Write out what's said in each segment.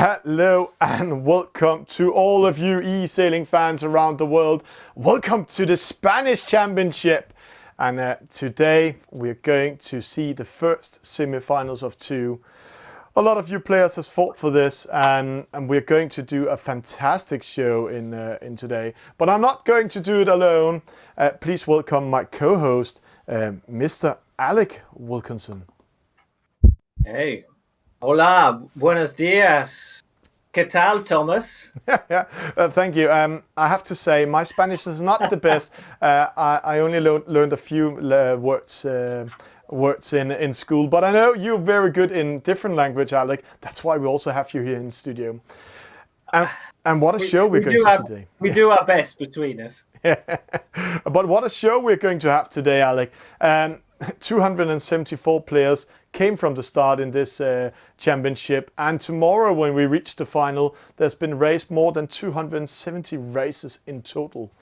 Hello and welcome to all of you eSailing fans around the world. Welcome to the Spanish Championship. And today we're going to see the first semi-finals of two. A lot of you players has fought for this, and we're going to do a fantastic show in today. But I'm not going to do it alone. Please welcome my co-host, Mr. Alec Wilkinson. Hey. Hola, buenos dias. ¿Qué tal, Thomas? Thank you. I have to say, my Spanish is not the best. I only learned a few words in school, but I know you're very good in different language, Alec. That's why we also have you here in the studio. And what a show we're going to see today. We do our best between us. But what a show we're going to have today, Alec. 274 players came from the start in this championship, and tomorrow when we reach the final, there's been raced more than 270 races in total.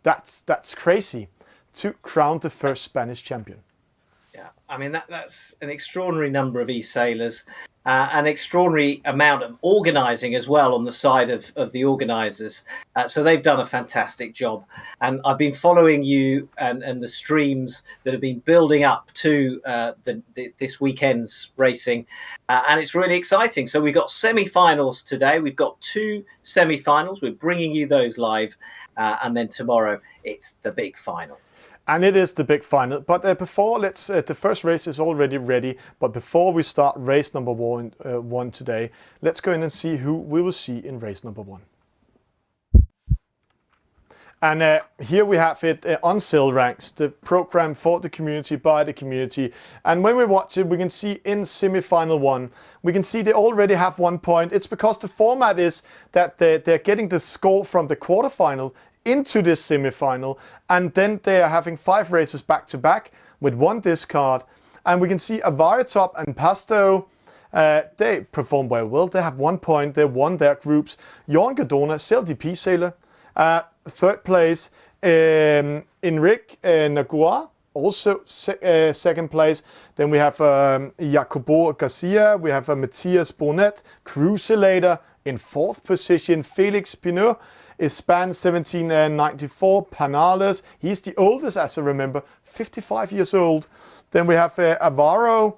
That's crazy to crown the first Spanish champion. Yeah, I mean that's an extraordinary number of e-sailors, an extraordinary amount of organising as well on the side of the organisers. So they've done a fantastic job, and I've been following you and the streams that have been building up to this weekend's racing, and it's really exciting. So we've got semi-finals today. We've got two semi-finals. We're bringing you those live, and then tomorrow it's the big final. And it is the big final. But before, the first race is already ready. But before we start race number one today, let's go in and see who we will see in race number one. And here we have it on Sail Ranks, the program for the community, by the community. And when we watch it, we can see in semi-final one, we can see they already have 1 point. It's because the format is that they're getting the score from the quarterfinal into this semi-final, and then they are having 5 races back to back with 1 discard. And we can see Avaritop and Pasto, they perform very well. They have 1 point. They won their groups. Jon Gadona, CLDP sailor, 3rd place. Enric Nagua, also 2nd place. Then we have Jacobo Garcia. We have Matthias Bonnet, Cruiselator, in 4th position. Felix Pinot is span 1794. Panales, he's the oldest, as I remember, 55 years old. Then we have Avaro,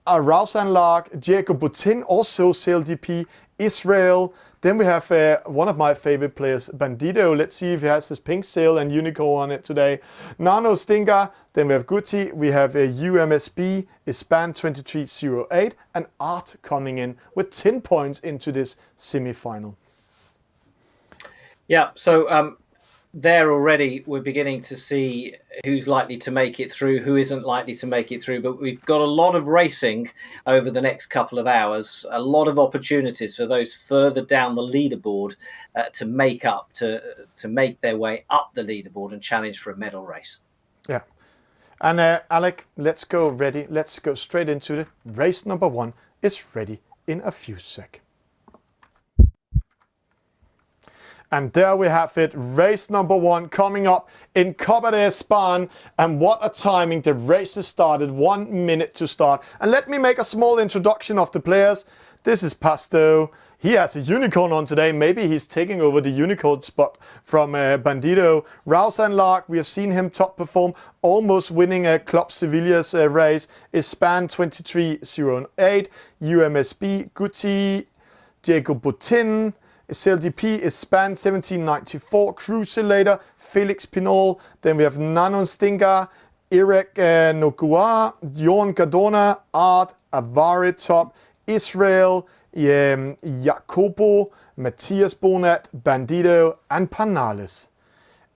Rausanlag, Diego Butin, also CLDP, Israel. Then we have one of my favorite players, Bandito. Let's see if he has his pink sail and unicorn on it today. Nano Stinga. Then we have Guti. We have UMSB, Ispan 2308, and Art coming in with 10 points into this semi-final. Yeah, so there already we're beginning to see who's likely to make it through, who isn't likely to make it through. But we've got a lot of racing over the next couple of hours, a lot of opportunities for those further down the leaderboard to make their way up the leaderboard and challenge for a medal race. Yeah. And Alec, let's go ready. Let's go straight into it. Race number one is ready in a few seconds. And there we have it, race number one coming up in Copa de España. And what a timing, the race has started, 1 minute to start. And let me make a small introduction of the players. This is Pasto. He has a unicorn on today. Maybe he's taking over the unicorn spot from Bandito. Rausanlag, we have seen him top perform, almost winning a Club Sevilla's race. Is span 2308. UMSB, Guti, Diego Butin. CLDP is span 1794, Cruiselator, Felix Pinol. Then we have Nanon Stinga, Eric Nogua, Jon Gadona, Art, Avaritop, Israel, Jacobo, Matthias Bonnet, Bandito, and Panales.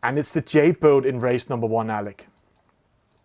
And it's the J-boat in race number one, Alec.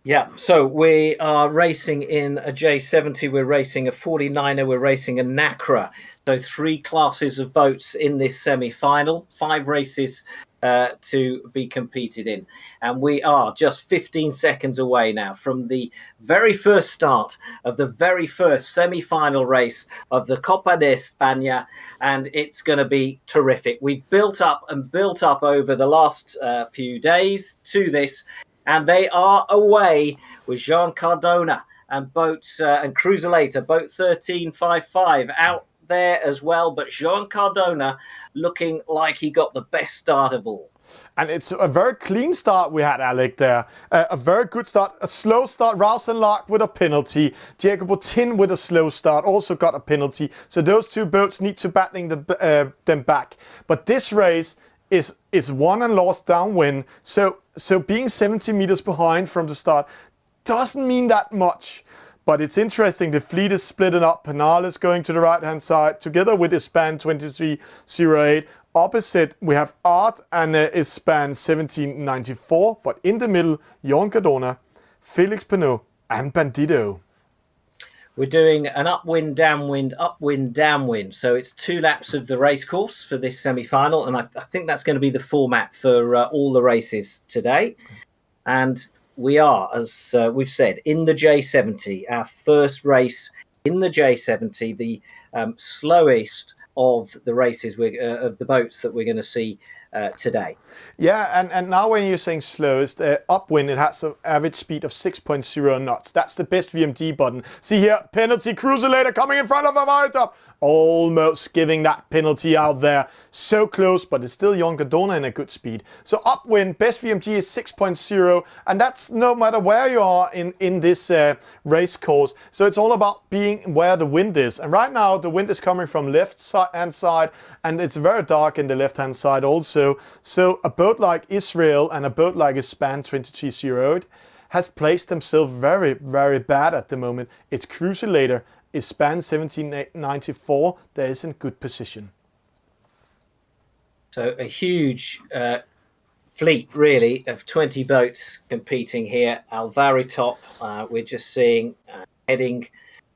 Yeah, so we are racing in a J70, we're racing a 49er, we're racing a NACRA. So 3 classes of boats in this semi-final, 5 races to be competed in. And we are just 15 seconds away now from the very first start of the very first semi-final race of the Copa de España, and it's going to be terrific. We've built up over the last few days to this, and they are away with Jean Cardona and boats and Cruiselator, boat 1355, out there as well. But Joan Cardona looking like he got the best start of all. And it's a very clean start we had, Alec, there. A very good start. A slow start. Rausenlark with a penalty. Diego Botin with a slow start also got a penalty. So those two boats need to battling them back. But this race is won and lost downwind. So being 70 meters behind from the start doesn't mean that much. But it's interesting, the fleet is splitting up. Penal is going to the right-hand side, together with Ispan 2308. Opposite, we have Art and Ispan 1794. But in the middle, Joan Cardona, Felix Pinot, and Bandito. We're doing an upwind, downwind, upwind, downwind. So it's 2 laps of the race course for this semi-final. And I think that's going to be the format for all the races today. And we are, as we've said, in the J70, our first race in the J70, the slowest of the races of the boats that we're going to see today. Yeah, and now when you're saying slowest, upwind, it has an average speed of 6.0 knots. That's the best VMD button. See here, penalty, Cruiselator coming in front of Avaritop. Almost giving that penalty out there. So close, but it's still Joan Cardona in a good speed. So upwind, best VMG is 6.0, and that's no matter where you are in this race course. So it's all about being where the wind is. And right now, the wind is coming from left-hand side, and it's very dark in the left-hand side also. So a boat like Israel and a boat like Ispan 2308 has placed themselves very, very bad at the moment. It's Cruiselator. Ispan 1794, there is in good position. So a huge fleet, really, of 20 boats competing here. Alvaritop, we're just seeing heading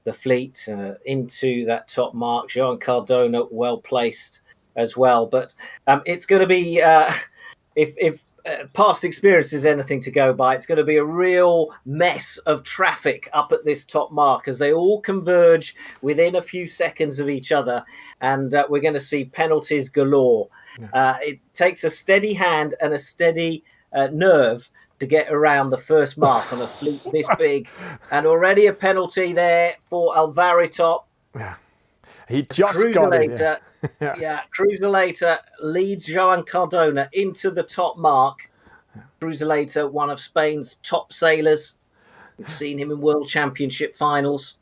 the fleet into that top mark. Joan Cardona well placed as well. But it's going to be, if past experience is anything to go by, it's going to be a real mess of traffic up at this top mark as they all converge within a few seconds of each other, and we're going to see penalties galore. Yeah. It takes a steady hand and a steady nerve to get around the first mark on a fleet this big, and already a penalty there for Alvaritop. Yeah. He just got it. Yeah, Cruiselator leads Joan Cardona into the top mark. Cruiselator, one of Spain's top sailors. We've seen him in World Championship finals.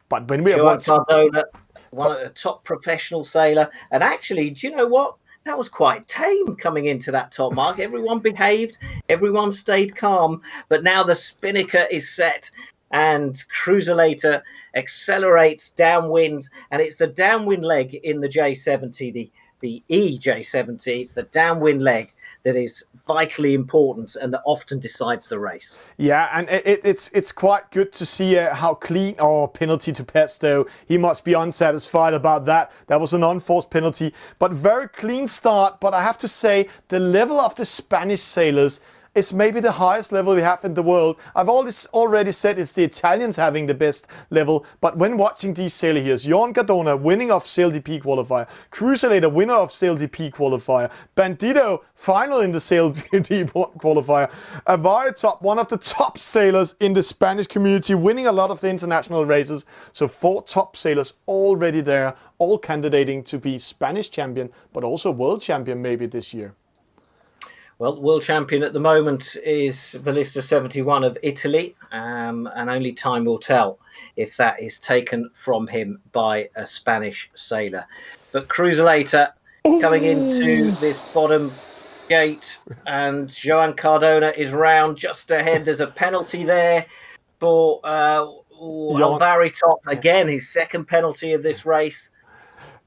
But when we Joan Cardona, one of the top professional sailor. And actually, do you know what? That was quite tame coming into that top mark. Everyone behaved. Everyone stayed calm. But now the spinnaker is set. And Cruiselator accelerates downwind, and it's the downwind leg in the J70, the EJ70. It's the downwind leg that is vitally important and that often decides the race. Yeah, and it's quite good to see how clean. Oh, penalty to Pesto. He must be unsatisfied about that. That was an unforced penalty, but very clean start. But I have to say, the level of the Spanish sailors is maybe the highest level we have in the world. I've already said it's the Italians having the best level, but when watching these sailors here, Joan Cardona winning of SailDP qualifier, Cruiselator winner of SailDP qualifier, Bandito final in the SailDP qualifier, Avaritop, one of the top sailors in the Spanish community, winning a lot of the international races. So 4 top sailors already there, all candidating to be Spanish champion, but also world champion maybe this year. Well, the world champion at the moment is Velista 71 of Italy, and only time will tell if that is taken from him by a Spanish sailor. But Cruiselator coming into this bottom gate, and Joan Cardona is round just ahead. There's a penalty there for Alvaritop. Again, his second penalty of this race.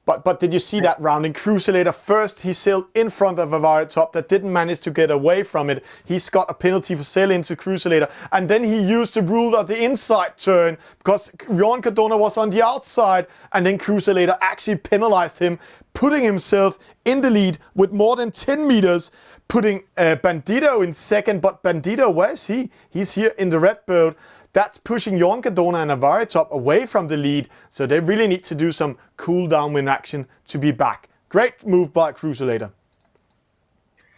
But did you see that rounding? Cruiselator first, he sailed in front of Avaritop that didn't manage to get away from it. He's got a penalty for sailing into Cruiselator, and then he used the rule of the inside turn because Joan Cardona was on the outside, and then Cruiselator actually penalized him, putting himself in the lead with more than 10 meters, putting Bandito in second. But Bandito, where is he? He's here in the red boat. That's pushing Joan Cardona and Avaritop away from the lead, so they really need to do some cool downwind action to be back. Great move by Cruiselator.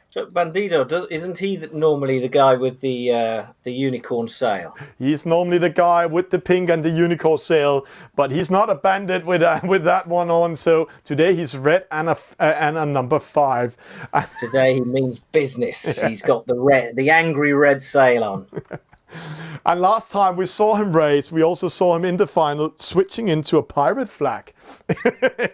So Bandido, isn't he normally the guy with the unicorn sail? He's normally the guy with the pink and the unicorn sail, but he's not a bandit with that one on. So today he's red and a number 5. Today he means business. Yeah. He's got the angry red sail on. And last time we saw him race, we also saw him in the final switching into a pirate flag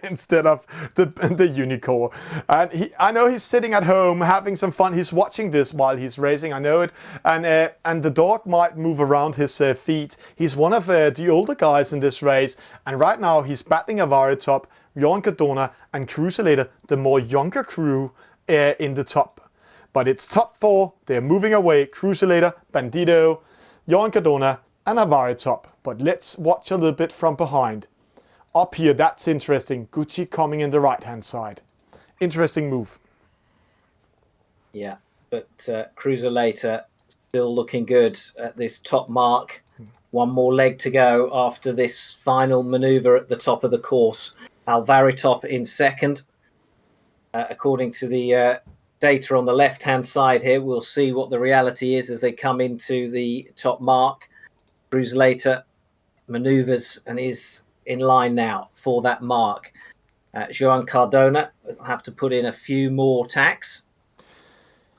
instead of the unicorn. And I know he's sitting at home having some fun. He's watching this while he's racing, I know it. And the dog might move around his feet. He's one of the older guys in this race. And right now he's battling Avaritop, Johan Cardona and Cruiselator, the more younger crew in the top. But it's top 4. They're moving away. Cruiselator, Bandido, Johan Cardona and Avaritop. But let's watch a little bit from behind. Up here, that's interesting. Gucci coming in the right-hand side. Interesting move. Yeah, but Cruiselator still looking good at this top mark. One more leg to go after this final manoeuvre at the top of the course. Avaritop in second. According to the data on the left-hand side here, we'll see what the reality is as they come into the top mark. Cruiselator manoeuvres and is in line now for that mark. Johan Cardona will have to put in a few more tacks.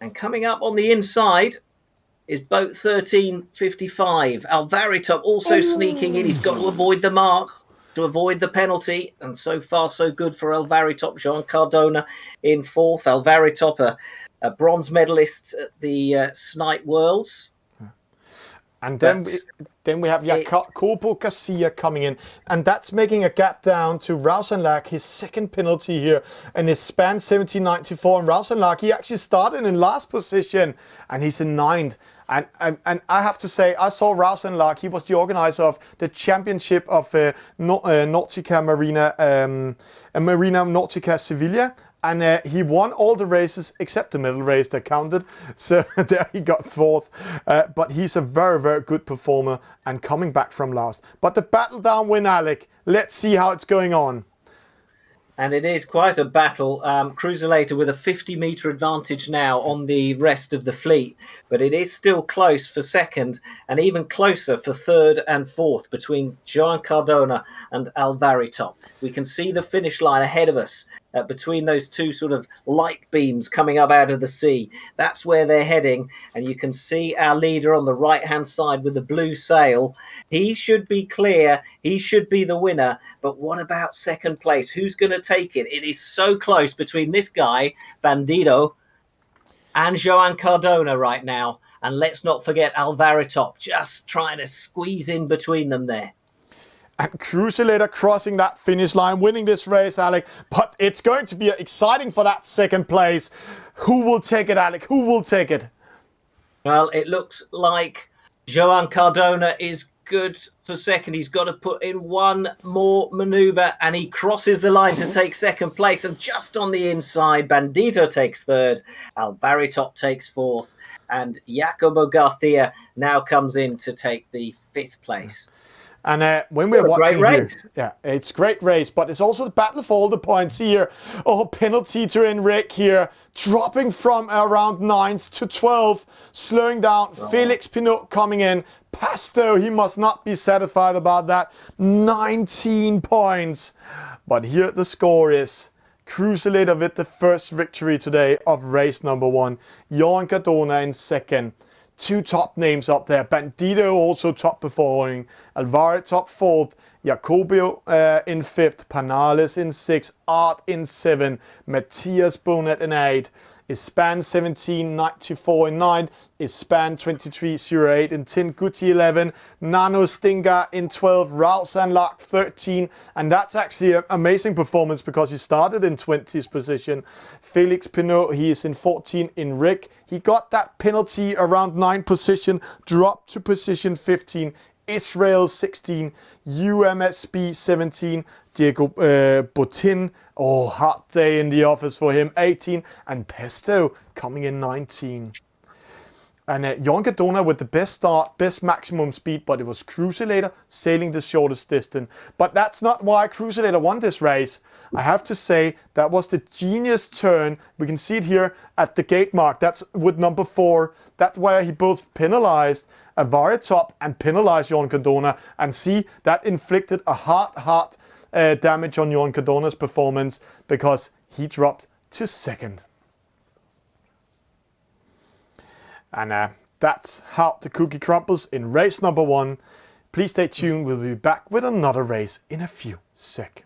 And coming up on the inside is boat 1355. Avaritop also sneaking in. He's got to avoid the mark, to avoid the penalty, and so far so good for Avaritop. Johan Cardona in 4th. Avaritop, a bronze medalist at the Snipe Worlds. And then we have Jacopo Casilla coming in, and that's making a gap down to Rausenlak, his second penalty here, and his span 1794. And Rausenlak, he actually started in last position, and he's in 9th. And I have to say, I saw Rausenlak. He was the organizer of the championship of Nautica Marina Nautica Sevilla. And he won all the races except the middle race that counted. So there he got 4th. But he's a very, very good performer and coming back from last. But the battle downwind, Alec, let's see how it's going on. And it is quite a battle. Cruiselator with a 50-metre advantage now on the rest of the fleet. But it is still close for second and even closer for 3rd and 4th between Johan Cardona and Avaritop. We can see the finish line ahead of us between those two sort of light beams coming up out of the sea. That's where they're heading. And you can see our leader on the right-hand side with the blue sail. He should be clear. He should be the winner. But what about second place? Who's going to take it? It is so close between this guy, Bandido, and Johan Cardona right now. And let's not forget Avaritop just trying to squeeze in between them there. And Cruiselator crossing that finish line, winning this race, Alec. But it's going to be exciting for that second place. Who will take it, Alec? Who will take it? Well, it looks like Johan Cardona is good for second. He's got to put in one more manoeuvre and he crosses the line to take second place. And just on the inside, Bandido takes 3rd, Avaritop takes 4th, and Jacopo Garcia now comes in to take the 5th place. And when we're watching here, yeah, it's a great race, but it's also the battle for all the points here. Oh, penalty to Enric here, dropping from around 9th to 12th, slowing down. Oh. Felix Pinot coming in. Pasto, he must not be satisfied about that. 19 points. But here the score is Cruiselator with the first victory today of race number 1. Johan Cardona in second. 2 top names up there. Bandido also top performing. Avaritop 4th. Jacobo in 5th. Panales in 6th. Art in 7th. Matthias Bonet in 8th. Ispan 1794 in 9th. Ispan 2308 in 10th. Gucci 11. Nano Stinga in 12th. Rausenlak 13. And that's actually an amazing performance because he started in 20th position. Felix Pinot, he is in 14th. In Rick, he got that penalty around 9th position, dropped to position 15. Israel 16, UMSB 17, Diego Botin, oh, hard day in the office for him, 18, and Pesto coming in 19. And Jon Cardona with the best start, best maximum speed, but it was Cruiselator sailing the shortest distance. But that's not why Cruiselator won this race. I have to say that was the genius turn. We can see it here at the gate mark. That's with number 4. That's where he both penalized a Varitop and penalized Jon Cardona. And see, that inflicted a hard damage on Jon Cardona's performance because he dropped to second. And that's how the cookie crumbles in race number 1. Please stay tuned. We'll be back with another race in a few seconds.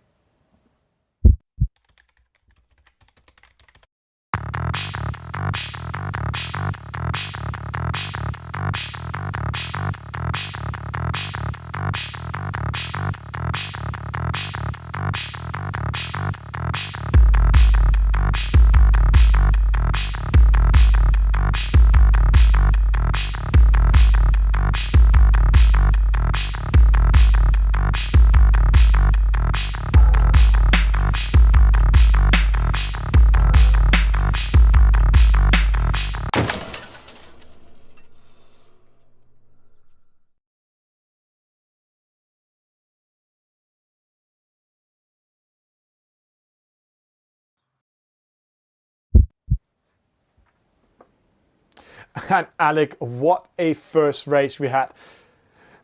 And Alec, what a first race we had.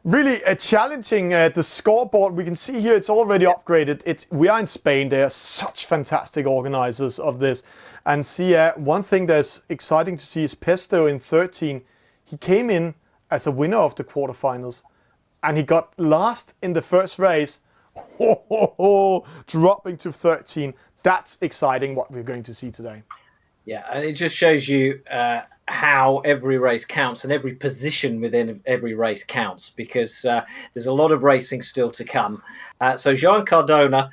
Really challenging the scoreboard. We can see here it's already upgraded. We are in Spain. They are such fantastic organizers of this. And see, one thing that's exciting to see is Pesto in 13. He came in as a winner of the quarterfinals. And he got last in the first race. Dropping to 13. That's exciting what we're going to see today. Yeah, and it just shows you how every race counts and every position within every race counts, because there's a lot of racing still to come. So Jon Cardona,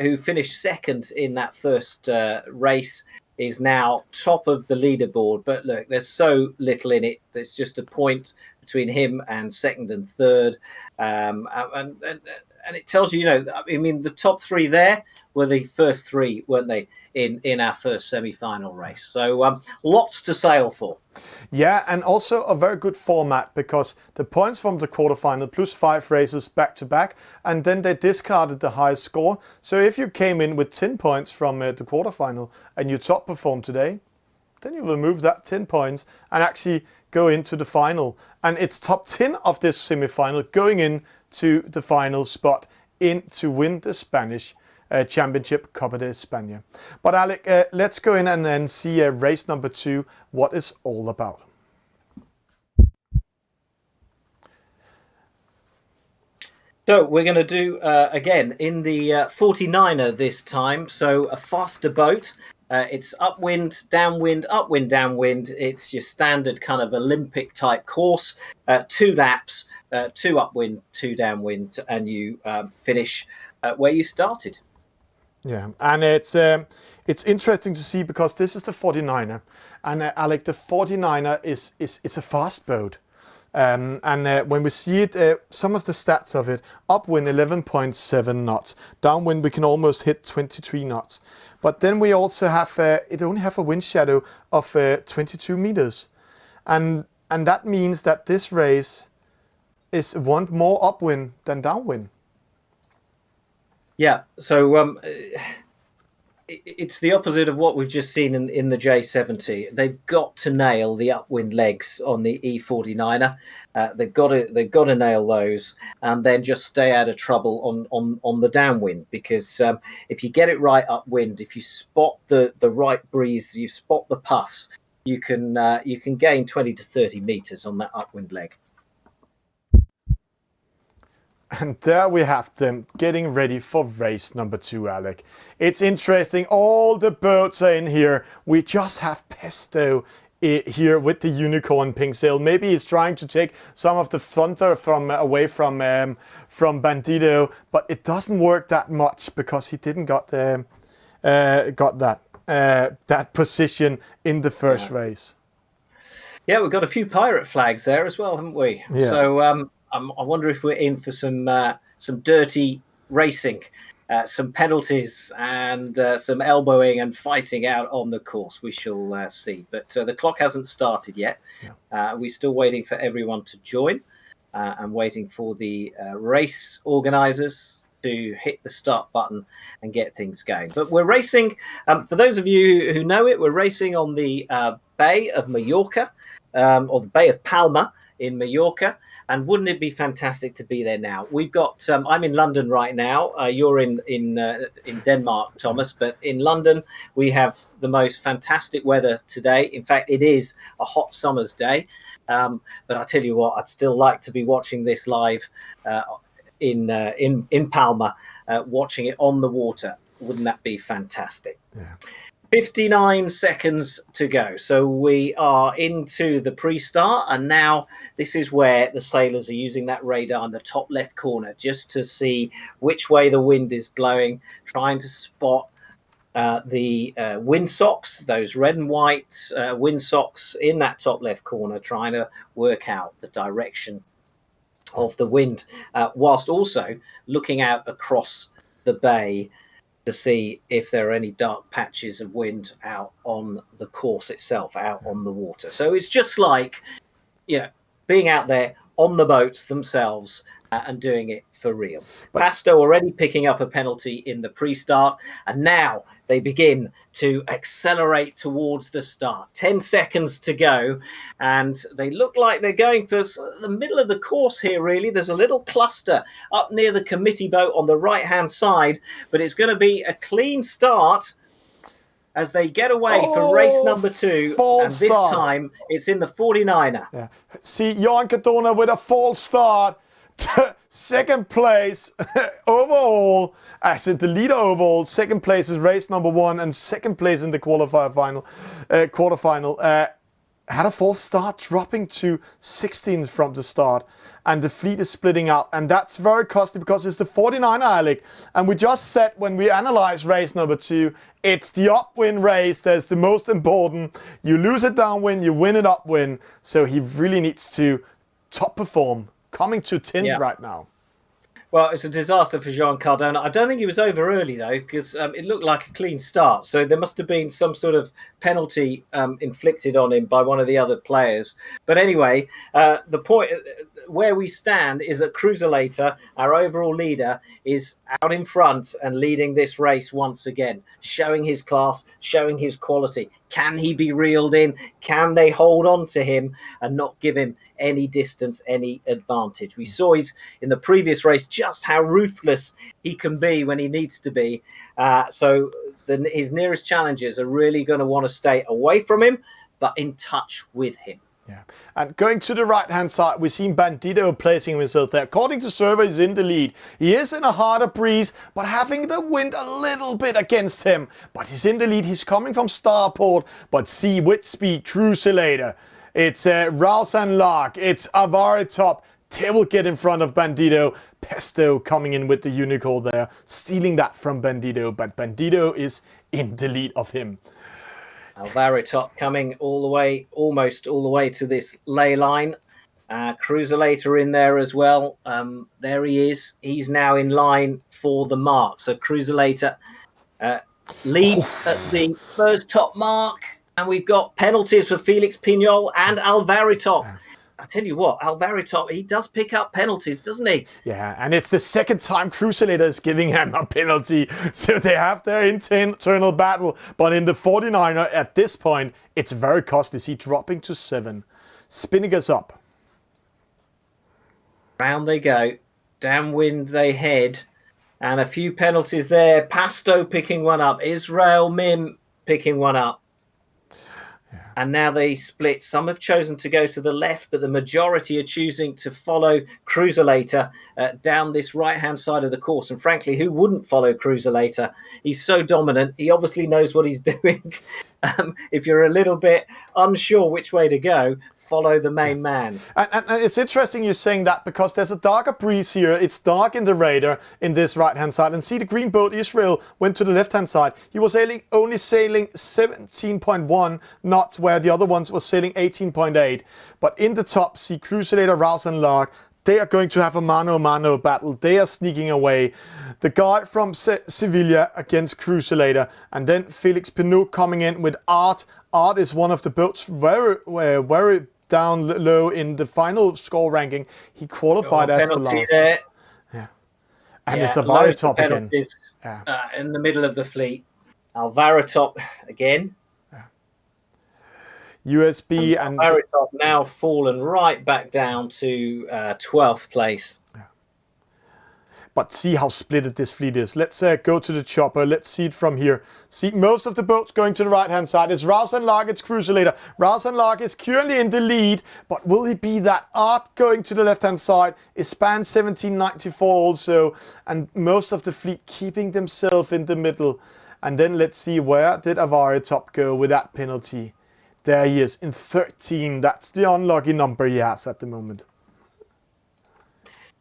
who finished second in that first race, is now top of the leaderboard. But look, there's so little in it. There's just a point between him and second and third. And it tells you, I mean, the top 3 there were the first 3, weren't they, in our first semi-final race. So lots to sail for. Yeah, and also a very good format, because the points from the quarterfinal plus 5 races back to back, and then they discarded the highest score. So if you came in with 10 points from the quarterfinal and you top performed today, then you will move that 10 points and actually go into the final. And it's top 10 of this semi-final going in to the final spot in to win the Spanish championship, Copa de España. But Alec, let's go in and then see race number 2, what it's all about. So we're going to do, again, in the 49er this time, so a faster boat. It's upwind, downwind, upwind, downwind. It's your standard kind of Olympic type course. 2 laps, 2 upwind, 2 downwind, and you finish where you started. Yeah, and it's interesting to see, because this is the 49er, and Alec, the 49er is a fast boat. And when we see it, some of the stats of it: upwind 11.7 knots, downwind we can almost hit 23 knots. But then we also have it only have a wind shadow of 22 meters, and that means that this race is one more upwind than downwind. Yeah, so it's the opposite of what we've just seen in the J70. They've got to nail the upwind legs on the E49er. They've got to nail those, and then just stay out of trouble on the downwind. Because if you get it right upwind, if you spot the right breeze, you spot the puffs, you can gain 20 to 30 meters on that upwind leg. And there we have them getting ready for race number 2, Alec. It's interesting. All the boats are in here. We just have Pesto here with the Unicorn pink sail. Maybe he's trying to take some of the thunder away from Bandido, but it doesn't work that much, because he didn't got that position in the first race. Yeah, we've got a few pirate flags there as well, haven't we? Yeah. So I wonder if we're in for some dirty racing some penalties and some elbowing and fighting out on the course. We shall see. But the clock hasn't started yet. We're still waiting for everyone to join and waiting for the race organisers to hit the start button and get things going. But we're racing, for those of you who know it, we're racing on the Bay of Mallorca, or the Bay of Palma in Mallorca. And wouldn't it be fantastic to be there now? We've got, I'm in London right now. You're in Denmark, Thomas. But in London, we have the most fantastic weather today. In fact, it is a hot summer's day. But I tell you what, I'd still like to be watching this live in Palma, watching it on the water. Wouldn't that be fantastic? Yeah. 59 seconds to go. So we are into the pre-start, and now this is where the sailors are using that radar in the top left corner just to see which way the wind is blowing, trying to spot the wind socks, those red and white wind socks in that top left corner, trying to work out the direction of the wind, whilst also looking out across the bay to see if there are any dark patches of wind out on the course itself, out on the water. So it's just like, being out there on the boats themselves and doing it for real. Pasto already picking up a penalty in the pre-start, and now they begin to accelerate towards the start. 10 seconds to go, and they look like they're going for the middle of the course here, really. There's a little cluster up near the committee boat on the right-hand side, but it's going to be a clean start as they get away for race number 2, and this time it's in the 49er. Yeah. See, Jan Cardona with a false start. Second place overall, actually the leader overall. Second place is race number 1, and second place in the quarterfinal. Had a false start, dropping to 16th from the start, and the fleet is splitting out, and that's very costly because it's the 49er, Alec. And we just said when we analyze race number 2, it's the upwind race that's the most important. You lose it downwind, you win it upwind. So he really needs to top perform. Coming to 10th right now. Well, it's a disaster for Jean Cardona. I don't think he was over early, though, because it looked like a clean start. So there must have been some sort of penalty inflicted on him by one of the other players. But anyway, the point where we stand is that Cruiselator, our overall leader, is out in front and leading this race once again, showing his class, showing his quality. Can he be reeled in? Can they hold on to him and not give him any distance, any advantage? We saw in the previous race just how ruthless he can be when he needs to be. So his nearest challengers are really going to want to stay away from him, but in touch with him. Yeah, and going to the right-hand side, we've seen Bandito placing himself there. According to survey, he's in the lead. He is in a harder breeze, but having the wind a little bit against him. But he's in the lead. He's coming from starport, but see with speed, Cruiselator. It's Rouse and Lark. It's Avaritop. They will get in front of Bandito. Pesto coming in with the Unicorn there, stealing that from Bandito, but Bandito is in the lead of him. Alvaritop coming almost all the way to this ley line. Cruiselator in there as well. There he is. He's now in line for the mark. So Cruiselator leads at the first top mark. And we've got penalties for Felix Pignol and Alvaritop. I tell you what, Alvaritop, he does pick up penalties, doesn't he? Yeah, and it's the second time Cruiselator is giving him a penalty. So they have their internal battle. But in the 49er, at this point, it's very costly. See, dropping to 7. Spinning us up. Round they go. Downwind they head. And a few penalties there. Pasto picking one up. Israel Mim picking one up. And now they split. Some have chosen to go to the left, but the majority are choosing to follow Cruiselator down this right-hand side of the course. And frankly, who wouldn't follow Cruiselator? He's so dominant. He obviously knows what he's doing. If you're a little bit unsure which way to go, follow the main man. And it's interesting you're saying that because there's a darker breeze here. It's dark in the radar in this right-hand side. And see the green boat, Israel, went to the left-hand side. He was only sailing 17.1 knots, where the other ones were sailing 18.8. But in the top, see Cruiselator, Rouse and Lark. they are going to have a mano-a-mano battle. They are sneaking away. The guy from Sevilla against Cruisulator, and then Felix Pinot coming in with Art. Art is one of the boats very down low in the final score ranking. He qualified as the last. There. Yeah. And it's a Varitop again. In the middle of the fleet. Alvaritop again. USB and Varitop now fallen right back down to 12th place. Yeah. But see how splitted this fleet is. Let's go to the chopper. Let's see it from here. See most of the boats going to the right-hand side. It's Rouse and Lark, it's Cruisulator. Rouse and Lark is currently in the lead, but will he be that? Art going to the left-hand side. Is Span 1794 also, and most of the fleet keeping themselves in the middle. And then let's see, where did Avaritop go with that penalty? There he is in 13. That's the unlucky number he has at the moment.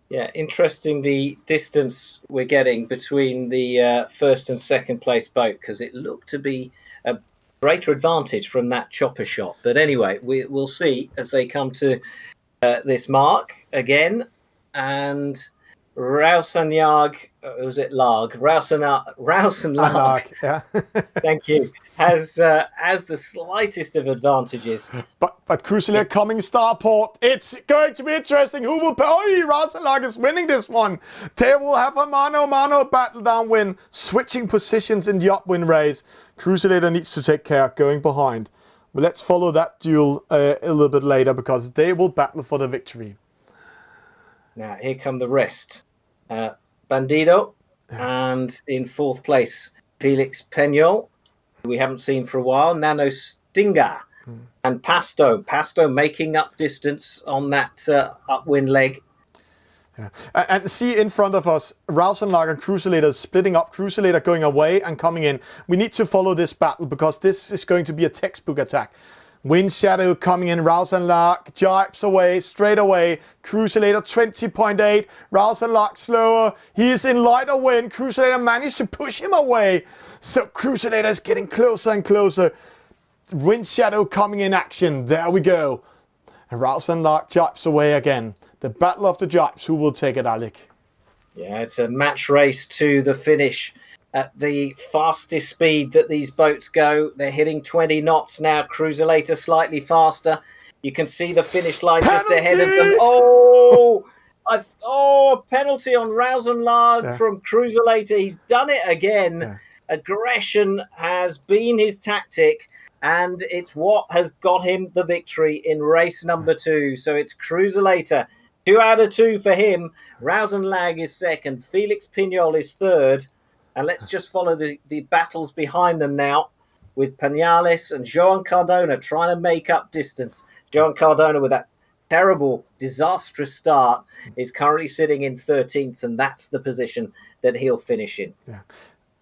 Yeah, interesting the distance we're getting between the first and second place boat, because it looked to be a greater advantage from that chopper shot. But anyway, we'll see as they come to this mark again. And Rouse and Lark, Rouse and Lark, yeah. Thank you. Has the slightest of advantages. But Cruisulator coming starport. It's going to be interesting. Who will... Rouse and Lark is winning this one. They will have a mano-a-mano battle downwind, switching positions in the upwind race. Cruisulator needs to take care going behind. But let's follow that duel a little bit later, because they will battle for the victory. Now, here come the rest. Bandido, and in fourth place, Felix Peñol, who we haven't seen for a while. Nano Stinger and Pasto. Pasto making up distance on that upwind leg. Yeah. And see in front of us, Rouse and Lark and Cruisulator splitting up. Cruisulator going away and coming in. We need to follow this battle, because this is going to be a textbook attack. Wind Shadow coming in, Rouse and Lark jibes away, straight away. Cruisulator 20.8, Rouse and Lark slower. He is in lighter wind. Cruisulator managed to push him away. So Cruisulator is getting closer and closer. Wind Shadow coming in action. There we go. And Rouse and Lark jibes away again. The battle of the jibes. Who will take it, Alec? Yeah, it's a match race to the finish. At the fastest speed that these boats go, they're hitting 20 knots now. Cruisulator slightly faster. You can see the finish line just ahead of them. A penalty on Rouse and Lark from Cruisulator. He's done it again. Yeah. Aggression has been his tactic, and it's what has got him the victory in race number 2. So it's Cruisulator. 2 out of 2 for him. Rouse and Lark is second. Felix Piñol is third. And let's just follow the battles behind them now, with Peñales and Joan Cardona trying to make up distance. Joan Cardona, with that terrible, disastrous start, is currently sitting in 13th, and that's the position that he'll finish in. Yeah.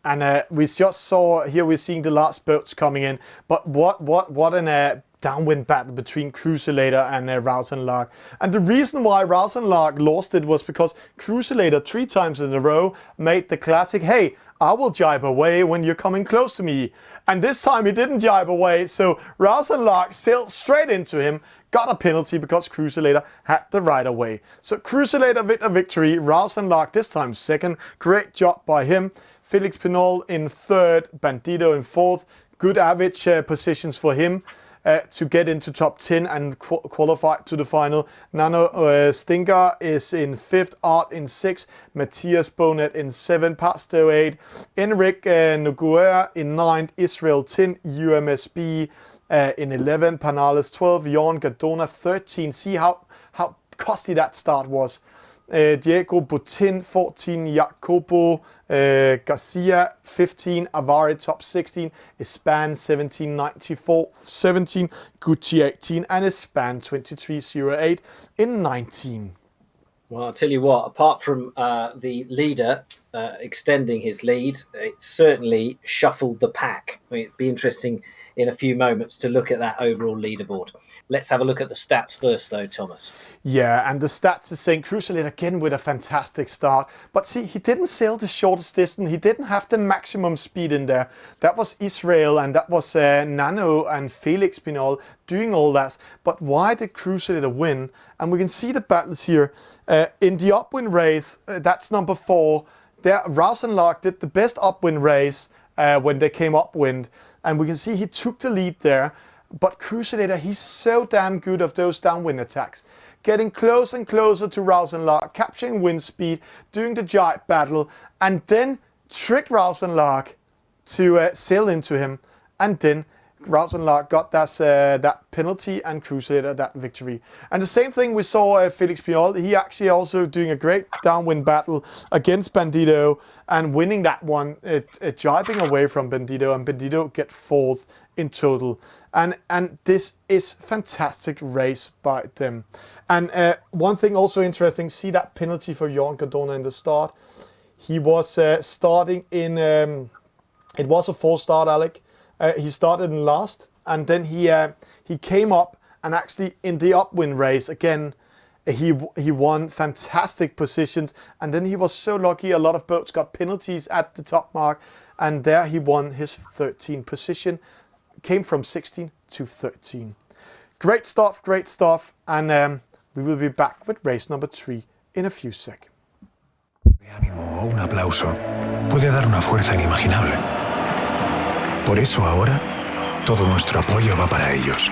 And we just saw here, we're seeing the last boats coming in. But what an downwind battle between Cruisulator and Rouse and Lark. And the reason why Rouse and Lark lost it was because Cruisulator 3 times in a row made the classic, hey, I will jibe away when you're coming close to me. And this time he didn't jibe away, so Rouse and Lark sailed straight into him, got a penalty because Cruisulator had the right of way. So Cruisulator with a victory, Rouse and Lark this time second. Great job by him. Felix Pinol in third, Bandido in fourth. Good average positions for him to get into top 10 and qualify to the final. Nano Stinger is in 5th, Art in 6th, Matthias Bonet in 7th, Pasto 8, Enric Noguera in 9th, Israel 10, UMSB in 11th, Panales 12, Joan Cardona 13. See how costly that start was. Diego Butin 14, Jacopo Garcia 15, Avaritop 16, Espan 1794 17, Gucci 18, and Espan 2308 in 19. Well, I'll tell you what, apart from the leader extending his lead, it certainly shuffled the pack. I mean, it'd be interesting in a few moments to look at that overall leaderboard. Let's have a look at the stats first, though, Thomas. Yeah, and the stats is saying Crusader again with a fantastic start. But see, he didn't sail the shortest distance. He didn't have the maximum speed in there. That was Israel, and that was Nano and Felix Pinol doing all that. But why did Crusader win? And we can see the battles here. In the upwind race, that's number 4. There, Rausenlark did the best upwind race when they came upwind. And we can see he took the lead there. But Crusader, he's so damn good of those downwind attacks. Getting closer and closer to Rausenlark, capturing wind speed, doing the giant battle, and then tricked Rausenlark to sail into him. And then Rausenlark got that penalty and Crusader that victory. And the same thing we saw Felix Pinol. He actually also doing a great downwind battle against Bandito and winning that one, jibing away from Bandito, and Bandito get 4th in total. And this is fantastic race by them. And one thing also interesting, see that penalty for Johan Cardona in the start. He was starting in, it was a 4-start, Alec. He started in last, and then he came up, and actually in the upwind race again, he won fantastic positions, and then he was so lucky. A lot of boats got penalties at the top mark, and there he won his 13th position, came from 16 to 13. Great stuff, and we will be back with race number 3 in a few seconds. De ánimo o un aplauso puede dar una fuerza inimaginable. Por eso ahora, todo nuestro apoyo va para ellos.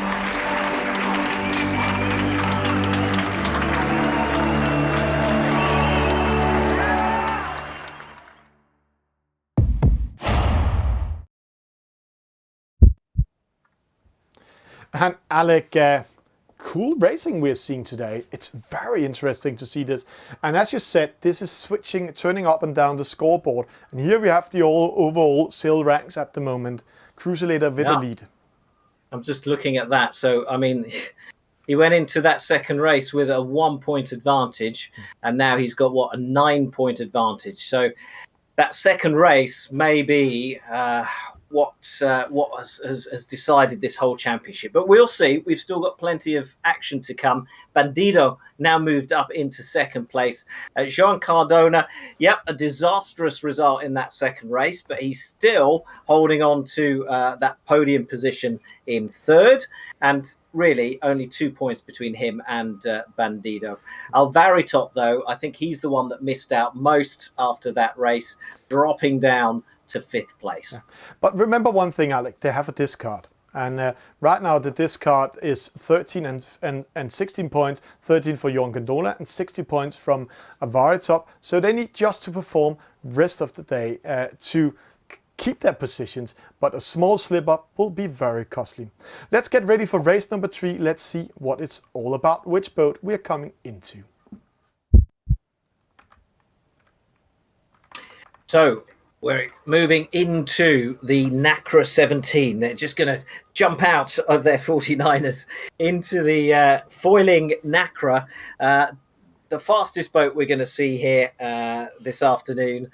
And Alec, cool racing we're seeing today. It's very interesting to see this. And as you said, this is turning up and down the scoreboard. And here we have the overall sail ranks at the moment. Crusader with the lead. I'm just looking at that. So, I mean, he went into that second race with a 1-point advantage, and now he's got, a 9-point advantage. So that second race may be what has decided this whole championship. But we'll see. We've still got plenty of action to come. Bandito now moved up into second place. Joan Cardona, a disastrous result in that second race, but he's still holding on to that podium position in third, and really only 2 points between him and Bandito. Alvaritop, though, I think he's the one that missed out most after that race, dropping down to 5th place. Yeah. But remember one thing, Alec, they have a discard. And right now the discard is 13 and 16 points, 13 for Johan Gondola and 60 points from Alvaritop. So they need just to perform rest of the day to keep their positions, but a small slip up will be very costly. Let's get ready for race number 3. Let's see what it's all about, which boat we're coming into. So we're moving into the NACRA 17. They're just going to jump out of their 49ers into the foiling NACRA. The fastest boat we're going to see here this afternoon.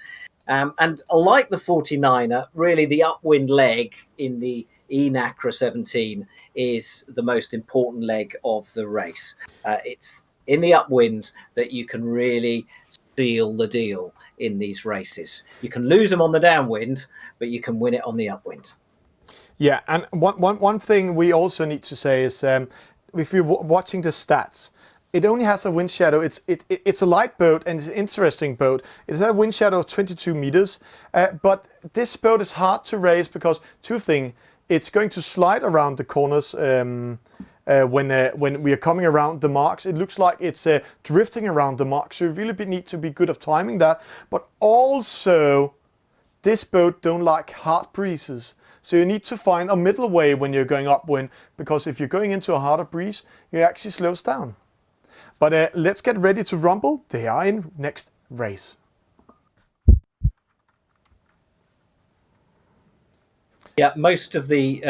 And like the 49er, really the upwind leg in the eNACRA 17 is the most important leg of the race. It's in the upwind that you can really seal the deal in these races. You can lose them on the downwind, but you can win it on the upwind. Yeah, and one thing we also need to say is if you're watching the stats, it only has a wind shadow. It's a light boat and it's an interesting boat. It has a wind shadow of 22 meters, but this boat is hard to race because two things. It's going to slide around the corners when we are coming around the marks. It looks like it's drifting around the marks, so you really need to be good of timing that. But also, this boat don't like hard breezes. So you need to find a middle way when you're going upwind, because if you're going into a harder breeze, it actually slows down. But let's get ready to rumble. They are in next race. Yeah, most of the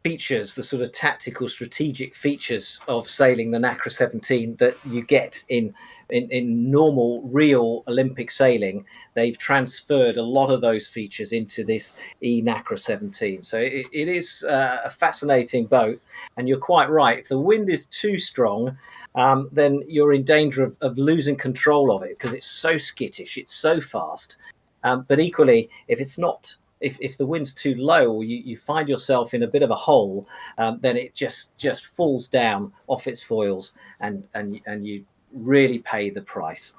features, the sort of tactical, strategic features of sailing the NACRA 17 that you get in normal, real Olympic sailing. They've transferred a lot of those features into this NACRA 17. So it is a fascinating boat. And you're quite right. If the wind is too strong, then you're in danger of losing control of it because it's so skittish, it's so fast. But equally, if it's not, if the wind's too low, or you find yourself in a bit of a hole, then it just falls down off its foils, and you really pay the price.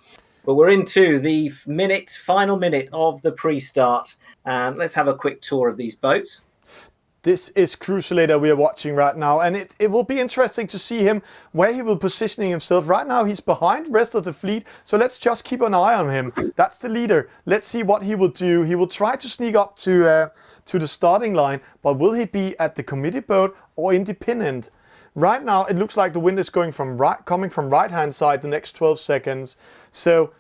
But we're into the final minute of the pre-start, and let's have a quick tour of these boats. This is Cruisulator we are watching right now, and it will be interesting to see him, where he will positioning himself. Right now he's behind the rest of the fleet, so let's just keep an eye on him. That's the leader. Let's see what he will do. He will try to sneak up to the starting line, but will he be at the committee boat or independent? Right now it looks like the wind is coming from right hand side the next 12 seconds. So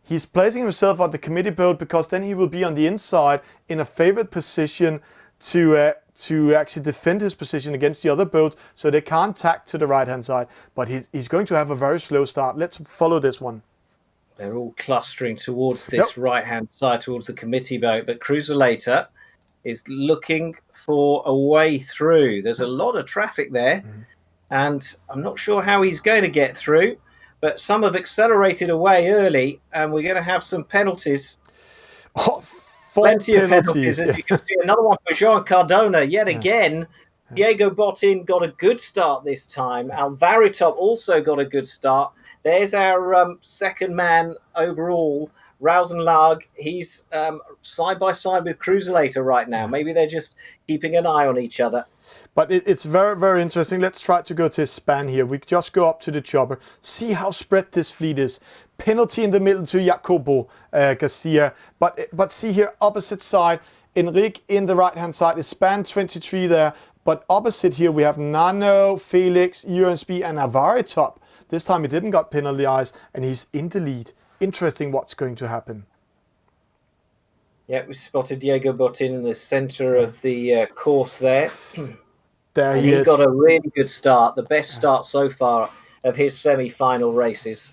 he's placing himself on the committee boat because then he will be on the inside in a favored position to actually defend his position against the other boats, so they can't tack to the right-hand side. But he's going to have a very slow start. Let's follow this one. They're all clustering towards this right-hand side, towards the committee boat. But Cruisulator is looking for a way through. There's a lot of traffic there, and I'm not sure how he's going to get through. But some have accelerated away early, and we're going to have some penalties. Plenty of penalties, as you can see. Another one for Jean Cardona yet again. Diego Botin got a good start this time. Alvaritop also got a good start. There's our second man overall, Rausenlag. He's side by side with Cruisulator right now. Maybe they're just keeping an eye on each other. But it's very, very interesting. Let's try to go to his span here. We just go up to the chopper. See how spread this fleet is. Penalty in the middle to Jacobo Garcia. But see here, opposite side, Enrique in the right-hand side is span 23 there. But opposite here, we have Nano, Felix, USB, and Alvaritop. This time he didn't got penalized, and he's in the lead. Interesting what's going to happen. Yeah, we spotted Diego Botin in the center of the course there. There and he he's is. got a really good start, the best start so far of his semi-final races.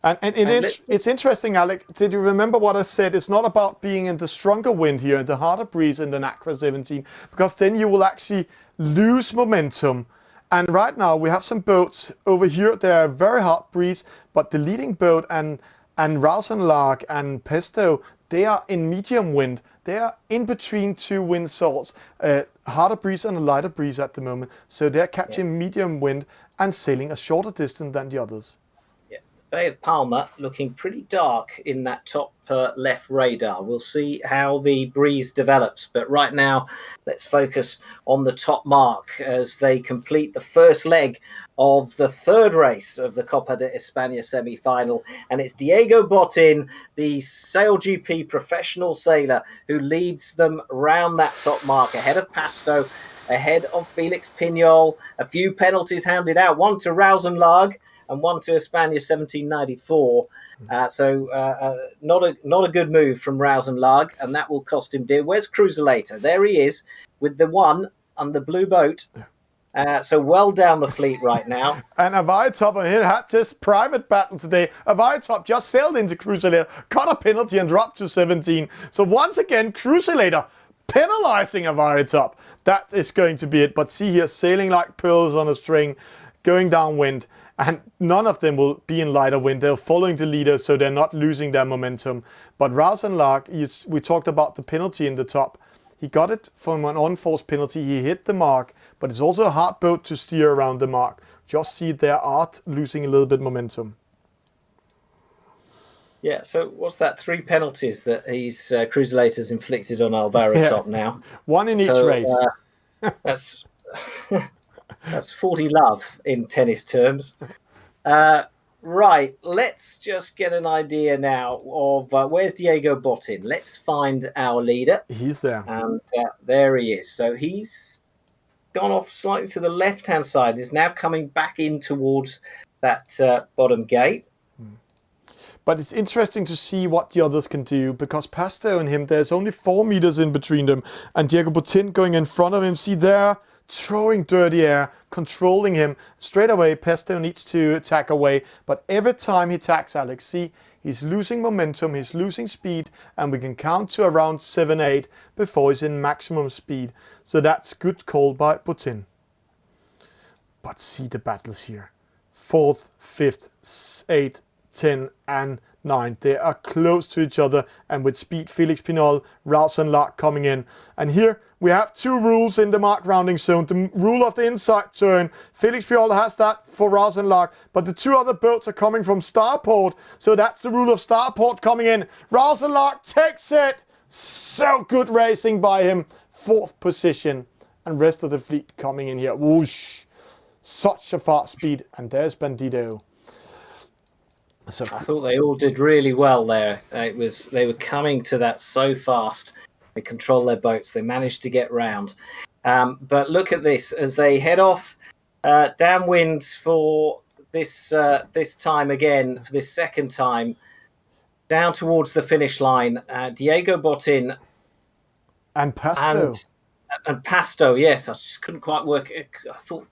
And it's interesting, Alec. Did you remember what I said? It's not about being in the stronger wind here, in the harder breeze in the NACRA 17, because then you will actually lose momentum. And right now we have some boats over here. They're very hard breeze, but the leading boat and Rausenlag and Pesto, they are in medium wind. They are in between two wind salts, harder breeze and a lighter breeze at the moment. So they're catching medium wind and sailing a shorter distance than the others. Bay of Palma looking pretty dark in that top left radar. We'll see how the breeze develops, but right now let's focus on the top mark as they complete the first leg of the third race of the Copa de España semi-final, and it's Diego Botin, the SailGP professional sailor, who leads them round that top mark ahead of Pasto, ahead of Felix Pignol. A few penalties handed out, one to Rausenlag and one to España 1794. Not a good move from Rausenlag, and that will cost him dear. Where's Cruisulator? There he is with the one on the blue boat. So well down the fleet right now. And Alvaritop here had this private battle today. Alvaritop just sailed into Cruisulator, caught a penalty and dropped to 17. So once again, Cruisulator penalizing Alvaritop. That is going to be it. But see here, sailing like pearls on a string, going downwind. And none of them will be in lighter wind. They're following the leader, so they're not losing their momentum. But Rausenlag, we talked about the penalty in the top. He got it from an unforced penalty. He hit the mark, but it's also a hard boat to steer around the mark. Just see their art losing a little bit momentum. Yeah, so what's that? 3 penalties that Cruisulator's inflicted on Alvaritop now. One in each race. That's 40 love in tennis terms. Right, let's just get an idea now of where's Diego Botin. Let's find our leader. He's there. And there he is. So he's gone off slightly to the left-hand side. He's now coming back in towards that bottom gate. But it's interesting to see what the others can do, because Pasto and him, there's only 4 meters in between them. And Diego Botin going in front of him. See there, throwing dirty air, controlling him. Straight away, Pesto needs to attack away, but every time he attacks Alex, see, he's losing momentum, he's losing speed, and we can count to around 7-8 before he's in maximum speed. So that's good call by Butin. But see the battles here. 4th, 5th, 8, 10, and 9. They are close to each other, and with speed, Felix Pinol, Rouse and Lark coming in. And here we have 2 rules in the mark rounding zone. The rule of the inside turn. Felix Pinol has that for Rouse and Lark, but the 2 other boats are coming from Starport. So that's the rule of Starport coming in. Rouse and Lark takes it. So good racing by him. 4th position. And rest of the fleet coming in here. Whoosh. Such a fast speed. And there's Bandito. So I thought they all did really well there. They were coming to that so fast. They control their boats. They managed to get round. But look at this as they head off downwind for this time again, for this second time, down towards the finish line. Diego Botin and Pasto. And Pasto, yes, I just couldn't quite work. I thought,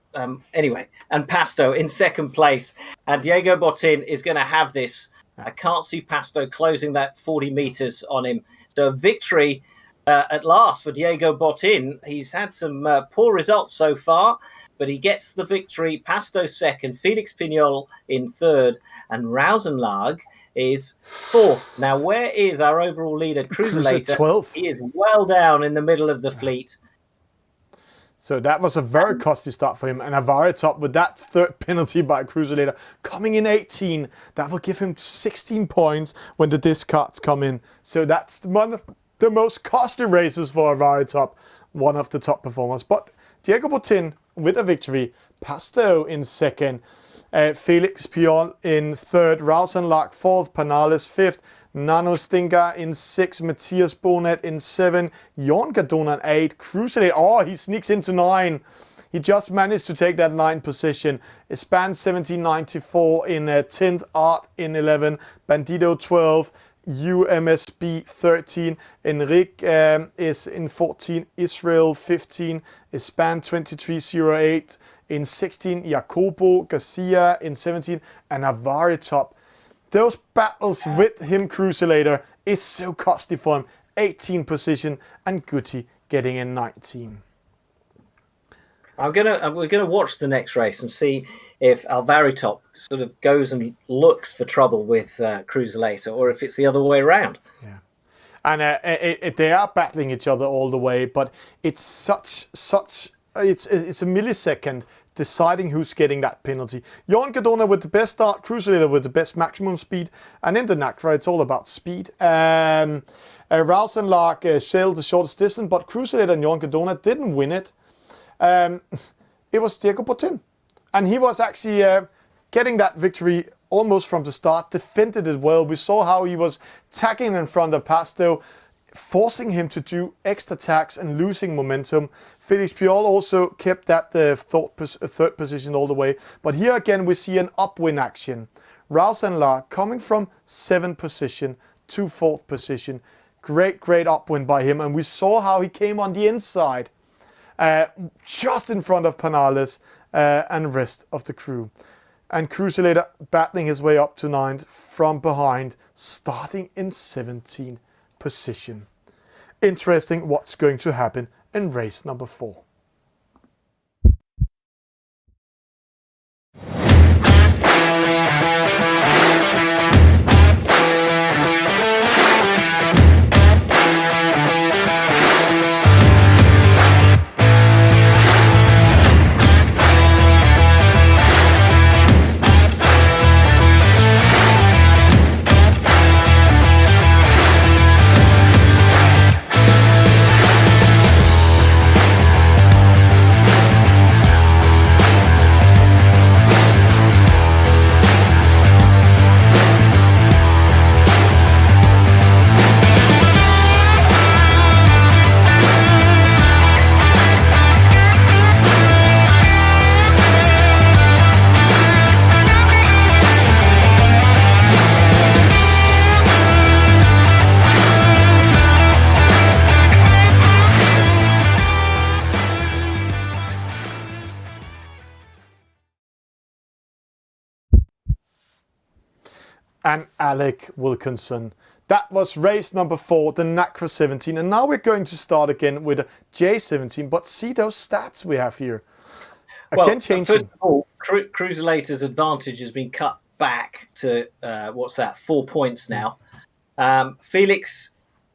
anyway, and Pasto in second place. And Diego Botin is going to have this. I can't see Pasto closing that 40 meters on him. So a victory at last for Diego Botin. He's had some poor results so far, but he gets the victory. Pasto second, Felix Pignol in third, and Rausenlag is 4th. Now, where is our overall leader, Cruiselator? 12th. He is well down in the middle of the fleet. So that was a very costly start for him. And Avaritop with that 3rd penalty by Cruiselator coming in 18. That will give him 16 points when the discards come in. So that's one of the most costly races for Avaritop. One of the top performers. But Diego Botin with a victory. Pasto in second. Felix Piol in third. Rausenlark 4th. Panales 5th. Nano Stinga in 6, Matthias Bonet in 7, Jon Gardona in 8, Crusader, oh, he sneaks into 9. He just managed to take that 9th position. Span 1794 in 10th, Art in 11, Bandito 12, UMSB 13, Enric is in 14, Israel 15, Span 2308 in 16, Jacobo Garcia in 17, and Avaritop. Those battles with him, Cruiselator, is so costly for him. 18 position, and Guti getting in 19. We're gonna watch the next race and see if Alvaritop sort of goes and looks for trouble with Cruiselator, or if it's the other way around. Yeah, and they are battling each other all the way, but it's it's a millisecond deciding who's getting that penalty. Jon Gardona with the best start, Cruiselator with the best maximum speed, and in the NACRA it's all about speed. Rausenlark sailed the shortest distance, but Cruiselator and Jon Gardona didn't win it. It was Diego Botin, and he was actually getting that victory almost from the start, defended it well. We saw how he was tagging in front of Pasto, forcing him to do extra attacks and losing momentum. Felix Piol also kept that third position all the way. But here again we see an upwind action. Rausenlark coming from 7th position to 4th position. Great upwind by him. And we saw how he came on the inside, just in front of Panales and rest of the crew. And Cruiselator battling his way up to 9th from behind, starting in 17th position. Interesting what's going to happen in race number 4. and Alec Wilkinson. That was race number 4, the NACRA 17. And now we're going to start again with a J17, but see those stats we have here. Again, changing. First of all, Cruiselator's advantage has been cut back to, 4 points now. Felix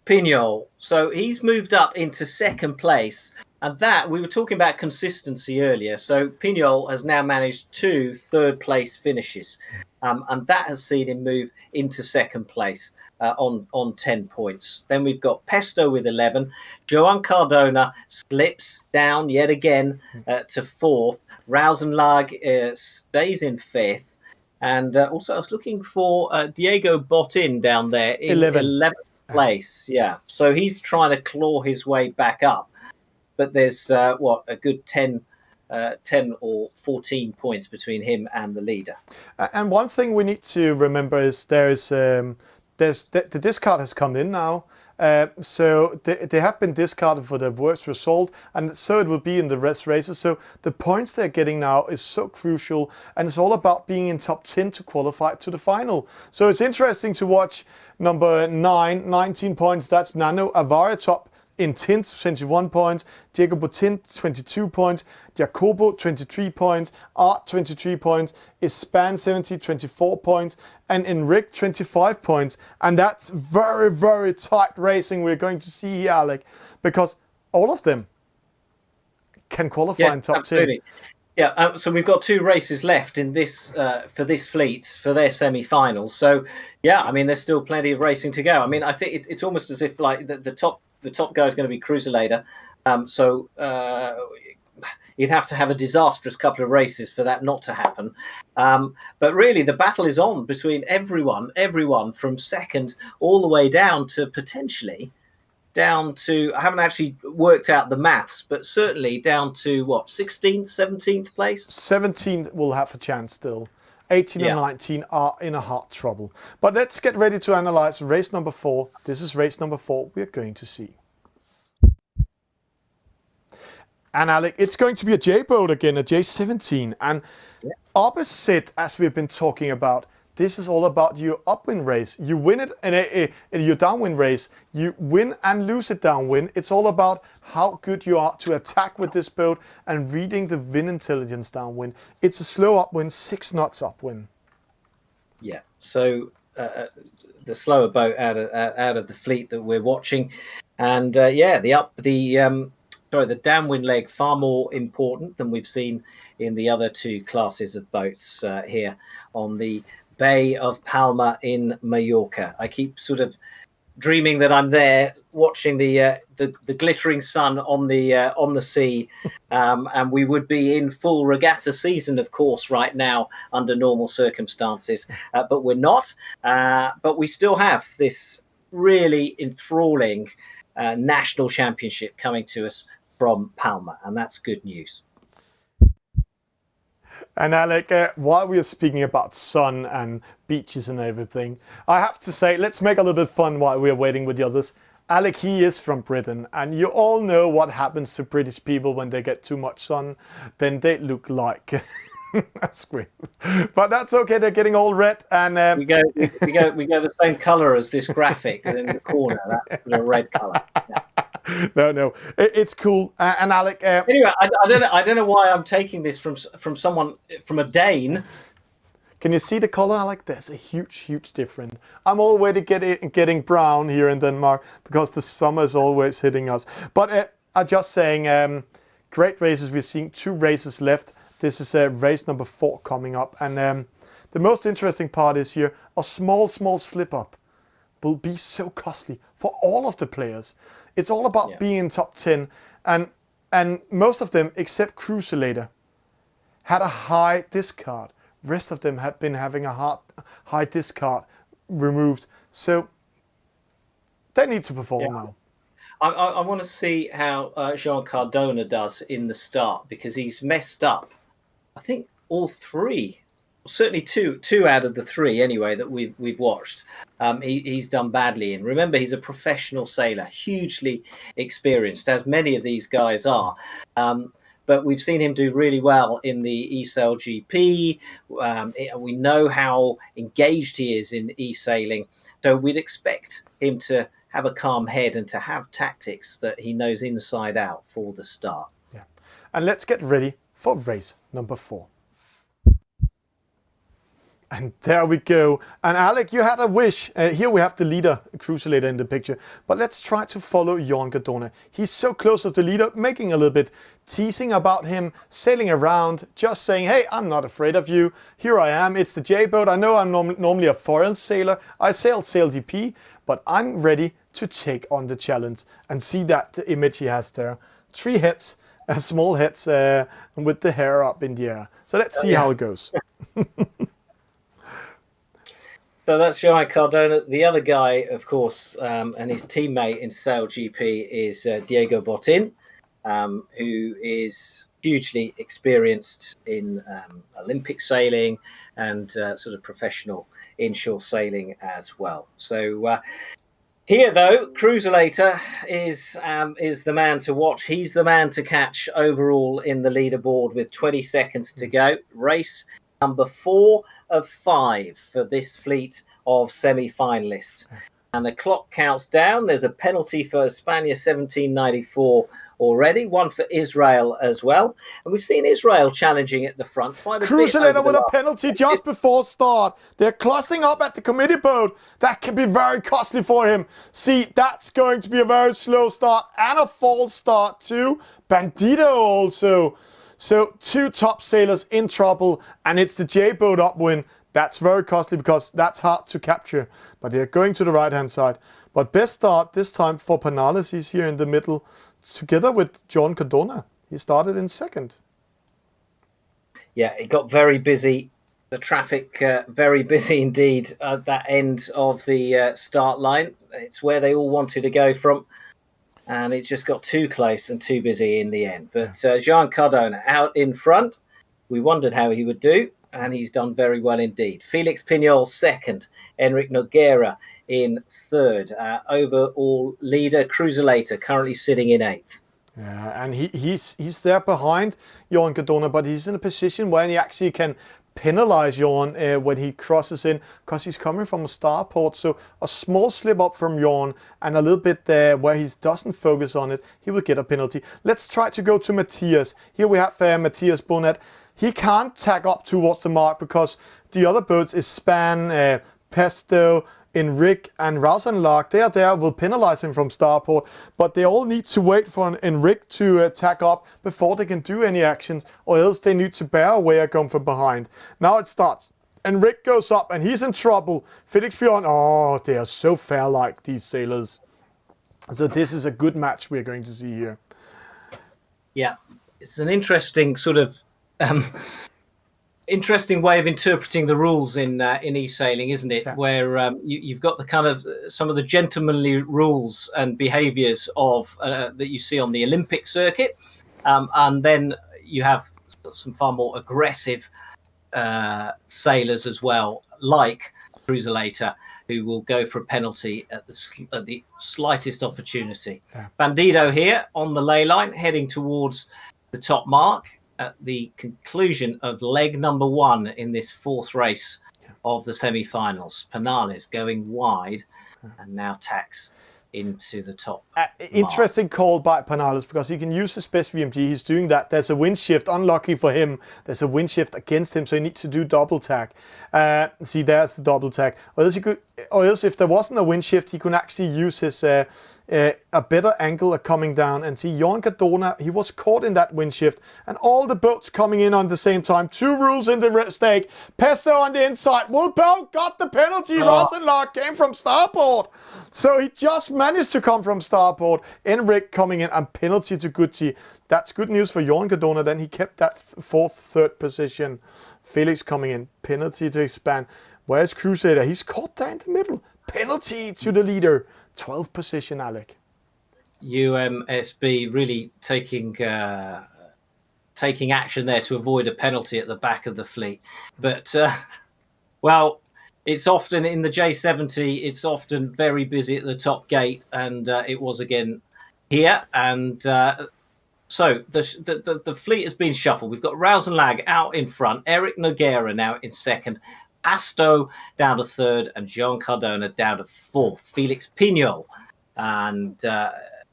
Pignol. So he's moved up into second place. And that, we were talking about consistency earlier. So Pignol has now managed 2 third-place finishes. And that has seen him move into second place on 10 points. Then we've got Pesto with 11. Joan Cardona slips down yet again to 4th. Rausenlag stays in 5th. And also I was looking for Diego Botin down there in 11th place. Yeah, so he's trying to claw his way back up. But there's, a good 10 or 14 points between him and the leader. And one thing we need to remember is the discard has come in now. So they have been discarded for the worst result, and so it will be in the rest races. So the points they're getting now is so crucial, and it's all about being in top 10 to qualify to the final. So it's interesting to watch number 9, 19 points. That's Nano Avara top in 10th, 21 points. Diego Botin, 22 points. Jacobo, 23 points. Art, 23 points. Ispan, 70, 24 points. And Enric, 25 points. And that's very, very tight racing we're going to see here, Alec, because all of them can qualify in top absolutely. 10. Yeah, so we've got 2 races left in this for this fleet for their semi-finals. So, yeah, I mean, there's still plenty of racing to go. I mean, I think it's almost as if like the top guy is going to be Cruiselator. So you'd have to have a disastrous couple of races for that not to happen. But really, the battle is on between everyone from second all the way down to potentially down to, I haven't actually worked out the maths, but certainly down to 16th, 17th place? 17th will have a chance still. 18 and 19 are in a hard trouble. But let's get ready to analyze race number 4. This is race number 4 we're going to see. And Alec, it's going to be a J-boat again, a J17. And opposite, as we've been talking about, this is all about your upwind race. You win it in your downwind race. You win and lose it downwind. It's all about how good you are to attack with this boat and reading the wind intelligence downwind. It's a slow upwind, 6 knots upwind. Yeah, so the slower boat out of the fleet that we're watching. And the downwind leg far more important than we've seen in the other 2 classes of boats here on the Bay of Palma in Mallorca. I keep sort of dreaming that I'm there watching the glittering sun on the sea, and we would be in full regatta season, of course, right now under normal circumstances, but we're not. But we still have this really enthralling national championship coming to us from Palma, and that's good news. And Alec, while we are speaking about sun and beaches and everything, I have to say, let's make a little bit fun while we're waiting with the others. Alec, he is from Britain, and you all know what happens to British people when they get too much sun. Then they look like that's great, but that's okay. They're getting all red, and we go the same colour as this graphic in the corner. That's the red colour. Yeah. No, it's cool. And Alec, anyway, I don't know why I'm taking this from someone from a Dane. Can you see the color, Alec? There's a huge difference. I'm already getting brown here in Denmark because the summer is always hitting us. But I'm just saying, great races. We're seeing 2 races left. This is race number 4 coming up, and the most interesting part is here: a small slip up will be so costly for all of the players. It's all about being in top 10, and most of them, except Cruiselator, had a high discard. Rest of them have been having a high discard removed, so they need to perform now. I want to see how Jean Cardona does in the start, because he's messed up, I think, all 3. Certainly two out of the 3 anyway that we've watched. He's done badly in. Remember, he's a professional sailor, hugely experienced, as many of these guys are. but we've seen him do really well in the eSail GP. We know how engaged he is in eSailing, so we'd expect him to have a calm head and to have tactics that he knows inside out for the start. Yeah, and let's get ready for race number 4. And there we go. And Alec, you had a wish. Here we have the leader, Cruiselator, in the picture. But let's try to follow Jon Cardona. He's so close to the leader, making a little bit teasing about him, sailing around, just saying, hey, I'm not afraid of you. Here I am. It's the J-boat. I know I'm normally a foreign sailor. I sail DP, but I'm ready to take on the challenge. And see that image he has there. 3 heads, small heads, with the hair up in the air. So let's see how it goes. So that's Jon Cardona. The other guy, of course, and his teammate in Sail GP is Diego Botin, who is hugely experienced in Olympic sailing and sort of professional inshore sailing as well. So here, though, Cruiselator is the man to watch. He's the man to catch overall in the leaderboard with 20 seconds to go. Race number 4 of 5 for this fleet of semi-finalists. And the clock counts down. There's a penalty for España 1794 already, one for Israel as well. And we've seen Israel challenging at the front quite a bit. Cruiselator with a penalty just before start. They're clustering up at the committee boat. That can be very costly for him. See, that's going to be a very slow start and a false start too. Bandito also. So 2 top sailors in trouble, and it's the J-boat upwind. That's very costly because that's hard to capture. But they're going to the right-hand side. But best start this time for Penales. He's here in the middle together with Jon Cardona. He started in 2nd. Yeah, it got very busy. The traffic very busy indeed at that end of the start line. It's where they all wanted to go from. And it just got too close and too busy in the end. But Jon Cardona out in front. We wondered how he would do, and he's done very well indeed. Felix Pignol 2nd, Enric Noguera in 3rd. Overall leader, Cruiselator, currently sitting in 8th. Yeah, and he's there behind Jon Cardona, but he's in a position where he actually can penalize Jon when he crosses in, because he's coming from a starport. So a small slip up from Jon and a little bit there where he doesn't focus on it, he will get a penalty. Let's try to go to Matthias. Here we have Matthias Bonnet. He can't tack up towards the mark because the other boats is Span, Pesto, Enric and Rausenlark. They are there, will penalize him from starport, but they all need to wait for Enric to tack up before they can do any actions, or else they need to bear away or come from behind. Now it starts. Enric goes up and he's in trouble. Felix Bjorn, oh, they are so fair-like, these sailors. So this is a good match we're going to see here. Yeah, it's an interesting sort of interesting way of interpreting the rules in eSailing, isn't it? Yeah. Where you've got the kind of some of the gentlemanly rules and behaviours of that you see on the Olympic circuit, and then you have some far more aggressive sailors as well, like Cruiselator, who will go for a penalty at the slightest opportunity. Yeah. Bandito here on the ley line, heading towards the top mark at the conclusion of leg number 1 in this 4th race of the semi-finals. Penales going wide and now tacks into the top. Interesting call by Penales, because he can use his best VMG. He's doing that. There's a wind shift. Unlucky for him, there's a wind shift against him, so he needs to do double tack. See, there's the double tack. Or else if there wasn't a wind shift, he could actually use his a better angle coming down. And see, Jon Cardona, he was caught in that wind shift, and all the boats coming in on the same time. 2 rules in the stake. Pesto on the inside. Wilbel got the penalty. Rosenlark came from starboard, so he just managed to come from starboard. Enric coming in and penalty to Gucci. That's good news for Jon Cardona. Then he kept that 4th, 3rd position. Felix coming in, penalty to Span. Where's Crusader? He's caught there in the middle. Penalty to the leader. 12th position, Alec. UMSB really taking action there to avoid a penalty at the back of the fleet. But, well, it's often in the J70, it's often very busy at the top gate, and it was again here. And So the fleet has been shuffled. We've got Rausenlag out in front, Eric Nogueira now in second, Pasto down to third, and Joan Cardona down to fourth. Felix Pignol, and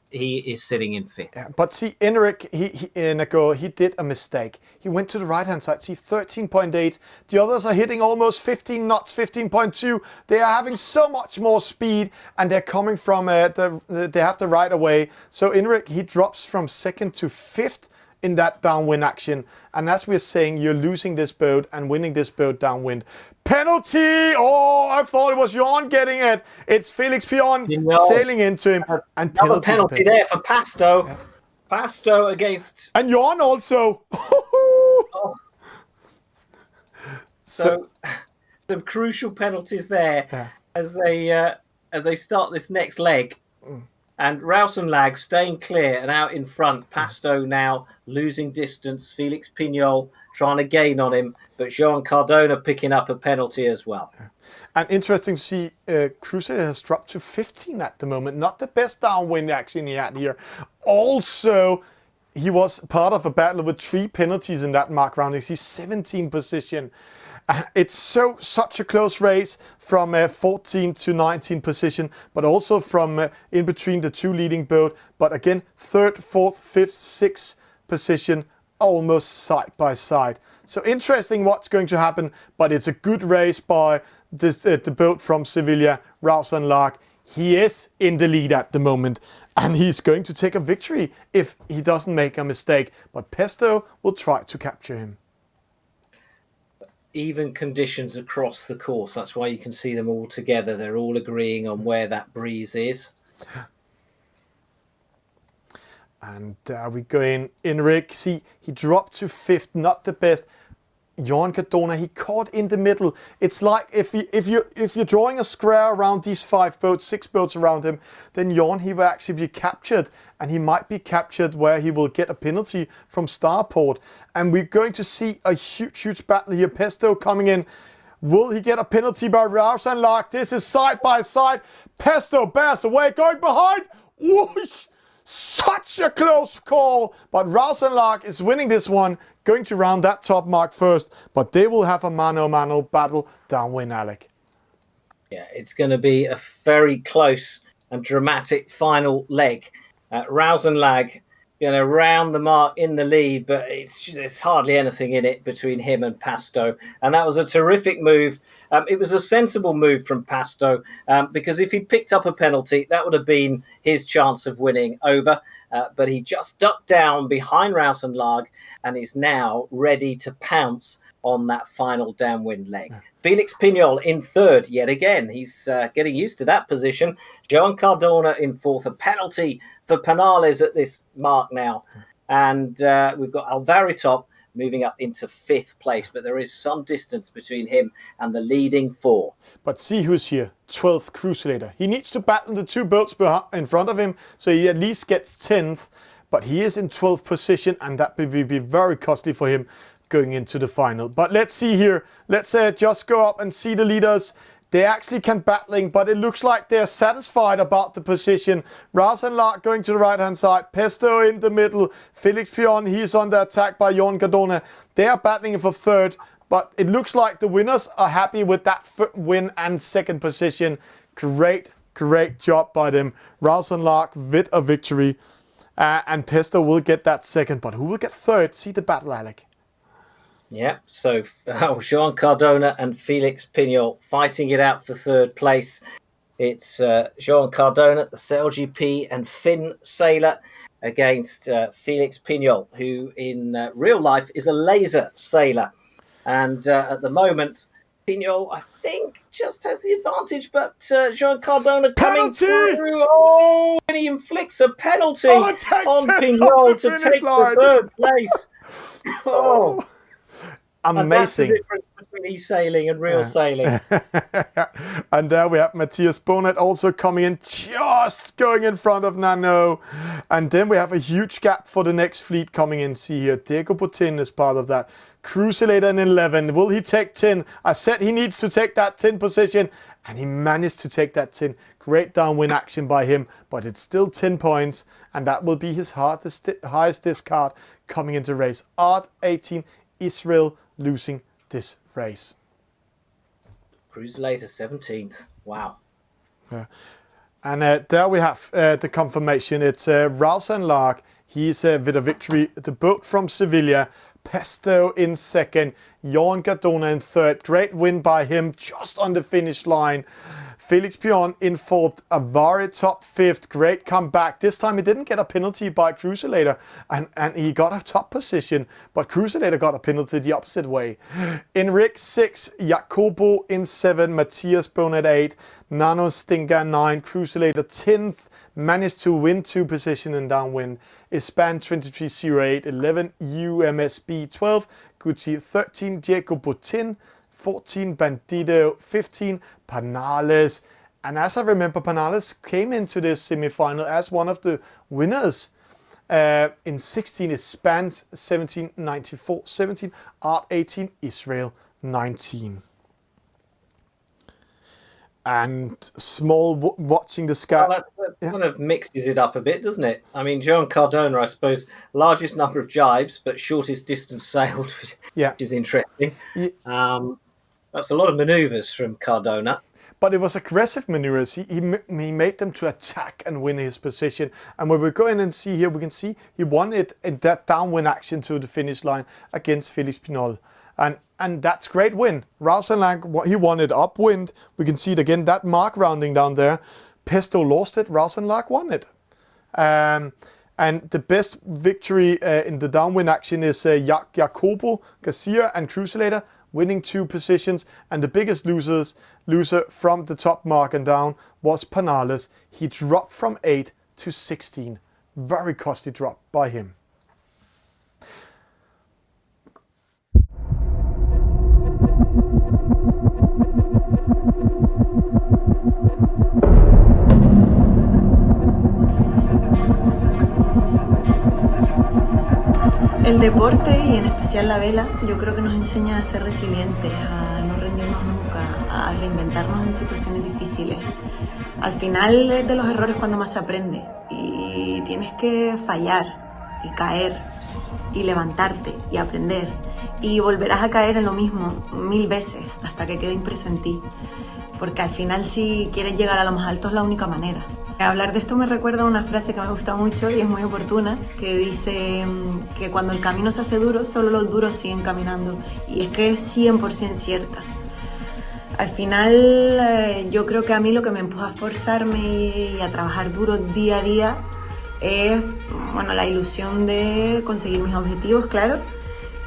he is sitting in fifth. Yeah, but see, Enric, he did a mistake. He went to the right-hand side. See, 13.8. The others are hitting almost 15 knots, 15.2. They are having so much more speed, and they're coming from they have the right away. So Enric, he drops from second to fifth in that downwind action. And as we're saying, you're losing this boat and winning this boat downwind. Penalty! Oh, I thought it was Jan getting it. It's Felix Pion sailing into him. And penalty there for Pasto. Yeah. Pasto against... And Jan also. Oh. So some crucial penalties there as they start this next leg. And Rausenlag staying clear and out in front. Pasto now losing distance. Felix Pignol trying to gain on him. But Joan Cardona picking up a penalty as well. And interesting to see Crusader has dropped to 15 at the moment. Not the best downwind action he had here. Also, he was part of a battle with 3 penalties in that mark round. He's 17th position. It's such a close race from 14 to 19 position, but also from in between the 2 leading boat. But again, 3rd, 4th, 5th, 6th position, almost side by side. So interesting what's going to happen, but it's a good race by this, the boat from Sevilla, Rausenlag. He is in the lead at the moment, and he's going to take a victory if he doesn't make a mistake. But Pesto will try to capture him. Even conditions across the course. That's why you can see them all together. They're all agreeing on where that breeze is. And we go in. Enric, see, he dropped to 5th, not the best. Joan Cardona, he caught in the middle. It's like if you're drawing a square around these 5 boats, 6 boats around him, then Joan, he will actually be captured, and he might be captured where he will get a penalty from starport. And we're going to see a huge battle here. Pesto coming in. Will he get a penalty by Rausenlag? This is side by side. Pesto bears away, going behind. Whoosh! Such a close call, but Rausenlag is winning this one, going to round that top mark first, but they will have a mano-a-mano battle downwind, Alec. Yeah, it's going to be a very close and dramatic final leg. Rausenlag going to round the mark in the lead, but it's hardly anything in it between him and Pasto. And that was a terrific move. It was a sensible move from Pasto because if he'd picked up a penalty, that would have been his chance of winning over. But he just ducked down behind Rausenlag and is now ready to pounce on that final downwind leg. Felix Pignol in 3rd yet again. He's getting used to that position. Joan Cardona in 4th. A penalty for Penales at this mark now. And we've got Alvaritop moving up into 5th place. But there is some distance between him and the leading 4. But see who's here. 12th Crusader. He needs to battle the 2 boats in front of him, so he at least gets 10th. But he is in 12th position, and that will be very costly for him going into the final. But let's see here. Let's just go up and see the leaders. They actually can battling, but it looks like they're satisfied about the position. Rausenlag going to the right-hand side. Pesto in the middle. Felix Pion, he's under attack by Joan Cardona. They are battling for 3rd, but it looks like the winners are happy with that win and 2nd position. Great job by them. Rausenlag with a victory. And Pesto will get that 2nd, but who will get 3rd? See the battle, Alec. Yeah, so Joan Cardona and Felix Pignol fighting it out for 3rd place. It's Joan Cardona, the SailGP and Finn sailor, against Felix Pignol, who in real life is a laser sailor. And at the moment, Pignol, I think, just has the advantage, but Joan Cardona coming through. Oh, and he inflicts a penalty on Pignol to take the 3rd place. Oh. Amazing. And that's the difference between eSailing and real sailing. And there we have Matthias Bonnet also coming in, just going in front of Nano. And then we have a huge gap for the next fleet coming in. See here, Diego Botin is part of that. Cruiselator in 11. Will he take 10? I said he needs to take that 10 position, and he managed to take that 10. Great downwind action by him, but it's still 10 points, and that will be his highest discard coming into race. Art 18, Israel losing this race. Cruiselator 17th. Wow. And there we have the confirmation. It's Rouse and Lark. He's with a victory. The boat from Sevilla. Pesto in second. Jorn Cardona in third. Great win by him just on the finish line. Felix Pion in fourth. Avari top fifth. Great comeback. This time he didn't get a penalty by Cruiselator, and he got a top position, but Cruiselator got a penalty the opposite way. In rig 6, Jacobo in 7. Matthias Bonet 8. Nano Stinga 9. Cruiselator 10th. Managed to win 2 position in downwind. Ispan 2308. 11. UMSB 12. Gucci 13. Jacobo 10. 14, Bandido, 15, Panales. And as I remember, Panales came into this semi-final as one of the winners. In 16 is Spans, 17, 94, 17, Art 18, Israel 19. And Small watching the sky. Well, that kind of mixes it up a bit, doesn't it? I mean, Joan Cardona, I suppose, largest number of jibes, but shortest distance sailed, which is interesting. Yeah. That's a lot of manoeuvres from Cardona. But it was aggressive maneuvers. He made them to attack and win his position. And when we go in and see here, we can see he won it in that downwind action to the finish line against Felix Pinol. And that's great win. Rouse and Lang, he won it upwind. We can see it again, that mark rounding down there. Pesto lost it, Rouse and Lang won it. And the best victory in the downwind action is Jacobo, Garcia and Cruiselator, winning 2 positions, and the biggest loser from the top mark and down was Panales. He dropped from 8 to 16. Very costly drop by him. El deporte, y en especial la vela, yo creo que nos enseña a ser resilientes, a no rendirnos nunca, a reinventarnos en situaciones difíciles. Al final es de los errores cuando más se aprende, y tienes que fallar y caer y levantarte y aprender, y volverás a caer en lo mismo 1000 veces hasta que quede impreso en ti, porque al final si quieres llegar a lo más alto es la única manera. Hablar de esto me recuerda a una frase que me gusta mucho y es muy oportuna, que dice que cuando el camino se hace duro, solo los duros siguen caminando. Y es que es 100% cierta. Al final, yo creo que a mí lo que me empuja a esforzarme y a trabajar duro día a día es, bueno, la ilusión de conseguir mis objetivos, claro,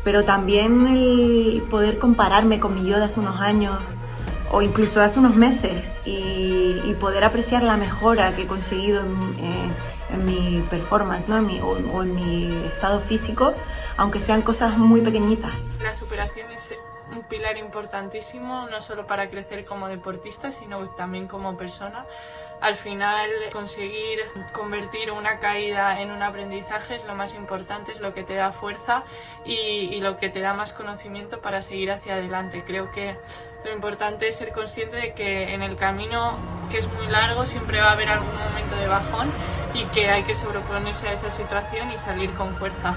pero también el poder compararme con mi yo de hace unos años o incluso hace unos meses y poder apreciar la mejora que he conseguido en mi performance, ¿no? o en mi estado físico, aunque sean cosas muy pequeñitas. La superación es un pilar importantísimo, no solo para crecer como deportista, sino también como persona. Al final, conseguir convertir una caída en un aprendizaje es lo más importante, es lo que te da fuerza y lo que te da más conocimiento para seguir hacia adelante. Creo que lo importante es ser consciente de que en el camino, que es muy largo, siempre va a haber algún momento de bajón y que hay que sobreponerse a esa situación y salir con fuerza.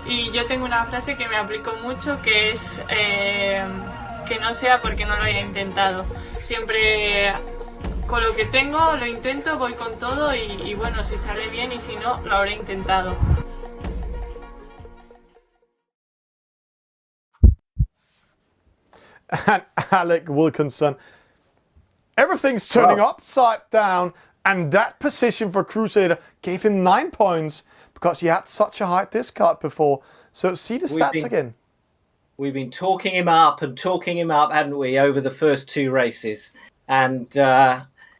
Y yo tengo una frase que me aplico mucho, que es que no sea porque no lo haya intentado. Siempre con lo que tengo lo intento, voy con todo y bueno, si sale bien y si no, lo habré intentado. And Alec Wilkinson, everything's turning upside down, and that position for Crusader gave him 9 points because he had such a high discard before. So see the stats again. We've been talking him up, hadn't we, over the first 2 races? And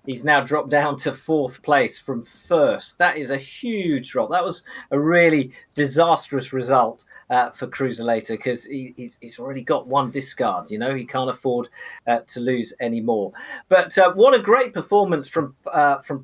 he's now dropped down to 4th place from 1st. That is a huge drop. That was a really disastrous result for Cruiselator because he's already got 1 discard. You know, he can't afford to lose any more. But what a great performance from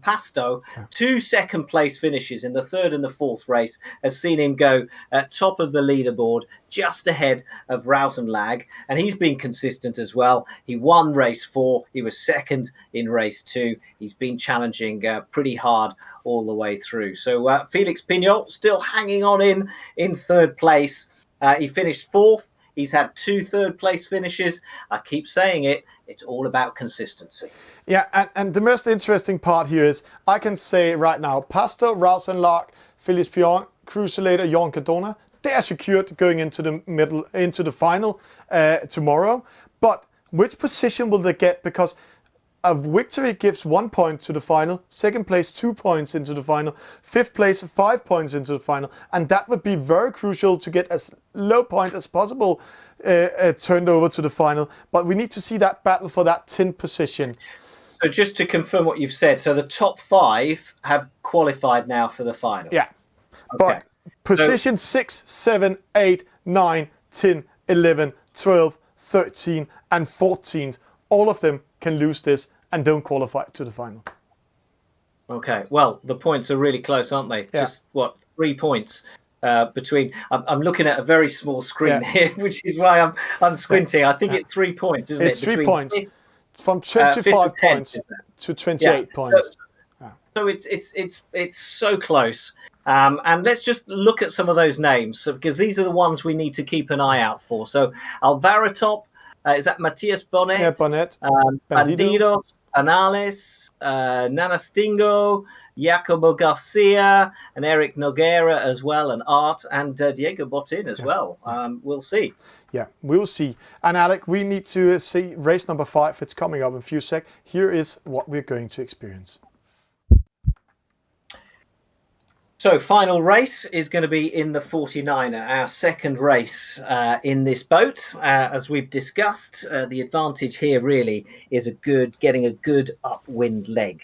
Pasto. 2 second place finishes in the 3rd and the 4th race has seen him go top of the leaderboard just ahead of Rausenlag, and he's been consistent as well. He won race 4. He was second in race 2. He's been challenging pretty hard all the way through. So Felix Pignol still hanging on in third place. He finished 4th. He's had 2 third-place finishes. I keep saying it. It's all about consistency. Yeah, and the most interesting part here is I can say right now, Pastor, Rausenlag, Felix Pignol, Cruiselator, Johan Cardona, they are secured going into the final tomorrow. But which position will they get? Because a victory gives 1 point to the final, second place 2 points into the final, fifth place 5 points into the final, and that would be very crucial to get as low point as possible turned over to the final. But we need to see that battle for that 10th position. So just to confirm what you've said, so the top 5 have qualified now for the final. Yeah, okay. But position 6, 7, 8, 9, 10, 11, 12, 13 and 14, all of them can lose this and don't qualify to the final. Okay, well, the points are really close, aren't they? Yeah. Just, 3 points between... I'm looking at a very small screen here, which is why I'm squinting. I think it's 3 points, isn't it? It's 3 points. From 25 points to 28 points. So it's so close. And let's just look at some of those names, because these are the ones we need to keep an eye out for. So Alvaro Top, is that Matthias Bonnet? Yeah, Bonnet. Bandidos, Anales, Nanastingo, Jacobo Garcia, and Eric Nogueira as well, and Art, and Diego Botin as well. We'll see. Yeah, we'll see. And Alec, we need to see race number 5. It's coming up in a few seconds. Here is what we're going to experience. So final race is going to be in the 49er, our second race in this boat. As we've discussed, the advantage here really is getting a good upwind leg.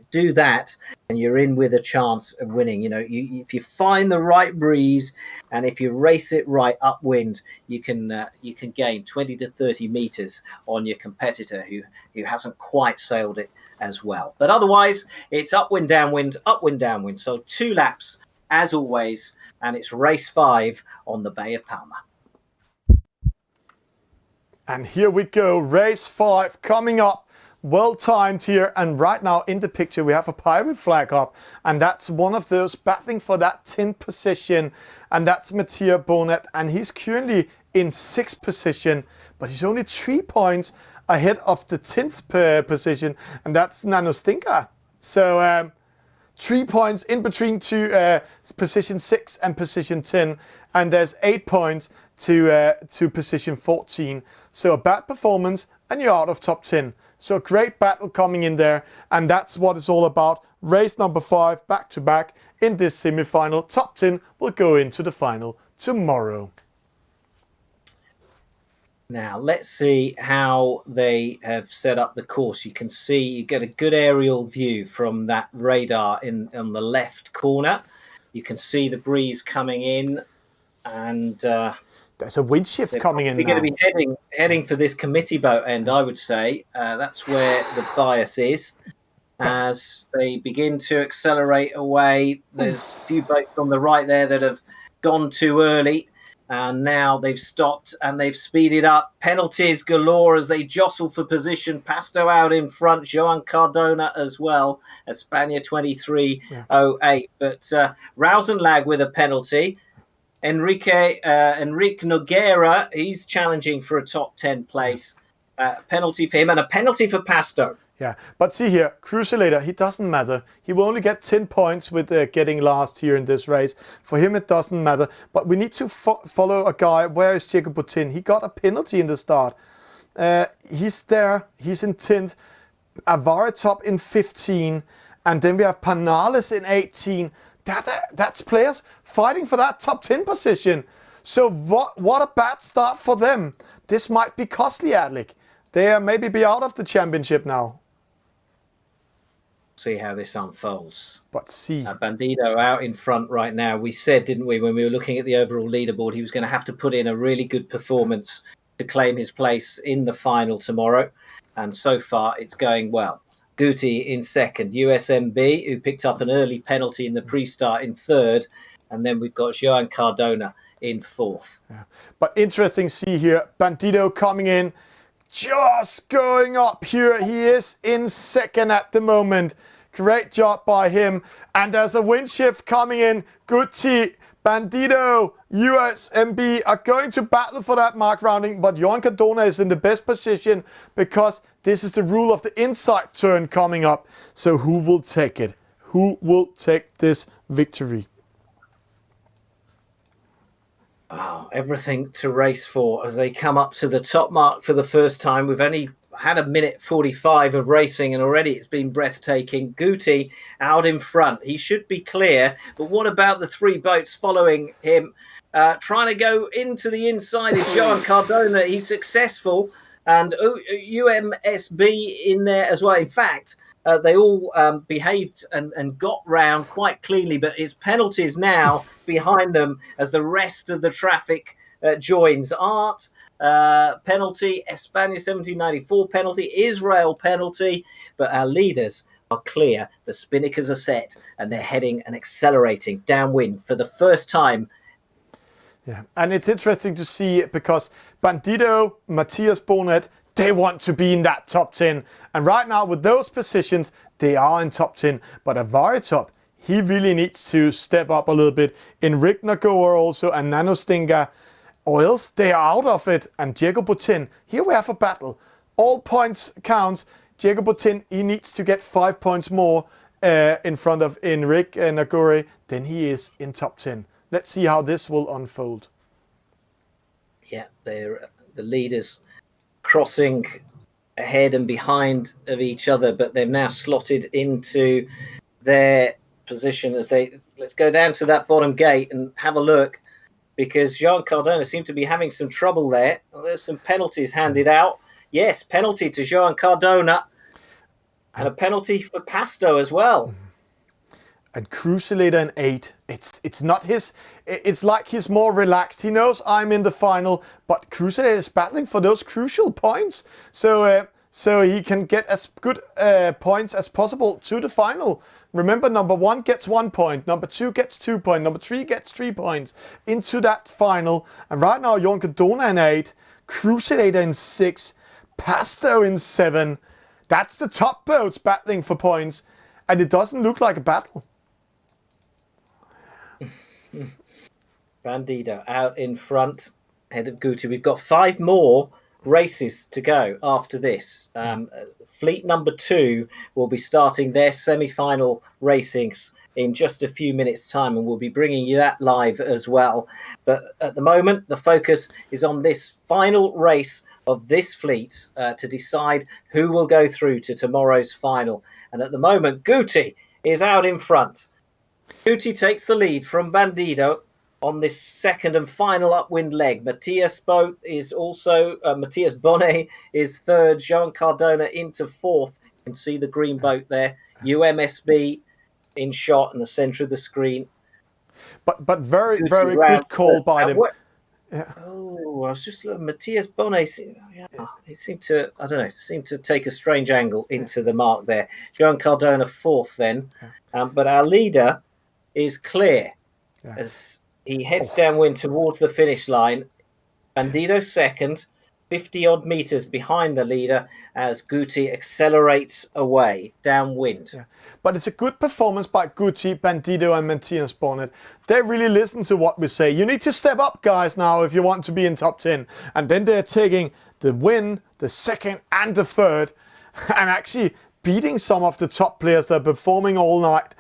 Do that and you're in with a chance of winning. You know, if you find the right breeze and if you race it right upwind, you can gain 20 to 30 meters on your competitor who hasn't quite sailed it as well. But otherwise, it's upwind, downwind, upwind, downwind. So 2 laps, as always, and it's race 5 on the Bay of Palma. And here we go, race 5 coming up. Well timed here, and right now in the picture we have a pirate flag up, and that's one of those battling for that 10th position, and that's Matthias Bonnet, and he's currently in 6th position, but he's only 3 points ahead of the 10th position, and that's Nanostinka. So 3 points in between position 6 and position 10, and there's 8 points to position 14. So a bad performance and you're out of top 10. So a great battle coming in there, and that's what it's all about. Race number 5 back to back in this semi-final. Top 10 will go into the final tomorrow. Now, let's see how they have set up the course. You can see, you get a good aerial view from that radar on the left corner. You can see the breeze coming in, and there's a wind shift coming in now. We're going to be heading for this committee boat end, I would say. That's where the bias is. As they begin to accelerate away, there's a few boats on the right there that have gone too early. And now they've stopped and they've speeded up. Penalties galore as they jostle for position. Pasto out in front. Joan Cardona as well. España 23.08. But Rausenlag with a penalty. Enrique Nogueira, he's challenging for a top 10 place. Penalty for him and a penalty for Pasto. Yeah, but see here, Cruiselator, he doesn't matter. He will only get 10 points with getting last here in this race. For him, it doesn't matter. But we need to follow a guy. Where is Jacob Botin? He got a penalty in the start. He's there. He's in 10th. Avaratop in 15. And then we have Panales in 18. That's players fighting for that top 10 position. So what a bad start for them. This might be costly, Adlik. They maybe be out of the championship now. See how this unfolds. But see. Bandido out in front right now. We said, didn't we, when we were looking at the overall leaderboard, he was going to have to put in a really good performance to claim his place in the final tomorrow. And so far, it's going well. Guti in second. USMB, who picked up an early penalty in the pre-start, in third. And then we've got Joan Cardona in fourth. Yeah. But interesting, see here, Bandido coming in, just going up here. He is in second at the moment. Great job by him. And there's a wind shift coming in. Gucci, Bandido, USMB are going to battle for that mark rounding, but Johan Cardona is in the best position because this is the rule of the inside turn coming up. So who will take it? Who will take this victory? Wow, everything to race for as they come up to the top mark for the first time. We've only had a minute 45 of racing and already it's been breathtaking. Guti out in front. He should be clear. But what about the three boats following him? Trying to go into the inside is Johan Cardona. He's successful. And UMSB in there as well. In fact, they all behaved and got round quite cleanly, but it's penalties now behind them as the rest of the traffic joins. Art penalty, España 1794 penalty, Israel penalty, but our leaders are clear. The spinnakers are set and they're heading and accelerating downwind for the first time. Yeah, and it's interesting to see because Bandido, Matthias Bonnet, they want to be in that top 10. And right now, with those positions, they are in top 10. But Avaritop, he really needs to step up a little bit. Enric Nagoa also, and Nano Stinga, or else they are out of it. And Diego Botin, here we have a battle. All points counts. Diego Botin, he needs to get 5 points more in front of Enric Nagoa. Then he is in top 10. Let's see how this will unfold. Yeah, they're the leaders crossing ahead and behind of each other, but they've now slotted into their position as they... Let's go down to that bottom gate and have a look, because Johan Cardona seemed to be having some trouble there. Well, there's some penalties handed out. Yes, penalty to Johan Cardona and a penalty for Pasto as well. And Crucilator in 8, it's not his, it's like he's more relaxed. He knows I'm in the final, but Crucilator is battling for those crucial points. So he can get as good points as possible to the final. Remember, number 1 gets 1 point, number 2 gets 2 points, number 3 gets 3 points into that final. And right now, Johan Cardona in 8, Crucilator in 6, Pasto in 7. That's the top boats battling for points. And it doesn't look like a battle. Bandido out in front, head of Guti. We've got 5 more races to go after this. Fleet number 2 will be starting their semi-final racings in just a few minutes' time, and we'll be bringing you that live as well. But at the moment, the focus is on this final race of this fleet to decide who will go through to tomorrow's final. And at the moment, Guti is out in front. Guti takes the lead from Bandido on this second and final upwind leg. Matthias Bonnet is third. Johan Cardona into fourth. You can see the green boat there. UMSB in shot in the centre of the screen. But very good call by them. Yeah. Oh, I was just looking. Matthias Bonnet, he seemed to take a strange angle into the mark there. Johan Cardona fourth then. But our leader is clear as he heads downwind towards the finish line. Bandido second, 50-odd metres behind the leader as Guti accelerates away downwind. Yeah. But it's a good performance by Guti, Bandido and Matthias Bonnet. They really listen to what we say. You need to step up, guys, now if you want to be in top 10. And then they're taking the win, the second and the third, and actually beating some of the top players that are performing all night.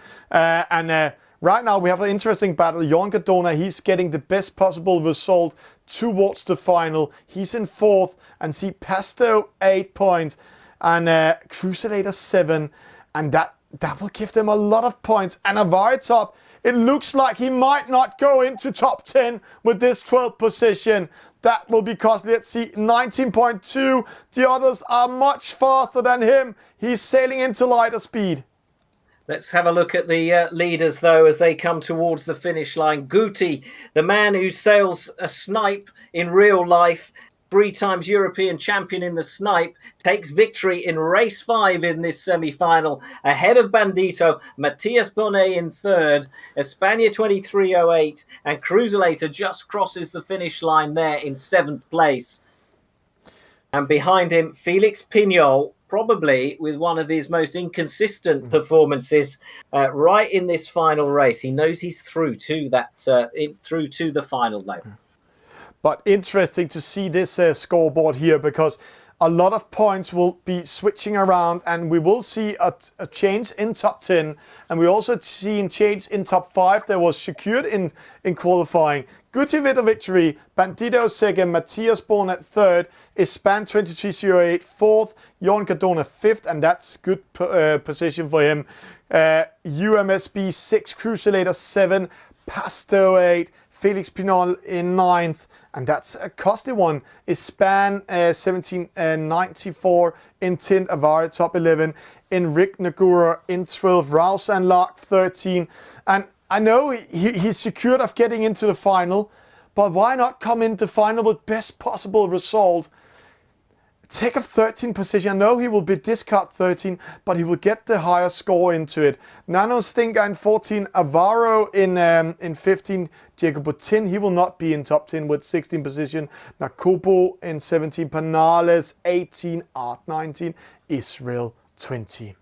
Right now, we have an interesting battle. Johan Cardona, he's getting the best possible result towards the final. He's in fourth, and see Pasto 8 points, and Crucilator 7, and that will give them a lot of points. And Avaritop, it looks like he might not go into top 10 with this 12th position. That will be costly. Let's see, 19.2. The others are much faster than him. He's sailing into lighter speed. Let's have a look at the leaders, though, as they come towards the finish line. Guti, the man who sails a snipe in real life, 3 times European champion in the Snipe, takes victory in race 5 in this semi-final, ahead of Bandito, Matthias Bonnet in third, España 2308, and Cruiselator just crosses the finish line there in 7th place. And behind him, Felix Pignol, probably with one of his most inconsistent performances right in this final race. He knows he's through to through to the final, though. But interesting to see this scoreboard here, because a lot of points will be switching around, and we will see a change in top 10, and we also see a change in top 5 that was secured in qualifying. Guti with a victory, Bandito second, Matthias Bonnet third, Ispan 2308 fourth, Jon Cardona fifth, and that's good position for him. UMSB 6, Cruiselator 7, Pasto 8, Felix Pinol in 9th, and that's a costly one. Ispan 1794 in 10th, Avari top 11, Enric Nagura in 12th, Rouse and Lark 13. And I know he's secured of getting into the final, but why not come into the final with best possible result? Take a 13 position. I know he will be discard 13, but he will get the higher score into it. Nano Stinker in 14, Avaro in 15, Diego Botin, he will not be in top 10 with 16 position. Nakobo in 17, Panales 18, Art 19, Israel 20.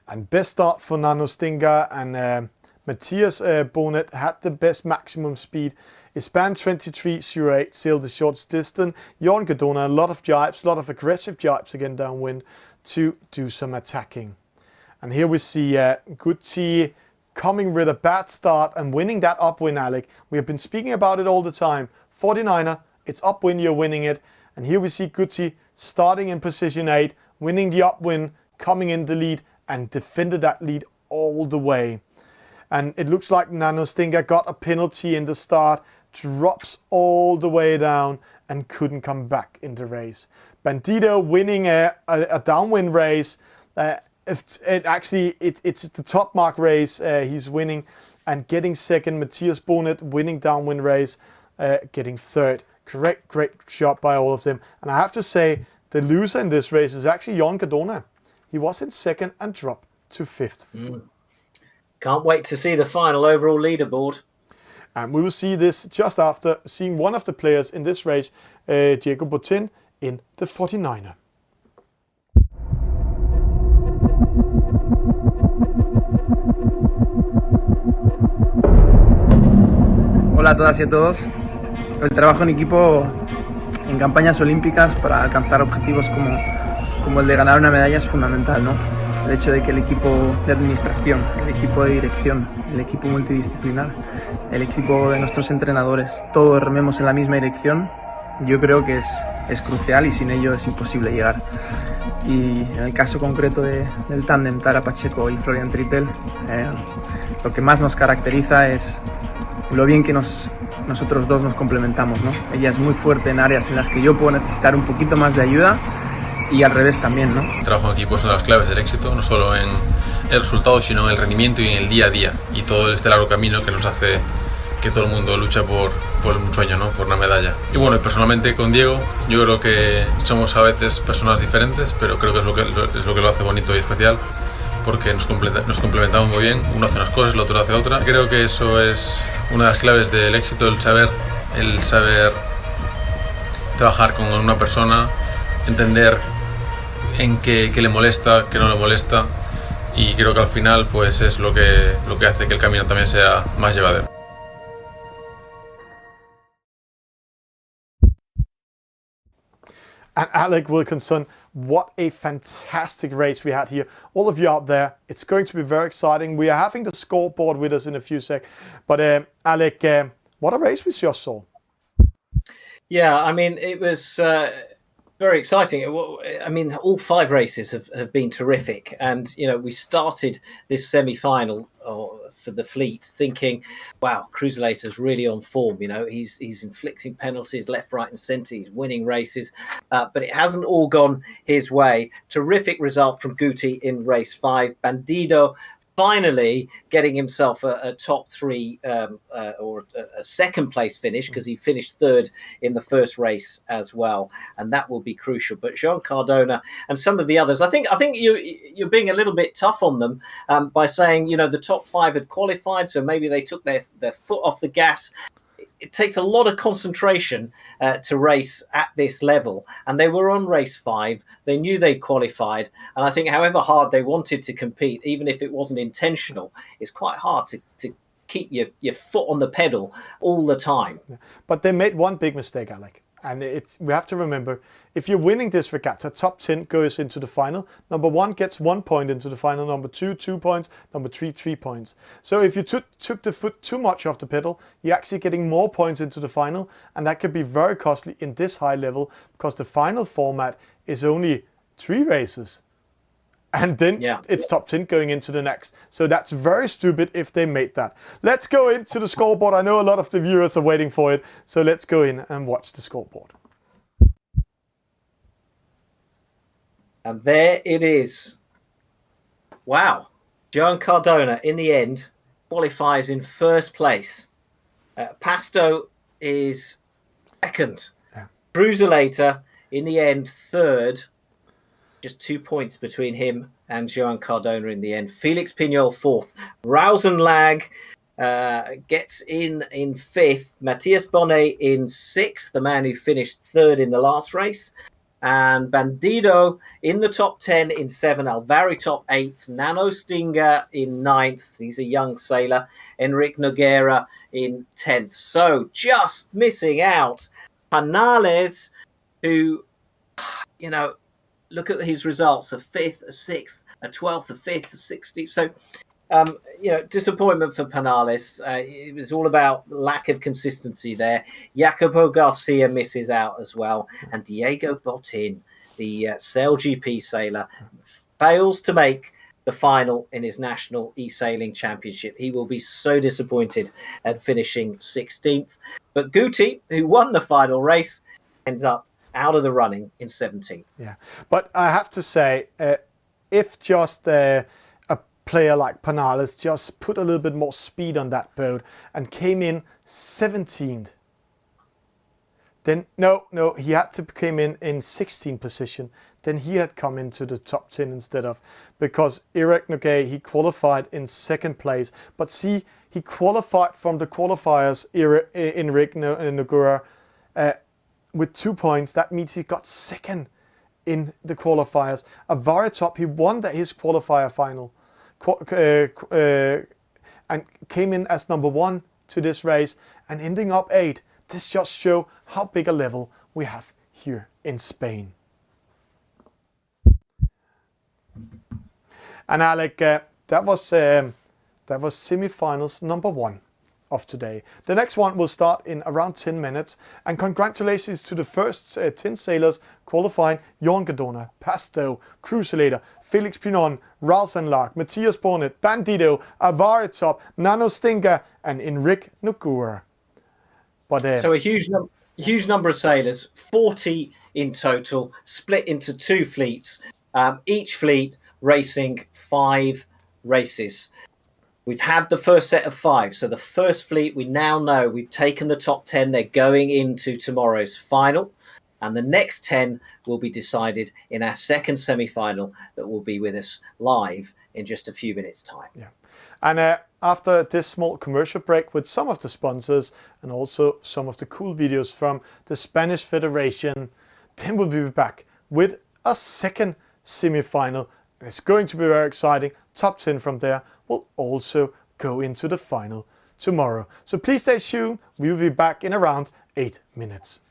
And best start for Nano Stinker, and Matthias Bonnet had the best maximum speed. Ispan 2308 sailed the shortest distance. Jon Cardona, a lot of jibes, a lot of aggressive jibes again downwind to do some attacking. And here we see Guti coming with a bad start and winning that upwind, Alec. We have been speaking about it all the time. 49er, it's upwind, you're winning it. And here we see Guti starting in position 8, winning the upwind, coming in the lead, and defended that lead all the way. And it looks like Nano Stinker got a penalty in the start, drops all the way down, and couldn't come back in the race. Bandito winning a downwind race. It's the top mark race he's winning, and getting second. Matthias Bonnet winning downwind race, getting third. Great job by all of them. And I have to say, the loser in this race is actually Jon Cardona. He was in second and dropped to 5th. Can't wait to see the final overall leaderboard. And we will see this just after seeing one of the players in this race, Diego Botin, in the 49er. Hola a todas y a todos. El trabajo en equipo en campañas olímpicas para alcanzar objetivos como el de ganar una medalla es fundamental, ¿no? El hecho de que el equipo de administración, el equipo de dirección, el equipo multidisciplinar, el equipo de nuestros entrenadores, todos rememos en la misma dirección, yo creo que es crucial, y sin ello es imposible llegar. Y en el caso concreto del tándem Tara Pacheco y Florian Trittel, lo que más nos caracteriza es lo bien que nosotros dos nos complementamos, ¿no? Ella es muy fuerte en áreas en las que yo puedo necesitar un poquito más de ayuda, y al revés también, ¿no? El trabajo en equipo es una de las claves del éxito, no solo en el resultado, sino en el rendimiento y en el día a día, y todo este largo camino que nos hace que todo el mundo lucha por un sueño, ¿no? Por una medalla. Y bueno, personalmente con Diego, yo creo que somos a veces personas diferentes, pero creo que es lo que lo hace bonito y especial, porque nos complementamos muy bien. Uno hace unas cosas, el otro hace otra. Creo que eso es una de las claves del éxito, el saber trabajar con una persona, entender en qué le molesta, qué no le molesta, y creo que al final pues es lo que hace que el camino también sea más llevadero. And Alec Wilkinson, what a fantastic race we had here. All of you out there, it's going to be very exciting. We are having the scoreboard with us in a few seconds. But Alec, what a race we just saw. Yeah, I mean, it was very exciting. I mean, all 5 races have been terrific. And, you know, we started this semi-final for the fleet thinking, wow, Cruiselator's really on form. You know, he's inflicting penalties left, right and centre. He's winning races. But it hasn't all gone his way. Terrific result from Guti in race 5. Bandido finally getting himself a top three or a second place finish, because he finished third in the first race as well, and that will be crucial. But Joan Cardona and some of the others, I think you're being a little bit tough on them by saying, the top five had qualified, so maybe they took their foot off the gas. It takes a lot of concentration to race at this level, and they were on race 5. They knew they qualified, and I think however hard they wanted to compete, even if it wasn't intentional, it's quite hard to keep your foot on the pedal all the time. But they made one big mistake, Alec. And we have to remember, if you're winning this regatta, top 10 goes into the final. Number 1 gets 1 point into the final. Number 2, 2 points. Number 3, 3 points. So if you took the foot too much off the pedal, you're actually getting more points into the final. And that could be very costly in this high level, because the final format is only 3 races. And then it's top 10 going into the next. So that's very stupid if they made that. Let's go into the scoreboard. I know a lot of the viewers are waiting for it. So let's go in and watch the scoreboard. And there it is. Wow. Joan Cardona, in the end, qualifies in first place. Pasto is second. Bruselator, in the end, third. Just 2 points between him and Joan Cardona in the end. Felix Pignol, fourth. Rausenlag gets in fifth. Matthias Bonnet in sixth, the man who finished third in the last race. And Bandido in the top 10 in 7. Alvari top 8th. Nano Stinger in 9th. He's a young sailor. Enric Noguera in 10th. So just missing out. Panales, who, look at his results: a 5th, a 6th, a 12th, a 5th, a 60th. So, disappointment for Panales. It was all about lack of consistency there. Jacopo Garcia misses out as well. And Diego Botin, the Sail GP sailor, fails to make the final in his national eSailing championship. He will be so disappointed at finishing 16th. But Guti, who won the final race, ends up out of the running in 17th. Yeah, but I have to say, if just a player like Panales just put a little bit more speed on that boat and came in 17th, then no, he had to come in 16th position. Then he had come into the top 10 instead of, because Enric Noguera, he qualified in second place. But see, he qualified from the qualifiers, Enric Noguera, with 2 points. That means he got second in the qualifiers. Avaritop, he won his qualifier final and came in as number 1 to this race and ending up 8th. This just shows how big a level we have here in Spain. And Alec, that was semi-finals number 1 of today. The next one will start in around 10 minutes. And congratulations to the first 10 sailors qualifying: Joan Cardona, Pasto, Cruzelator, Felix Pinon, Rausenlag, Matthias Bonnet, Bandido, Avaritop, Nano Stinger, and Enric Noguera. But so a huge number of sailors, 40 in total, split into 2 fleets, each fleet racing 5 races. We've had the first set of 5. So the first fleet, we now know we've taken the top 10. They're going into tomorrow's final. And the next 10 will be decided in our second semi-final that will be with us live in just a few minutes' time. Yeah. And after this small commercial break with some of the sponsors and also some of the cool videos from the Spanish Federation, then we'll be back with a second semi-final. And it's going to be very exciting. Top 10 from there will also go into the final tomorrow. So please stay tuned. We will be back in around 8 minutes.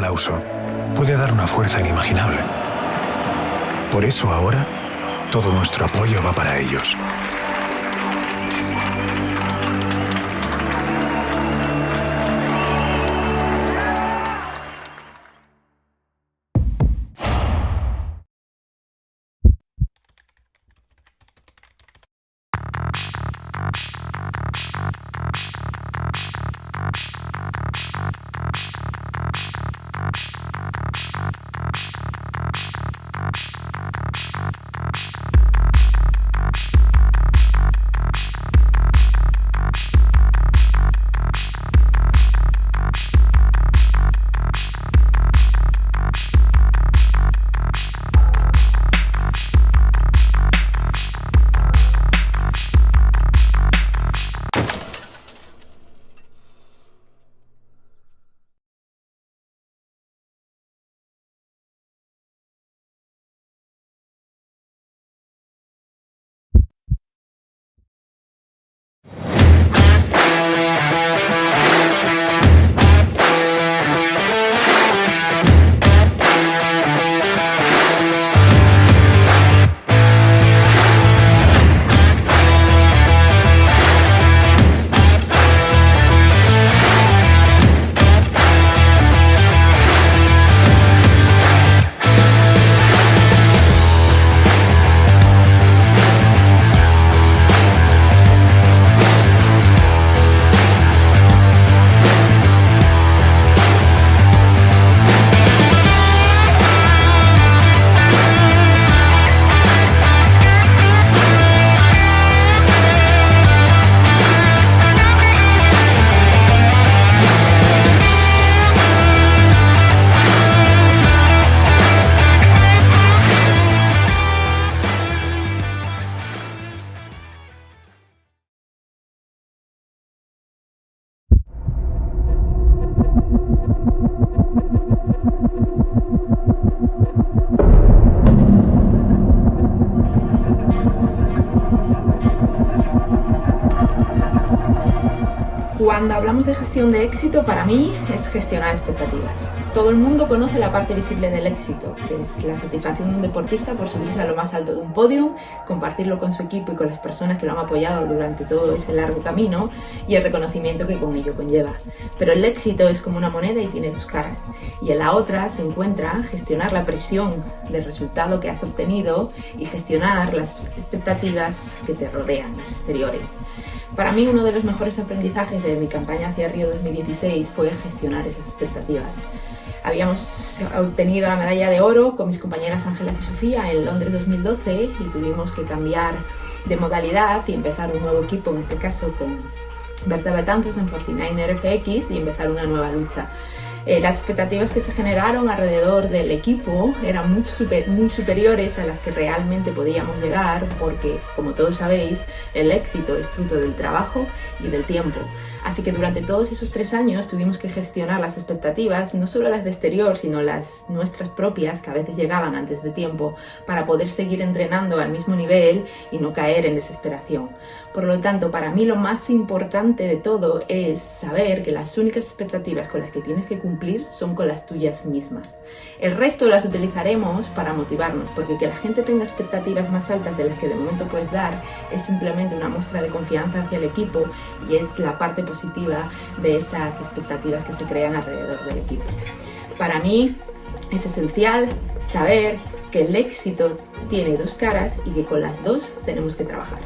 aplauso puede dar una fuerza inimaginable. Por eso ahora, todo nuestro apoyo va para ellos. Cuando hablamos de gestión de éxito, para mí es gestionar expectativas. Todo el mundo conoce la parte visible del éxito, que es la satisfacción de un deportista por subirse a lo más alto de un podio, compartirlo con su equipo y con las personas que lo han apoyado durante todo ese largo camino y el reconocimiento que con ello conlleva. Pero el éxito es como una moneda y tiene dos caras. Y en la otra se encuentra gestionar la presión del resultado que has obtenido y gestionar las expectativas que te rodean, las exteriores. Para mí uno de los mejores aprendizajes de mi campaña hacia Río 2016 fue gestionar esas expectativas. Habíamos obtenido la medalla de oro con mis compañeras Ángelas y Sofía en Londres 2012 y tuvimos que cambiar de modalidad y empezar un nuevo equipo, en este caso con Berta Betanzos en 49er FX, y empezar una nueva lucha. Las expectativas que se generaron alrededor del equipo eran muy superiores a las que realmente podíamos llegar, porque, como todos sabéis, el éxito es fruto del trabajo y del tiempo. Así que durante todos esos 3 años tuvimos que gestionar las expectativas, no solo las de exterior, sino las nuestras propias, que a veces llegaban antes de tiempo, para poder seguir entrenando al mismo nivel y no caer en desesperación. Por lo tanto, para mí lo más importante de todo es saber que las únicas expectativas con las que tienes que cumplir son con las tuyas mismas. El resto las utilizaremos para motivarnos, porque que la gente tenga expectativas más altas de las que de momento puedes dar es simplemente una muestra de confianza hacia el equipo y es la parte positiva de esas expectativas que se crean alrededor del equipo. Para mí es esencial saber que el éxito tiene dos caras y que con las dos tenemos que trabajar.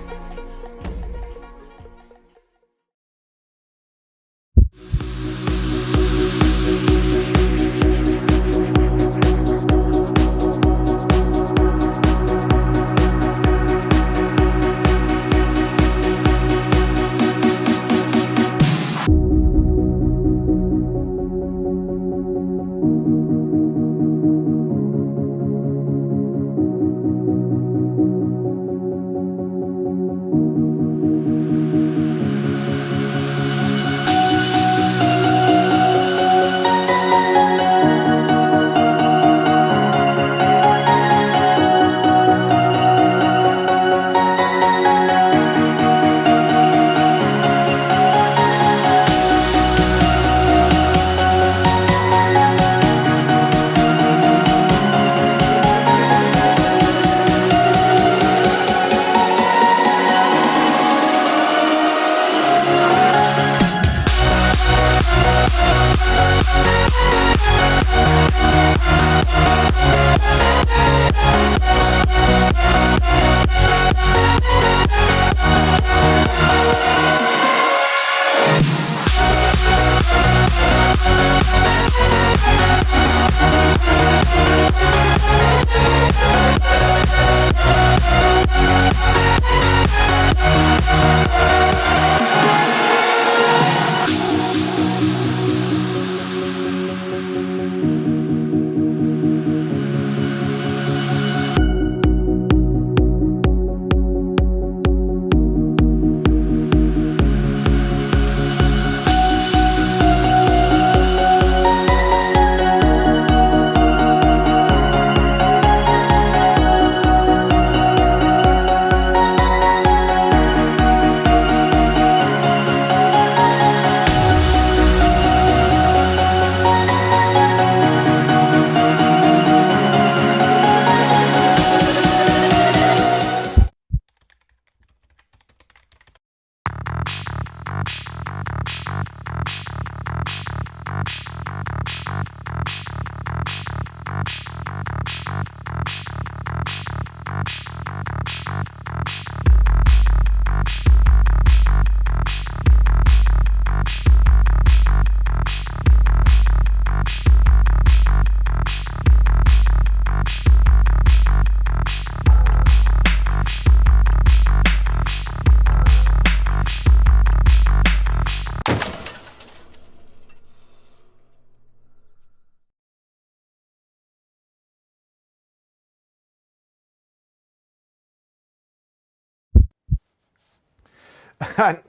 And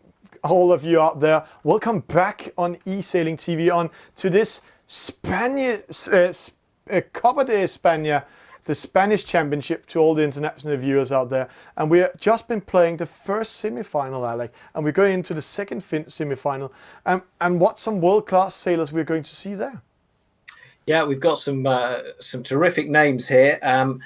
all of you out there, welcome back on eSailing TV on to this Copa de España, the Spanish Championship, to all the international viewers out there. And we have just been playing the first semi-final, Alec, and we're going into the second semi-final. And what some world-class sailors we're going to see there. Yeah, we've got some terrific names here. I'm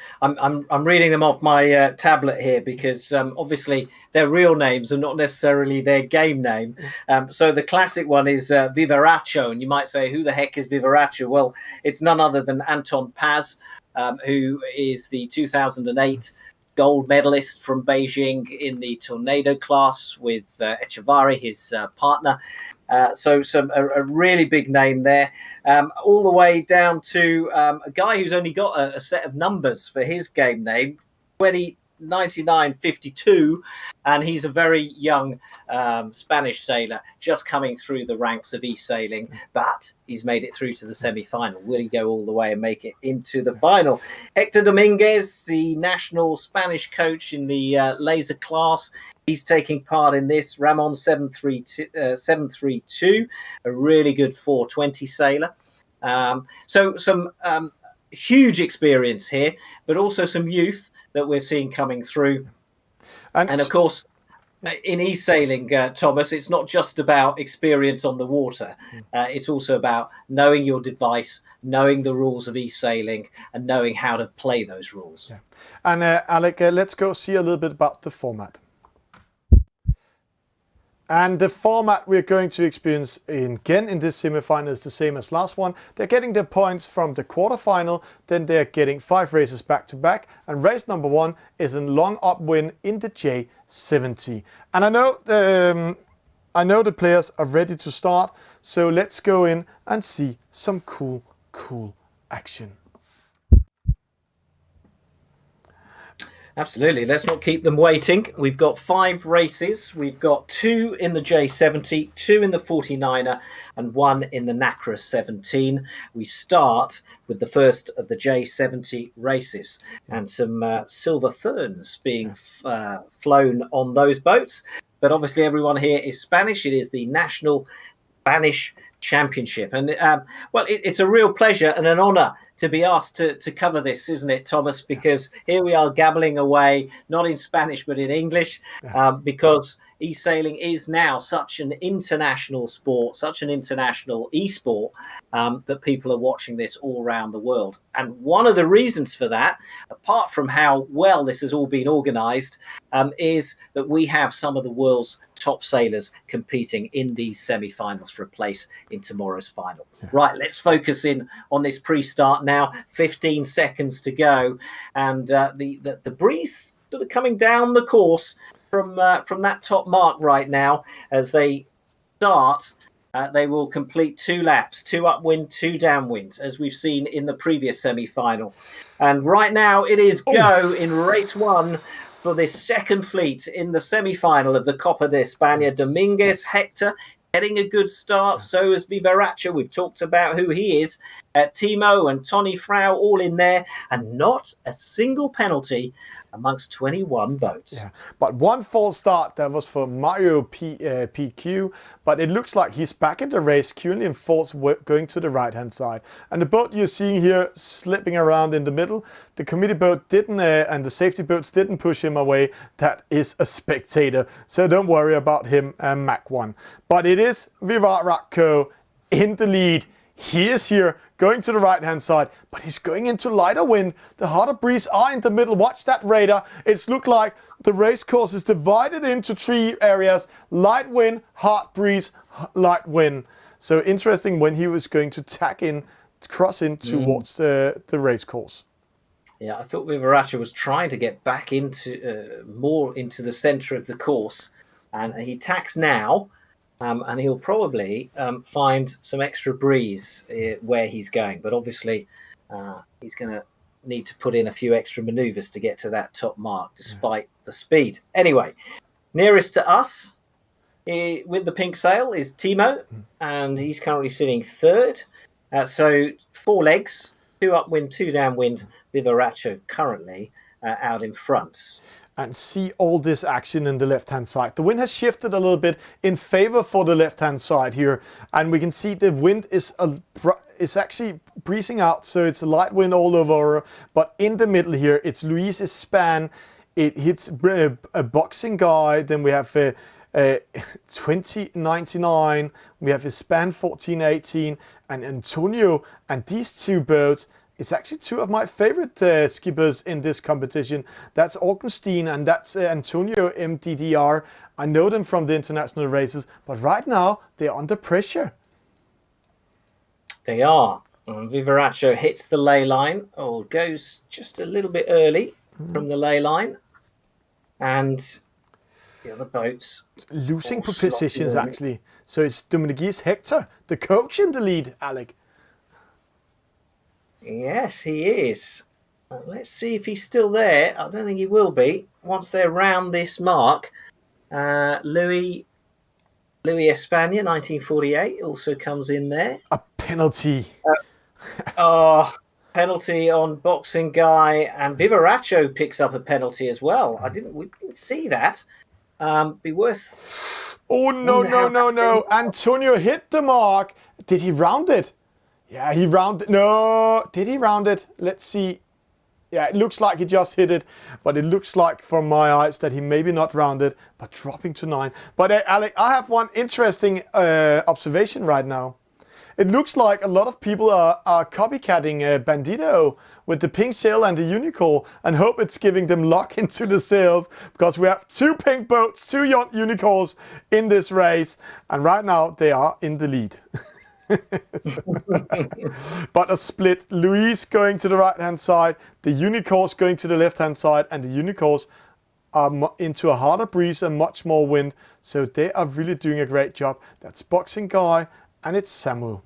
reading them off my tablet here because obviously their real names are not necessarily their game name. So the classic one is Vivaracho, and you might say, who the heck is Vivaracho? Well, it's none other than Anton Paz, who is the 2008 gold medalist from Beijing in the Tornado class with Echevarri, his partner. So a really big name there, all the way down to a guy who's only got a set of numbers for his game name, 209952, and he's a very young Spanish sailor just coming through the ranks of eSailing, but he's made it through to the semi-final. Will he go all the way and make it into the final? Hector Dominguez, the national Spanish coach in the laser class, he's taking part in this. Ramon 732, a really good 420 sailor. So some huge experience here, but also some youth that we're seeing coming through. And of course, in eSailing, Thomas, it's not just about experience on the water. It's also about knowing your device, knowing the rules of eSailing, and knowing how to play those rules. Yeah. And Alec, let's go see a little bit about the format. And the format we're going to experience again in this semi-final is the same as last one. They're getting their points from the quarterfinal, then they're getting 5 races back to back, and race number 1 is a long upwind in the J70. And I know the players are ready to start, so let's go in and see some cool action. Absolutely. Let's not keep them waiting. We've got 5 races. We've got 2 in the J70, 2 in the 49er, and 1 in the NACRA 17. We start with the first of the J70 races and some silver ferns being flown on those boats. But obviously everyone here is Spanish. It is the National Spanish Championship. And it's a real pleasure and an honor to be asked to cover this, isn't it, Thomas? Because here we are gabbling away, not in Spanish, but in English, because eSailing is now such an international sport, such an international esport, that people are watching this all around the world. And one of the reasons for that, apart from how well this has all been organized, is that we have some of the world's top sailors competing in these semi-finals for a place in tomorrow's final. Yeah. Right, let's focus in on this pre-start now. 15 seconds to go, and the breeze sort of coming down the course from that top mark right now. As they start, they will complete 2 laps, 2 upwind, 2 downwind, as we've seen in the previous semi-final. And right now it is go in race 1 for this second fleet in the semi-final of the Copa de España. Dominguez, Hector, getting a good start. So is Vivaracho. We've talked about who he is. Timo and Tony Frau all in there, and not a single penalty amongst 21 boats. Yeah, but 1 false start that was for Mario PQ, but it looks like he's back in the race, currently in fourth, going to the right-hand side. And the boat you're seeing here slipping around in the middle, the committee boat didn't, and the safety boats didn't push him away. That is a spectator, so don't worry about him, Mach 1. But it is Vivaracho in the lead. He is here, going to the right-hand side, but he's going into lighter wind. The harder breeze are in the middle. Watch that radar. It's looked like the race course is divided into 3 areas. Light wind, hard breeze, light wind. So interesting when he was going to cross in towards the race course. Yeah, I thought Vivaracho was trying to get back into more into the centre of the course, and he tacks now. And he'll probably find some extra breeze where he's going. But obviously, he's going to need to put in a few extra manoeuvres to get to that top mark, despite the speed. Anyway, nearest to us with the pink sail is Timo, and he's currently sitting third. So 4 legs, 2 upwind, 2 downwind. Vivaracho currently out in front. And see all this action in the left-hand side. The wind has shifted a little bit in favor for the left-hand side here. And we can see the wind is actually breezing out, so it's a light wind all over. But in the middle here, it's Luis's span. It hits a boxing guy. Then we have 2099. We have his span 1418 and Antonio. And these two boats, it's actually two of my favorite skippers in this competition. That's Augustine and that's Antonio MDDR. I know them from the international races, but right now they're under pressure. They are. Vivaraccio hits the ley line. Oh, goes just a little bit early from the ley line. And the other boats losing positions actually. So it's Dominguez Hector, the coach, in the lead, Alec. Yes, he is. Let's see if he's still there. I don't think he will be. Once they're round this mark, Louis Espana, 1948, also comes in there. A penalty. Penalty on boxing guy, and Vivaraccio picks up a penalty as well. We didn't see that. Be worth. Oh no! Antonio hit the mark. Did he round it? Yeah, he rounded. No, did he round it? Let's see. Yeah, it looks like he just hit it, but it looks like from my eyes that he maybe not rounded, but dropping to 9. But Alec, I have one interesting observation right now. It looks like a lot of people are copycatting Bandito with the pink sail and the unicorn and hope it's giving them luck into the sails, because we have 2 pink boats, 2 unicorns in this race, and right now they are in the lead. But a split. Luis going to the right hand side, the unicorns going to the left hand side, and the unicorns are into a harder breeze and much more wind, so they are really doing a great job. That's boxing guy, and it's Samu.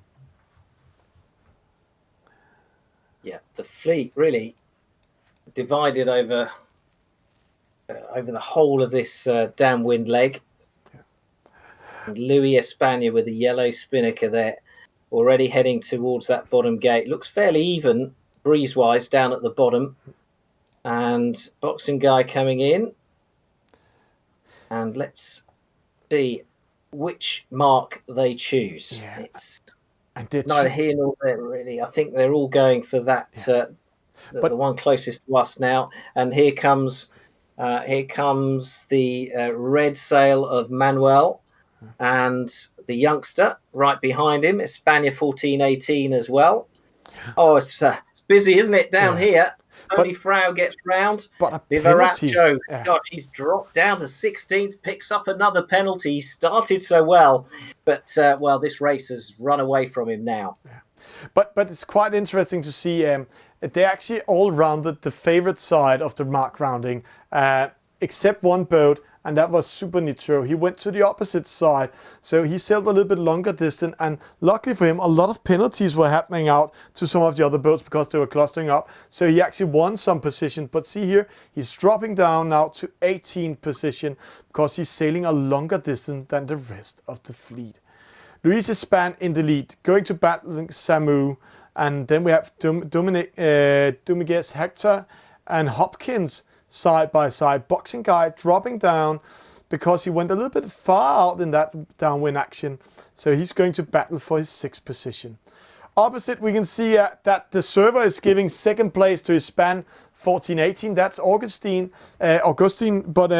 Yeah, the fleet really divided over the whole of this downwind leg. And Louis Espana with a yellow spinnaker there, already heading towards that bottom gate. Looks fairly even, breeze-wise, down at the bottom. And boxing guy coming in. And let's see which mark they choose. Yeah. It's neither here nor there, really. I think they're all going for that, the one closest to us now. And here comes the red sail of Manuel. And the youngster right behind him, Espana 1418 as well. Oh, it's busy, isn't it, down here? Tony Frau gets round. But a Vivaraccio, gosh, he's dropped down to 16th, picks up another penalty. He started so well, but this race has run away from him now. Yeah. But it's quite interesting to see they actually all rounded the favorite side of the mark rounding, except one boat. And that was Super Nitro. He went to the opposite side. So he sailed a little bit longer distance. And luckily for him, a lot of penalties were happening out to some of the other boats because they were clustering up. So he actually won some position. But see here, he's dropping down now to 18th position because he's sailing a longer distance than the rest of the fleet. Luis Espana in the lead, going to battling Samu. And then we have Dominguez Hector and Hopkins side by side. Boxing guy dropping down because he went a little bit far out in that downwind action. So he's going to battle for his 6th position. Opposite, we can see that the server is giving 2nd place to his span 1418. That's Augustine, but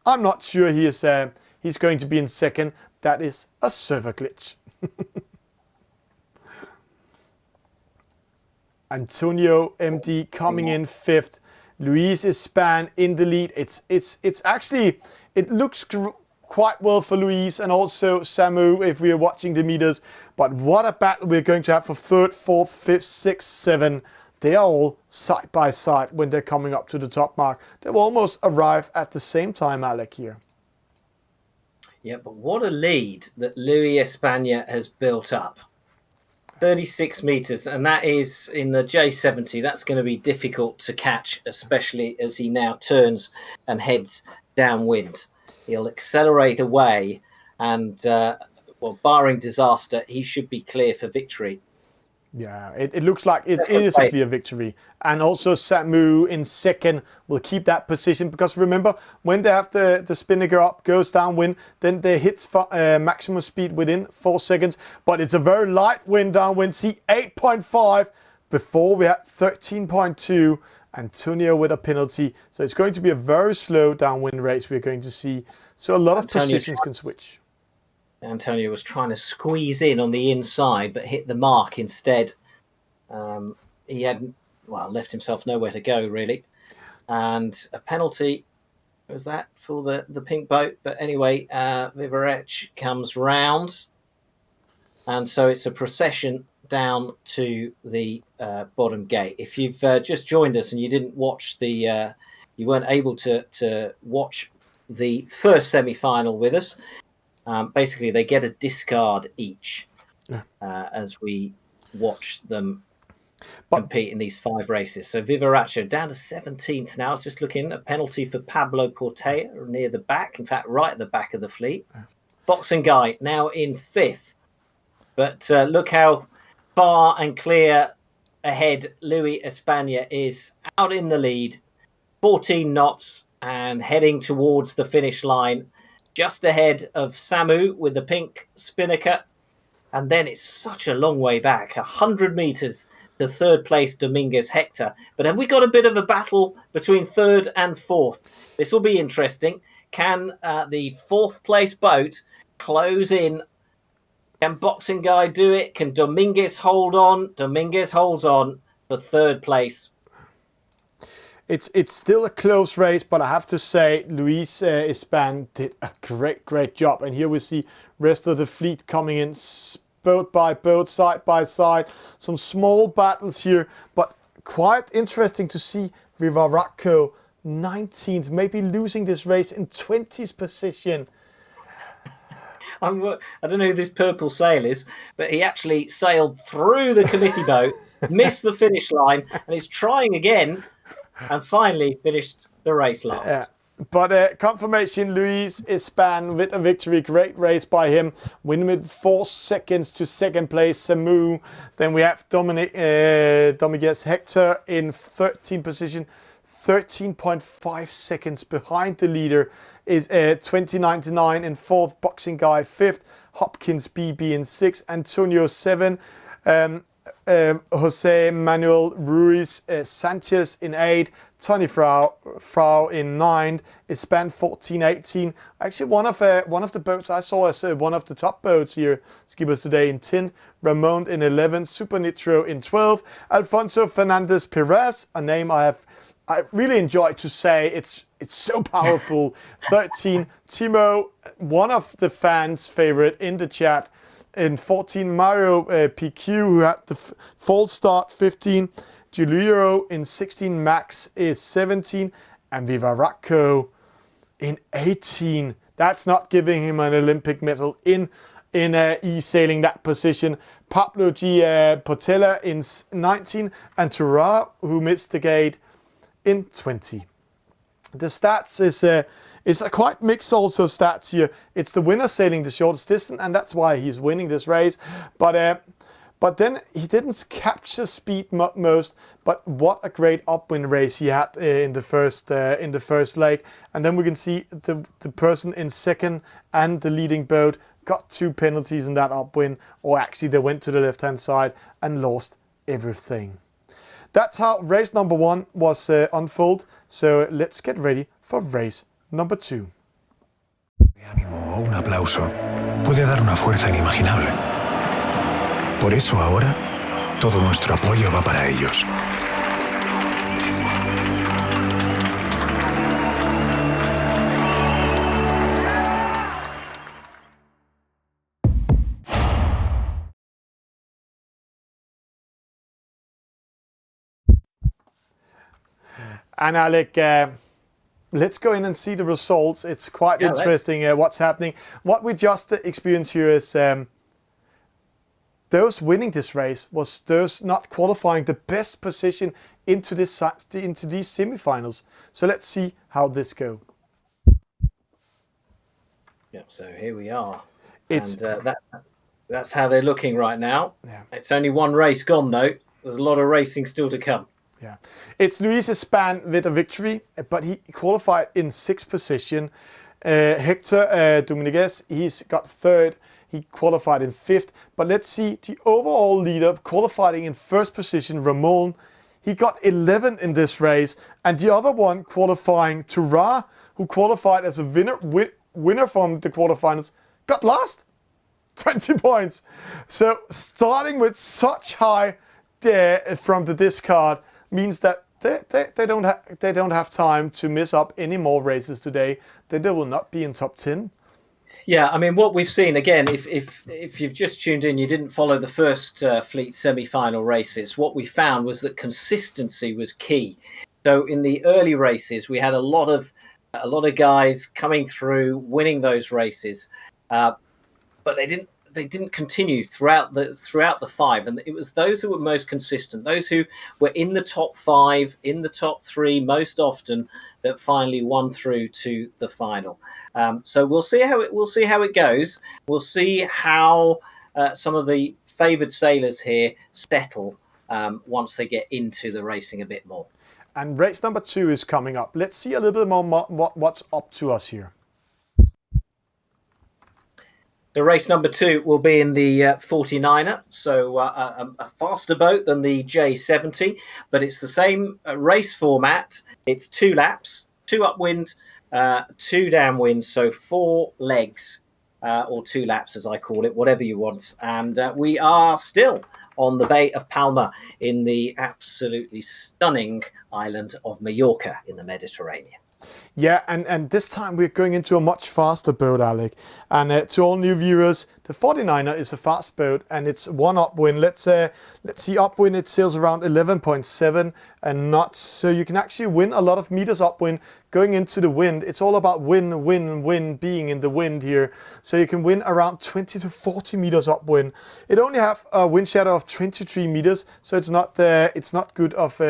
I'm not sure he's going to be in 2nd. That is a server glitch. Antonio MD coming in 5th. Luis Espana in the lead. It's actually, it looks quite well for Luis and also Samu if we are watching the meters. But what a battle we're going to have for 3rd, 4th, 5th, 6th, 7th. They are all side by side when they're coming up to the top mark. They will almost arrive at the same time, Alec, here. Yeah, but what a lead that Louis Espana has built up. 36 meters, and that is in the J70. That's going to be difficult to catch, especially as he now turns and heads downwind. He'll accelerate away, and barring disaster, he should be clear for victory. Yeah, it looks like it is a clear victory. And also Samu in second will keep that position, because remember, when they have the spinnaker up, goes downwind, then they hit maximum speed within 4 seconds. But it's a very light wind downwind. See, 8.5 before we had 13.2. Antonio with a penalty. So it's going to be a very slow downwind race we're going to see. So a lot of positions can switch. Antonio was trying to squeeze in on the inside, but hit the mark instead. He had, left himself nowhere to go, really. And a penalty was that for the pink boat. But anyway, Vivarech comes round. And so it's a procession down to the bottom gate. If you've just joined us and you didn't watch you weren't able to watch the first semi-final with us, basically, they get a discard each as we watch them compete in these 5 races. So Vivaracho down to 17th now. It's just looking a penalty for Pablo Portella near the back. In fact, right at the back of the fleet. Boxing Guy now in 5th. But look how far and clear ahead Luis España is, out in the lead. 14 knots and heading towards the finish line. Just ahead of Samu with the pink spinnaker. And then it's such a long way back, 100 metres to third place Dominguez Hector. But have we got a bit of a battle between third and fourth? This will be interesting. Can the 4th place boat close in? Can Boxing Guy do it? Can Dominguez hold on? Dominguez holds on for third place. It's still a close race, but I have to say Luis España did a great job. And here we see rest of the fleet coming in boat by boat, side by side. Some small battles here, but quite interesting to see Vivaracho 19th, maybe losing this race in 20th position. I don't know who this purple sail is, but he actually sailed through the committee boat, missed the finish line, and is trying again. And finally finished the race last. Yeah. But confirmation, Luis España with a victory. Great race by him. Winning with 4 seconds to second place, Samu. Then we have Dominguez Hector in 13th position. 13.5 seconds behind the leader is 2099 in 4th. Boxing Guy 5th. Hopkins BB in 6th. Antonio 7. Jose Manuel Ruiz Sanchez in 8th, Tony Frau in 9th, España 14-18. Actually, one of the boats I saw as one of the top boats here, skippers today, in 10th, Ramon in 11th, Super Nitro in 12th, Alfonso Fernandez Perez, a name I really enjoyed to say. It's so powerful. 13, Timo, one of the fans' favorite in the chat. In 14, Mario PQ, who had the false start, 15. Giulio in 16, Max is 17. And Vivaracho in 18. That's not giving him an Olympic medal in eSailing, that position. Pablo G. Portella in 19. And Tura, who missed the gate, in 20. The stats is... It's a quite mixed also stats here. It's the winner sailing the shortest distance, and that's why he's winning this race. But then he didn't capture speed most. But what a great upwind race he had in the first leg. And then we can see the person in second and the leading boat got 2 penalties in that upwind, or actually they went to the left-hand side and lost everything. That's how race number 1 was unfold. So let's get ready for race number 2. De ánimo o un aplauso puede dar una fuerza inimaginable. Por eso ahora, todo nuestro apoyo va para ellos. And Alec, let's go in and see the results. It's quite interesting what's happening. What we just experienced here is those winning this race was those not qualifying the best position into these semifinals. So let's see how this goes. Yep. So here we are. It's That's how they're looking right now. Yeah. It's only one race gone, though. There's a lot of racing still to come. Yeah, it's Luis Span with a victory, but he qualified in 6th position. Hector Dominguez, he's got 3rd. He qualified in 5th. But let's see the overall leader qualifying in 1st position, Ramon. He got 11th in this race, and the other one qualifying, Tura, who qualified as a winner from the quarterfinals, got last. 20 points. So starting with such high there from the discard means that they don't have time to miss up any more races today. They will not be in top 10. Yeah, I mean, what we've seen, again, if you've just tuned in, you didn't follow the first Fleet semi-final races, what we found was that consistency was key. So in the early races, we had a lot of guys coming through, winning those races, but they didn't continue throughout the 5, and it was those who were most consistent, those who were in the top 5, in the top 3 most often, that finally won through to the final. So we'll see how it goes. We'll see how some of the favoured sailors here settle once they get into the racing a bit more. And race number 2 is coming up. Let's see a little bit more what's up to us here. The race number 2 will be in the 49er, so a faster boat than the J70, but it's the same race format. It's 2 laps, 2 upwind, 2 downwind, so 4 legs, or 2 laps as I call it, whatever you want. And we are still on the Bay of Palma in the absolutely stunning island of Mallorca in the Mediterranean. Yeah, and this time we're going into a much faster boat, Alec. And to all new viewers, the 49er is a fast boat, and it's 1 upwind. Let's see, upwind it sails around 11.7 and knots, so you can actually win a lot of meters upwind going into the wind. It's all about wind being in the wind here, so you can win around 20 to 40 meters upwind. It only have a wind shadow of 23 meters, so it's not good of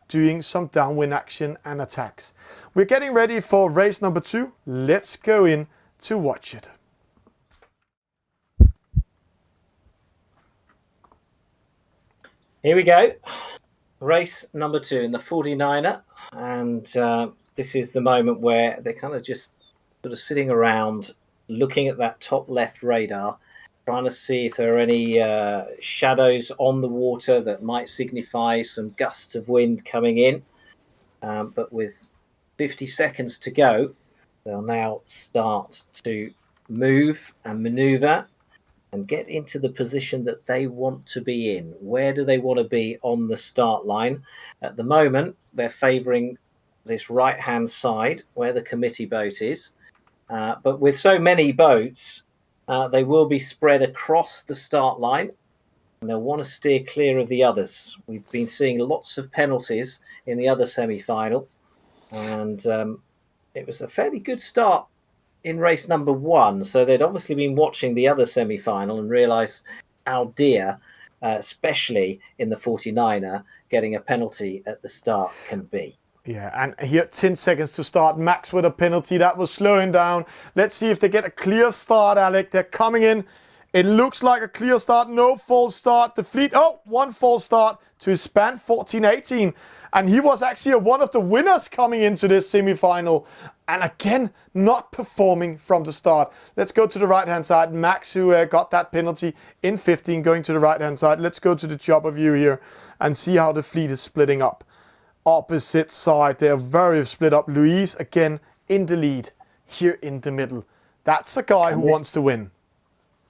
doing some downwind action and attacks. We're getting ready for race number 2. Let's go in to watch it. Here we go. Race number 2 in the 49er. And this is the moment where they're kind of just sort of sitting around looking at that top left radar, trying to see if there are any shadows on the water that might signify some gusts of wind coming in. But with 50 seconds to go, they'll now start to move and maneuver and get into the position that they want to be in. Where do they want to be on the start line? At the moment, they're favouring this right-hand side where the committee boat is. But with so many boats, they will be spread across the start line, and they'll want to steer clear of the others. We've been seeing lots of penalties in the other semi-final, and it was a fairly good start in race number 1. So they'd obviously been watching the other semi-final and realised how dear, especially in the 49er, getting a penalty at the start can be. Yeah, and here 10 seconds to start. Max with a penalty. That was slowing down. Let's see if they get a clear start, Alec. They're coming in. It looks like a clear start. No false start. The Fleet, one false start to Span 14-18. And he was actually one of the winners coming into this semi-final. And again, not performing from the start. Let's go to the right-hand side. Max, who got that penalty in 15, going to the right-hand side. Let's go to the chopper view here and see how the Fleet is splitting up. Opposite side, they're very split up. Luis again in the lead, here in the middle. That's a guy who wants to win.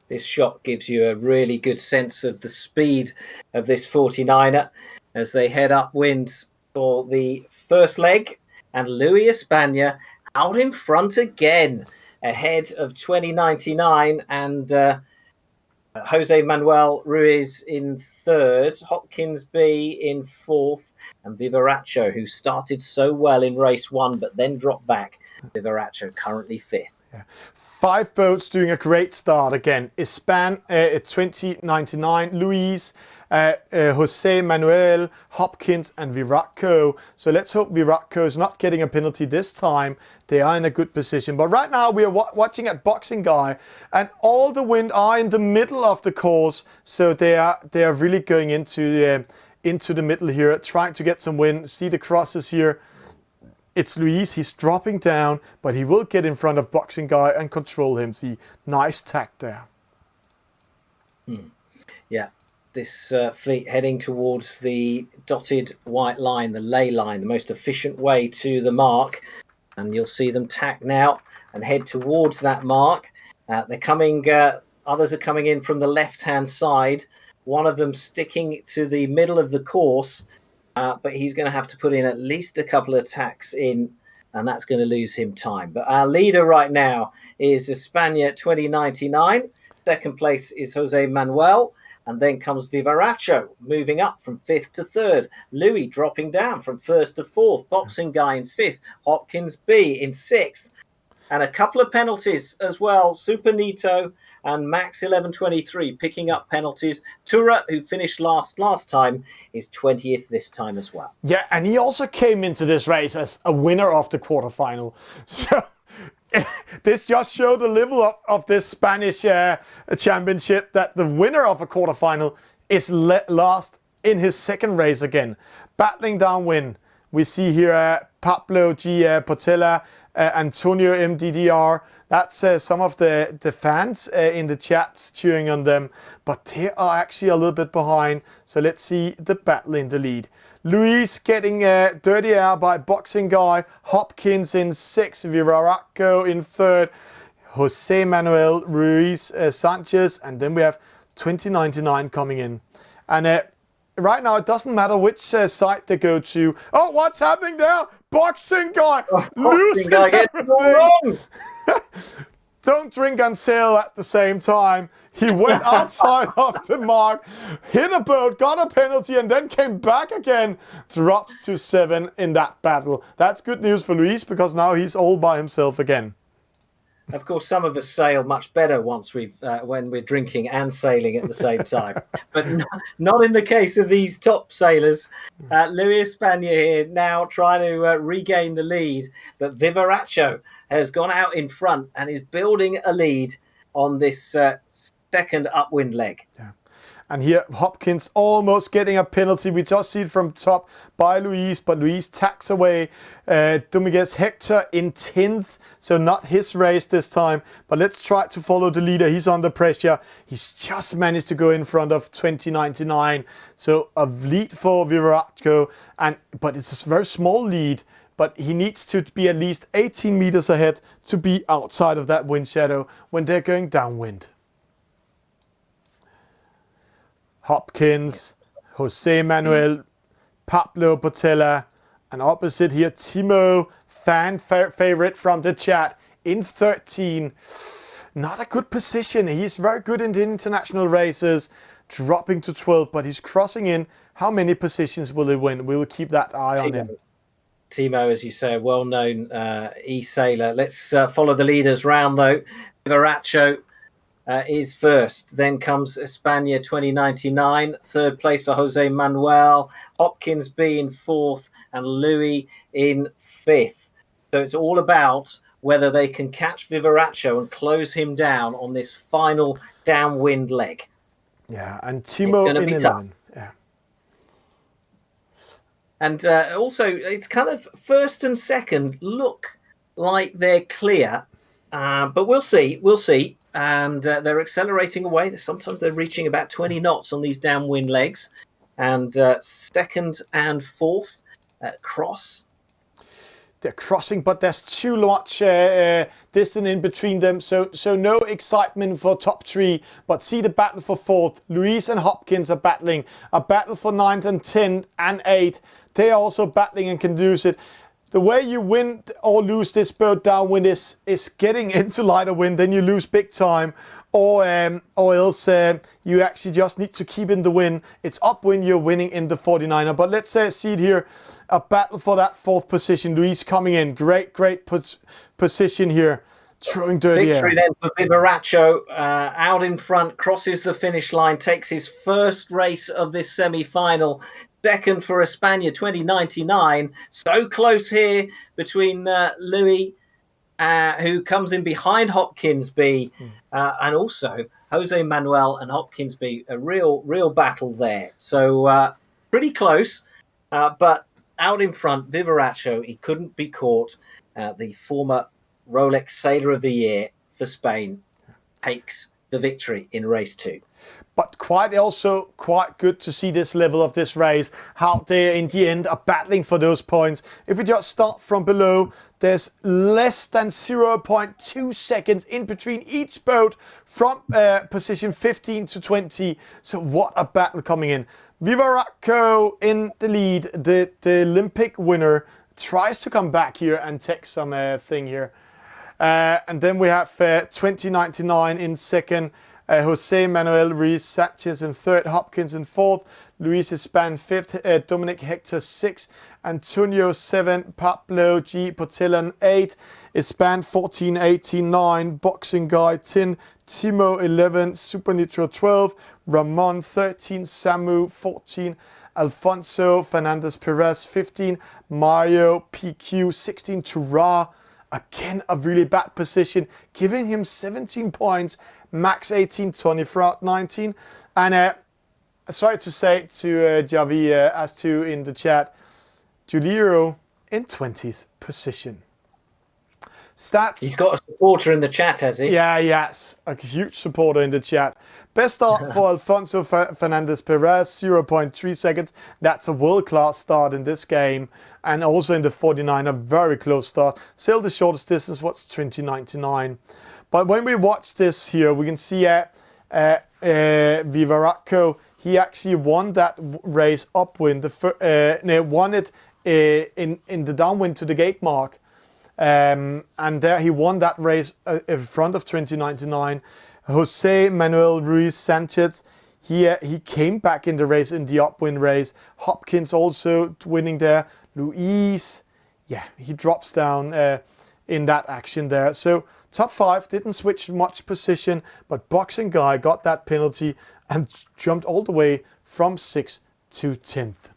This shot gives you a really good sense of the speed of this 49er as they head upwind for the first leg. And Luis Espana out in front again, ahead of 2099 and Jose Manuel Ruiz in 3rd, Hopkins B in 4th, and Vivaraccio, who started so well in race 1 but then dropped back. Vivaraccio currently 5th. Yeah. 5 boats doing a great start again. Espan at 2099, Luis Jose Manuel, Hopkins and Viratko. So let's hope Viratko is not getting a penalty this time. They are in a good position. But right now we are watching at Boxing Guy, and all the wind are in the middle of the course. So they are really going into the middle here, trying to get some wind. See the crosses here. It's Luis, he's dropping down, but he will get in front of Boxing Guy and control him. See, nice tack there. Yeah, this fleet heading towards the dotted white line, the ley line, the most efficient way to the mark. And you'll see them tack now and head towards that mark. They're coming, others are coming in from the left-hand side. One of them sticking to the middle of the course. But he's going to have to put in at least a couple of tacks in, and that's going to lose him time. But our leader right now is España 2099. Second place is Jose Manuel. And then comes Vivaraccio, moving up from 5th to 3rd. Louis dropping down from 1st to 4th. Boxing Guy in 5th. Hopkins B in 6th. And a couple of penalties as well. Super Nito and Max 1123 picking up penalties. Tura, who finished last time, is 20th this time as well. Yeah, and he also came into this race as a winner of the quarterfinal. So this just showed the level of this Spanish championship, that the winner of a quarterfinal is last in his second race again. Battling downwind. We see here Pablo G. Portela, Antonio MDDR. That's some of the fans in the chat cheering on them, but they are actually a little bit behind. So let's see the battle in the lead. Luis getting dirty air by Boxing Guy. Hopkins in 6th, Vivaracco in 3rd, Jose Manuel Ruiz Sanchez, and then we have 2099 coming in. And right now, it doesn't matter which side they go to. Oh, what's happening there? Boxing Guy losing everything. Don't drink and sail at the same time. He went outside of the mark, hit a boat, got a penalty, and then came back again. Drops to 7 in that battle. That's good news for Luis, because now he's all by himself again. Of course, some of us sail much better once when we're drinking and sailing at the same time, but not in the case of these top sailors. Luis España here now trying to regain the lead, but Vivaraccio has gone out in front and is building a lead on this second upwind leg. Yeah. And here Hopkins almost getting a penalty. We just see it from top by Luis, but Luis tacks away. Dominguez Hector in 10th, so not his race this time. But let's try to follow the leader. He's under pressure. He's just managed to go in front of 2099. So a lead for Vivaracco, but it's a very small lead. But he needs to be at least 18 meters ahead to be outside of that wind shadow when they're going downwind. Hopkins, Jose Manuel, Pablo Portela, and opposite here, Timo, fan favorite from the chat, in 13. Not a good position. He's very good in the international races, dropping to 12, but he's crossing in. How many positions will he win? We will keep that eye on him. Timo, as you say, a well-known e-sailor. Let's follow the leaders round, though. Vivaraccio is first. Then comes España 2099. Third place for Jose Manuel. Hopkins B in 4th. And Louis in 5th. So it's all about whether they can catch Vivaraccio and close him down on this final downwind leg. Yeah, and Timo in 11. Yeah. And also, it's kind of first and second look like they're clear. But we'll see. We'll see. And they're accelerating away. Sometimes they're reaching about 20 knots on these downwind legs. And second and fourth cross. They're crossing, but there's too much distance in between them. So no excitement for top 3. But see the battle for 4th. Luis and Hopkins are battling. A battle for 9th and 10th and 8th. They are also battling and can lose it. The way you win or lose this boat downwind is getting into lighter wind, then you lose big time, or else you actually just need to keep in the wind. It's upwind, you're winning in the 49er. But let's see it here, a battle for that 4th position. Luis coming in, great position here, Throwing dirty Victory air. then for Vivaraccio, out in front, crosses the finish line, takes his first race of this semi-final. Second for España 2099. So close here between Louis, who comes in behind Hopkinsby, and also Jose Manuel and Hopkinsby. A real battle there. So pretty close, but out in front, Vivaraccio, he couldn't be caught. The former Rolex Sailor of the Year for Spain takes the victory in race 2. But quite good to see this level of this race, how they in the end are battling for those points. If we just start from below, there's less than 0.2 seconds in between each boat from position 15 to 20. So what a battle coming in. Vivaraccio in the lead, the Olympic winner, tries to come back here and take some thing here. And then we have 2099 in second, Jose Manuel Ruiz Sanchez in third, Hopkins in fourth, Luis Espan fifth, Dominic Hector sixth, Antonio 7, Pablo G. Portela 8, Espan 14, 18, 9, Boxing Guy 10, Timo 11, Super Nitro 12, Ramon 13, Samu 14, Alfonso Fernandez Perez 15, Mario PQ 16, Turra. Again, a really bad position, giving him 17 points, Max 18, Tony Fraud 19. And sorry to say to Javi, as to in the chat, Julio in 20th position. Stats. He's got a supporter in the chat, has he? Yeah, yes. A huge supporter in the chat. Best start for Alfonso Fernandez Perez, 0.3 seconds. That's a world-class start in this game. And also in the 49, a very close start. Still the shortest distance was 2099. But when we watch this here, we can see Vivaraccio, he actually won that race upwind. Won it in the downwind to the gate mark. And there he won that race in front of 2099. Jose Manuel Ruiz Sanchez, he came back in the race, in the upwind race. Hopkins also winning there. Luis, he drops down in that action there. So top 5 didn't switch much position, but Boxing Guy got that penalty and jumped all the way from 6th to 10th.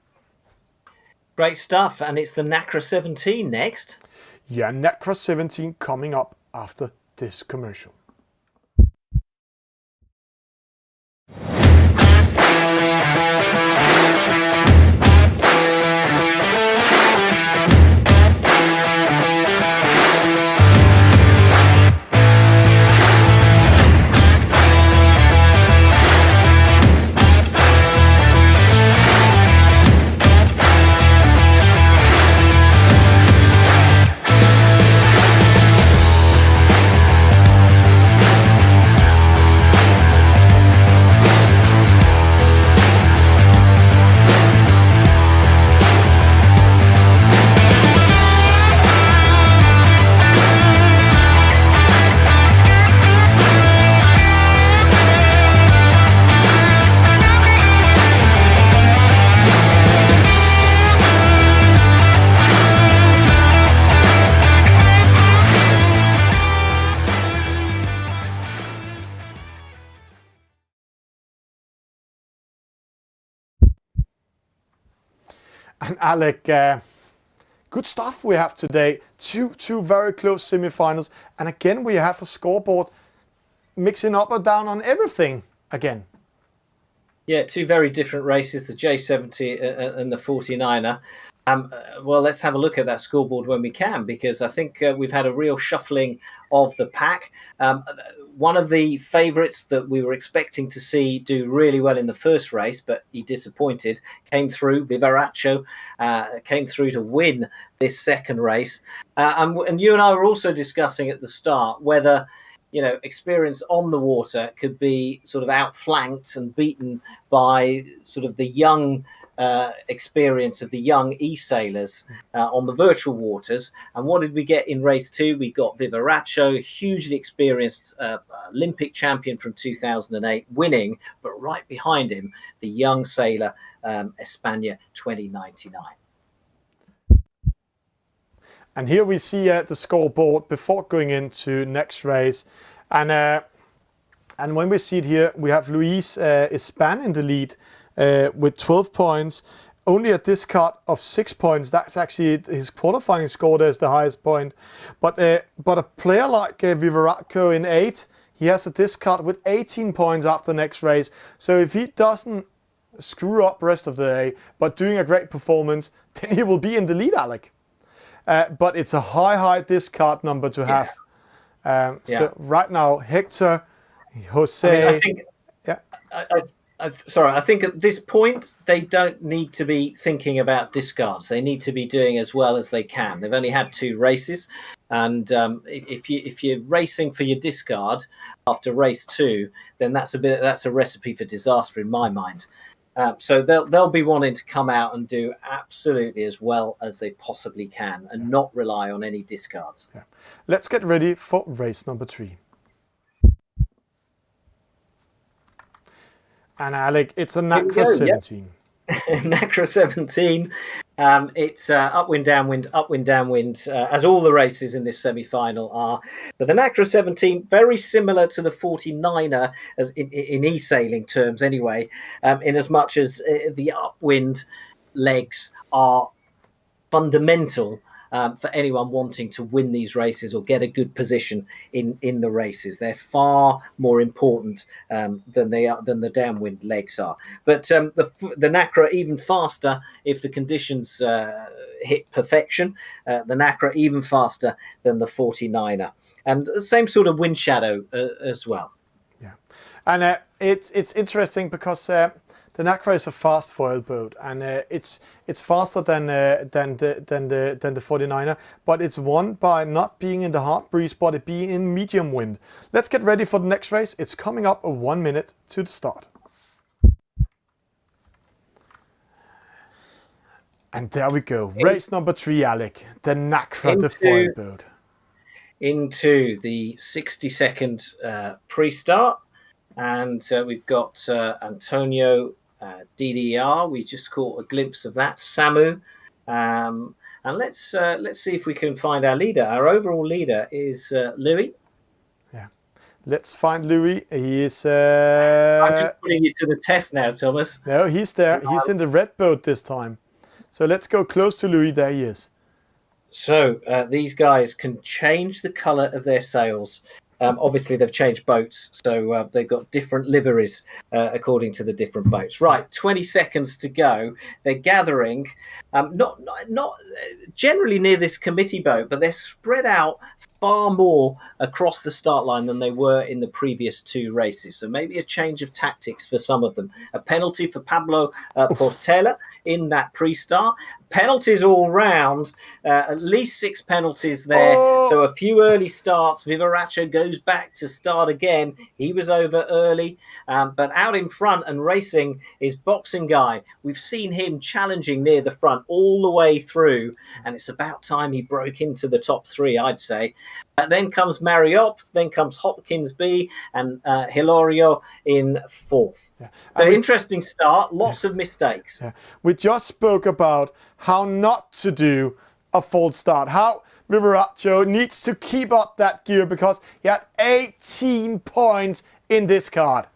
Great stuff, and it's the NACRA 17 next. Yeah, NACRA 17 coming up after this commercial. And Alec, good stuff we have today. Two very close semi-finals. And again, we have a scoreboard mixing up and down on everything again. Yeah, 2 very different races, the J70 and the 49er. Well, let's have a look at that scoreboard when we can, because I think we've had a real shuffling of the pack. One of the favourites that we were expecting to see do really well in the first race, but he disappointed, came through. Vivaraccio came through to win this second race. And you and I were also discussing at the start whether, experience on the water could be sort of outflanked and beaten by sort of the young experience of the young eSailors on the virtual waters. And what did we get in race 2? We got Vivaraccio, hugely experienced Olympic champion from 2008, winning, but right behind him, the young sailor, España 2099. And here we see the scoreboard before going into next race. And when we see it here, we have Luis Espan in the lead with 12 points. Only a discard of 6 points. That's actually his qualifying score. There's the highest point. But a player like Viveracco in 8, he has a discard with 18 points after next race. So if he doesn't screw up rest of the day, but doing a great performance, then he will be in the lead, Alec. But it's a high discard number to have. So right now, Hector, Jose... I think, I think at this point, they don't need to be thinking about discards. They need to be doing as well as they can. They've only had 2 races. And if you're racing for your discard after race 2, then that's a recipe for disaster in my mind. So they'll be wanting to come out and do absolutely as well as they possibly can and not rely on any discards. Yeah. Let's get ready for race number 3. And Alec, it's a Nacra 17. Nacra 17. It's upwind, downwind, as all the races in this semi-final are. But the Nacra 17, very similar to the 49er as in eSailing terms anyway, in as much as the upwind legs are fundamental for anyone wanting to win these races or get a good position in the races. They're far more important than the downwind legs are. But the Nacra even faster if the conditions hit perfection. The Nacra even faster than the 49er, and the same sort of wind shadow as well. Yeah, and it's interesting because. The Nacra is a fast foil boat, and it's faster than the 49er, but it's won by not being in the hard breeze, but it being in medium wind. Let's get ready for the next race. It's coming up 1 minute to the start. And there we go. Race number 3, Alec. The Nacra, the foil boat. Into the 60-second pre-start, and we've got Antonio. DDR, we just caught a glimpse of that. Samu, and let's see if we can find our leader. Our overall leader is Louis. Yeah, let's find Louis. He is. I'm just putting you to the test now, Thomas. No, he's there. He's in the red boat this time. So let's go close to Louis. There he is. So these guys can change the colour of their sails. Obviously, they've changed boats, so they've got different liveries according to the different boats. Right, 20 seconds to go. They're gathering, not generally near this committee boat, but they're spread out far more across the start line than they were in the previous 2 races. So maybe a change of tactics for some of them. A penalty for Pablo Portela in that pre-start. Penalties all round, at least 6 penalties there. So a few early starts. Viveraccio goes back to start again. He was over early, but out in front and racing is Boxing Guy. We've seen him challenging near the front all the way through, and it's about time he broke into the top 3, I'd say. Then comes Mariop, then comes Hopkins B, and Hilario in 4th. Yeah. An interesting start, lots of mistakes. Yeah. We just spoke about how not to do a false start, how Viveraccio needs to keep up that gear because he had 18 points in this card.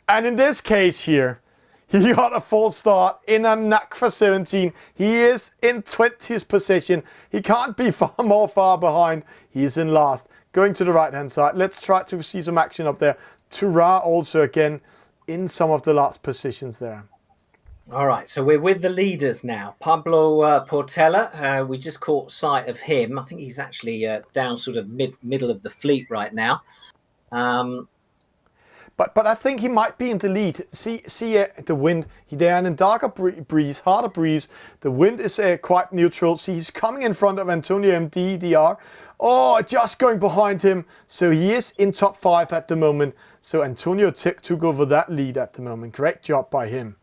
And in this case here, he got a false start in a Nacra 17. He is in 20th position. He can't be far behind. He is in last. Going to the right-hand side. Let's try to see some action up there. Tura also again in some of the last positions there. All right, so we're with the leaders now. Pablo Portela, we just caught sight of him. I think he's actually down sort of middle of the fleet right now. But I think he might be in the lead. See the wind. They're in a darker breeze, harder breeze. The wind is quite neutral. See, he's coming in front of Antonio MDDR. Oh, just going behind him. So he is in top 5 at the moment. So Antonio took over that lead at the moment. Great job by him.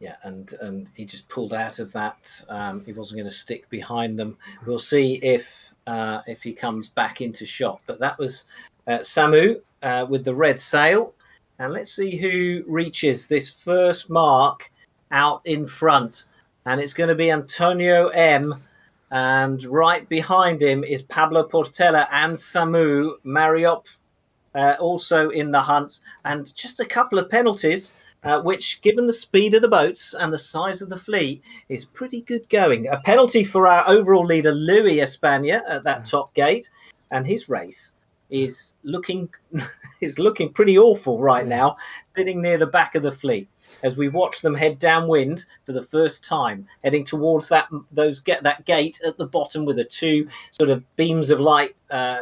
Yeah, and he just pulled out of that. He wasn't going to stick behind them. We'll see if he comes back into shot. But that was Samu with the red sail. And let's see who reaches this first mark out in front. And it's going to be Antonio M. And right behind him is Pablo Portela and Samu Mariop, also in the hunt. And just a couple of penalties, which, given the speed of the boats and the size of the fleet, is pretty good going. A penalty for our overall leader, Louis Espana, at that top gate. And his race is looking pretty awful right now, sitting near the back of the fleet, as we watch them head downwind for the first time, heading towards that gate at the bottom with the two sort of beams of light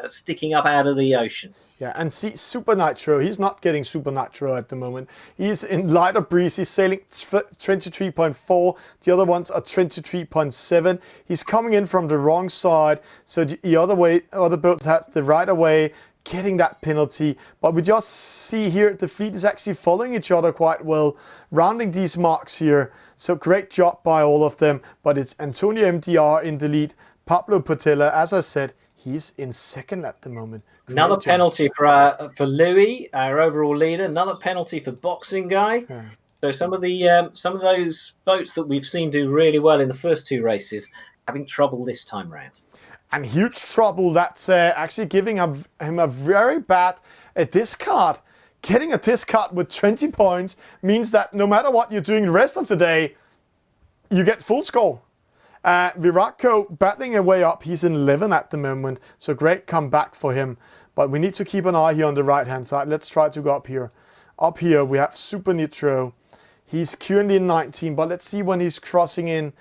sticking up out of the ocean. Yeah, and see, Super Nitro, he's not getting Super Nitro at the moment. He's in lighter breeze. He's sailing 23.4. The other ones are 23.7. He's coming in from the wrong side. So the other boats have the right away, getting that penalty. But we just see here the fleet is actually following each other quite well, rounding these marks here. So great job by all of them. But it's Antonio MDR in the lead. Pablo Portela, as I said, he's in second at the moment. Great Another job. penalty for Louis, our overall leader. Another penalty for Boxing Guy. Yeah. So some of those boats that we've seen do really well in the first two races, having trouble this time round. And huge trouble. That's actually giving him a very bad discard. Getting a discard with 20 points means that no matter what you're doing the rest of the day, you get full score. Viratko battling a way up. He's in 11 at the moment. So great comeback for him. But we need to keep an eye here on the right-hand side. Let's try to go up here. Up here, we have Super Nitro. He's currently in 19, but let's see when he's crossing in.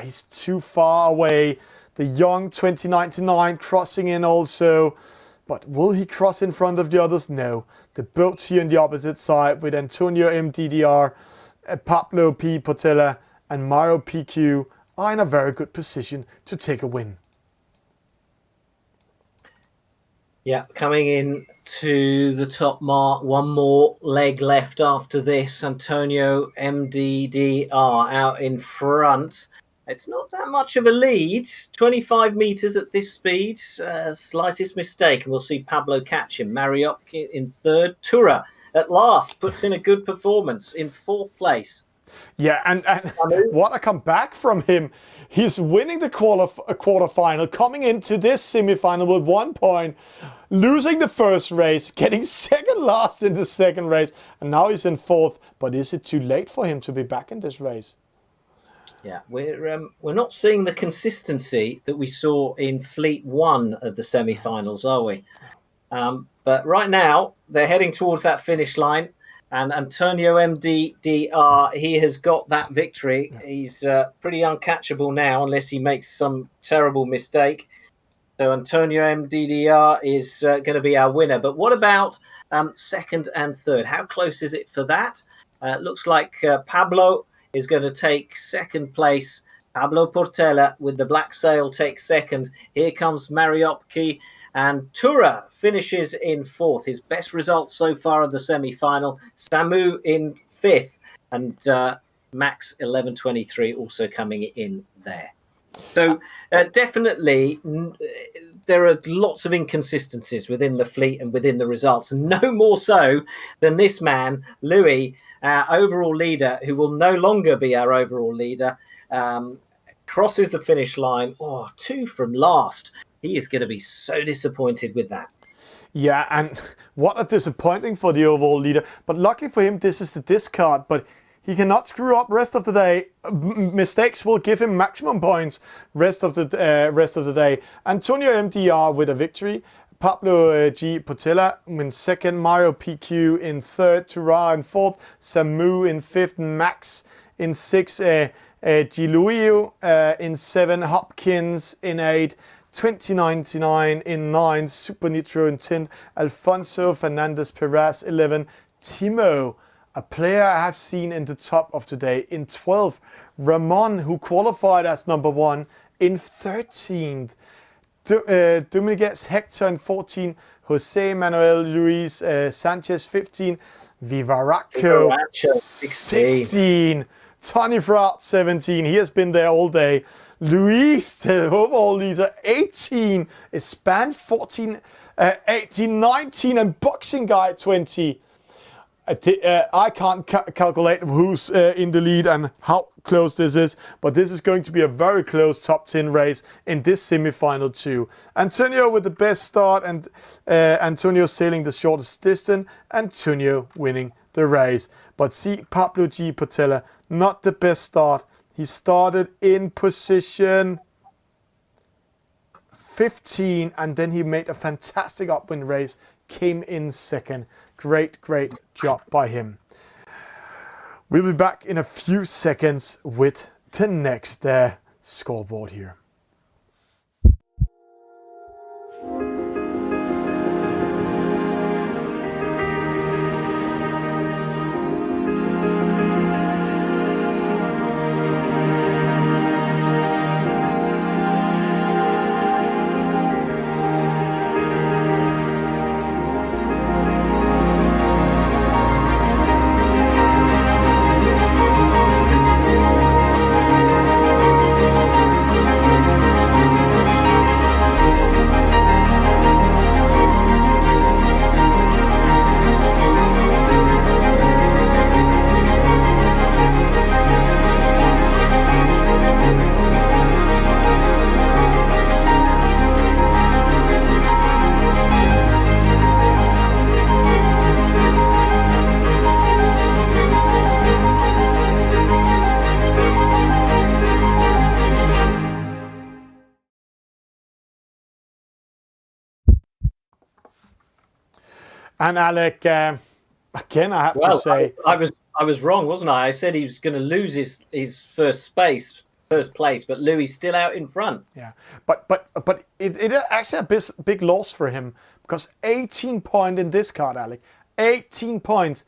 He's too far away. The young 2099 crossing in also. But will he cross in front of the others? No. The boats here on the opposite side with Antonio MDDR, Pablo P. Portela, and Mario PQ are in a very good position to take a win. Yeah, coming in to the top mark. One more leg left after this. Antonio MDDR out in front. It's not that much of a lead. 25 metres at this speed. Slightest mistake, and we'll see Pablo catch him. Mariop in third. Tura, at last, puts in a good performance in fourth place. Yeah, and what a comeback from him. He's winning the quarterfinal, coming into this semi-final with 1 point, losing the first race, getting second last in the second race, and now he's in fourth. But is it too late for him to be back in this race? Yeah, we're not seeing the consistency that we saw in Fleet 1 of the semi-finals, are we? But right now, they're heading towards that finish line. And Antonio MDDR, he has got that victory. He's pretty uncatchable now unless he makes some terrible mistake. So Antonio MDDR is going to be our winner. But what about second and third? How close is it for that? Looks like Pablo is going to take second place. Pablo Portela with the black sail takes second. Here comes Mariopki. And Tura finishes in fourth. His best result so far of the semi-final. Samu in fifth. And Max 11.23 also coming in there. So definitely there are lots of inconsistencies within the fleet and within the results. No more so than this man, Louis, our overall leader, who will no longer be our overall leader, crosses the finish line. 2 from last. He is going to be so disappointed with that. Yeah, and what a disappointing for the overall leader. But luckily for him, this is the discard. But he cannot screw up rest of the day. Mistakes will give him maximum points rest of the day. Antonio MDR with a victory. Pablo G. Portela in second. Mario PQ in third. Tura in fourth. Samu in fifth. Max in sixth. Giluio in seven. Hopkins in eight. 2099 in 9, Super Nitro in 10, Alfonso Fernandez Perez 11, Timo, a player I have seen in the top of today, in 12, Ramon, who qualified as number 1, in 13th, Dominguez Hector in 14, Jose Manuel Luis Sanchez 15, Vivaracco 16, Tony Fraud 17, he has been there all day. Luis, the overall leader, 18. Span 14, 18, 19, and Boxing Guy 20. I can't calculate who's in the lead and how close this is, but this is going to be a very close top 10 race in this semi-final too. Antonio with the best start, and Antonio sailing the shortest distance, Antonio winning the race. But see, Pablo G. Patella, not the best start. He started in position 15 and then he made a fantastic upwind race, came in second. Great job by him. We'll be back in a few seconds with the next scoreboard here. And Alec, again, I have to say, I was wrong, wasn't I? I said he was going to lose his first place, but Louis still out in front. Yeah, but it actually a big loss for him, because 18 points in this card, Alec. 18 points.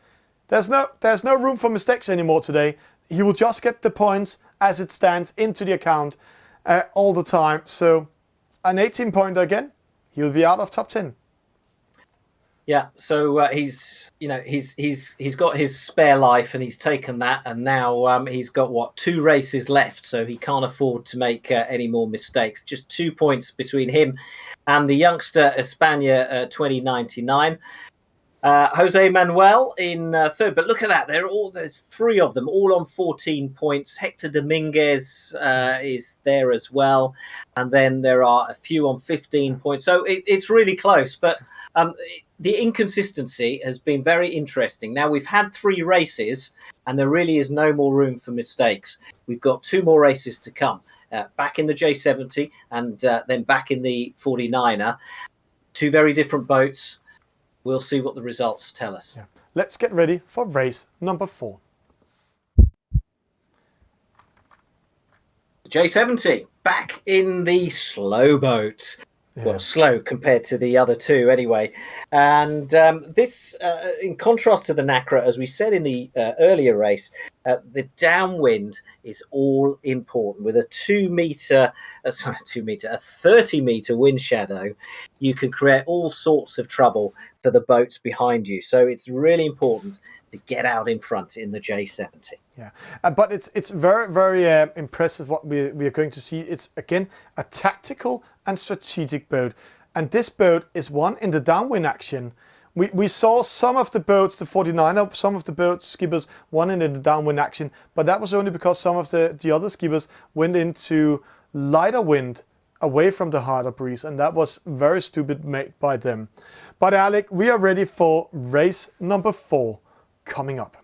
There's no room for mistakes anymore today. He will just get the points as it stands into the account all the time. So an 18 pointer again, he'll be out of top 10. Yeah, so he's got his spare life, and he's taken that, and now he's got 2 races left, so he can't afford to make any more mistakes. Just 2 points between him and the youngster España 2099. Jose Manuel in third, but look at that. There's 3 of them, all on 14 points. Hector Dominguez is there as well. And then there are a few on 15 points. So it's really close, but the inconsistency has been very interesting. Now, we've had 3 races, and there really is no more room for mistakes. We've got 2 more races to come, back in the J70 and then back in the 49er. 2 very different boats. We'll see what the results tell us. Yeah. Let's get ready for race number 4. J70, back in the slow boat. Yeah. Well, slow compared to the other 2 anyway. And this, in contrast to the Nacra, as we said in the earlier race, the downwind is all important. With a 30-meter wind shadow, you can create all sorts of trouble for the boats behind you. So it's really important to get out in front in the J70. Yeah, but it's very impressive what we are going to see. It's, again, a tactical and strategic boat. And this boat is one in the downwind action. We saw some of the boats, the 49er, some of the boat skippers won in the downwind action, but that was only because some of the other skippers went into lighter wind away from the harder breeze, and that was very stupid made by them. But Alec, we are ready for race number 4 coming up.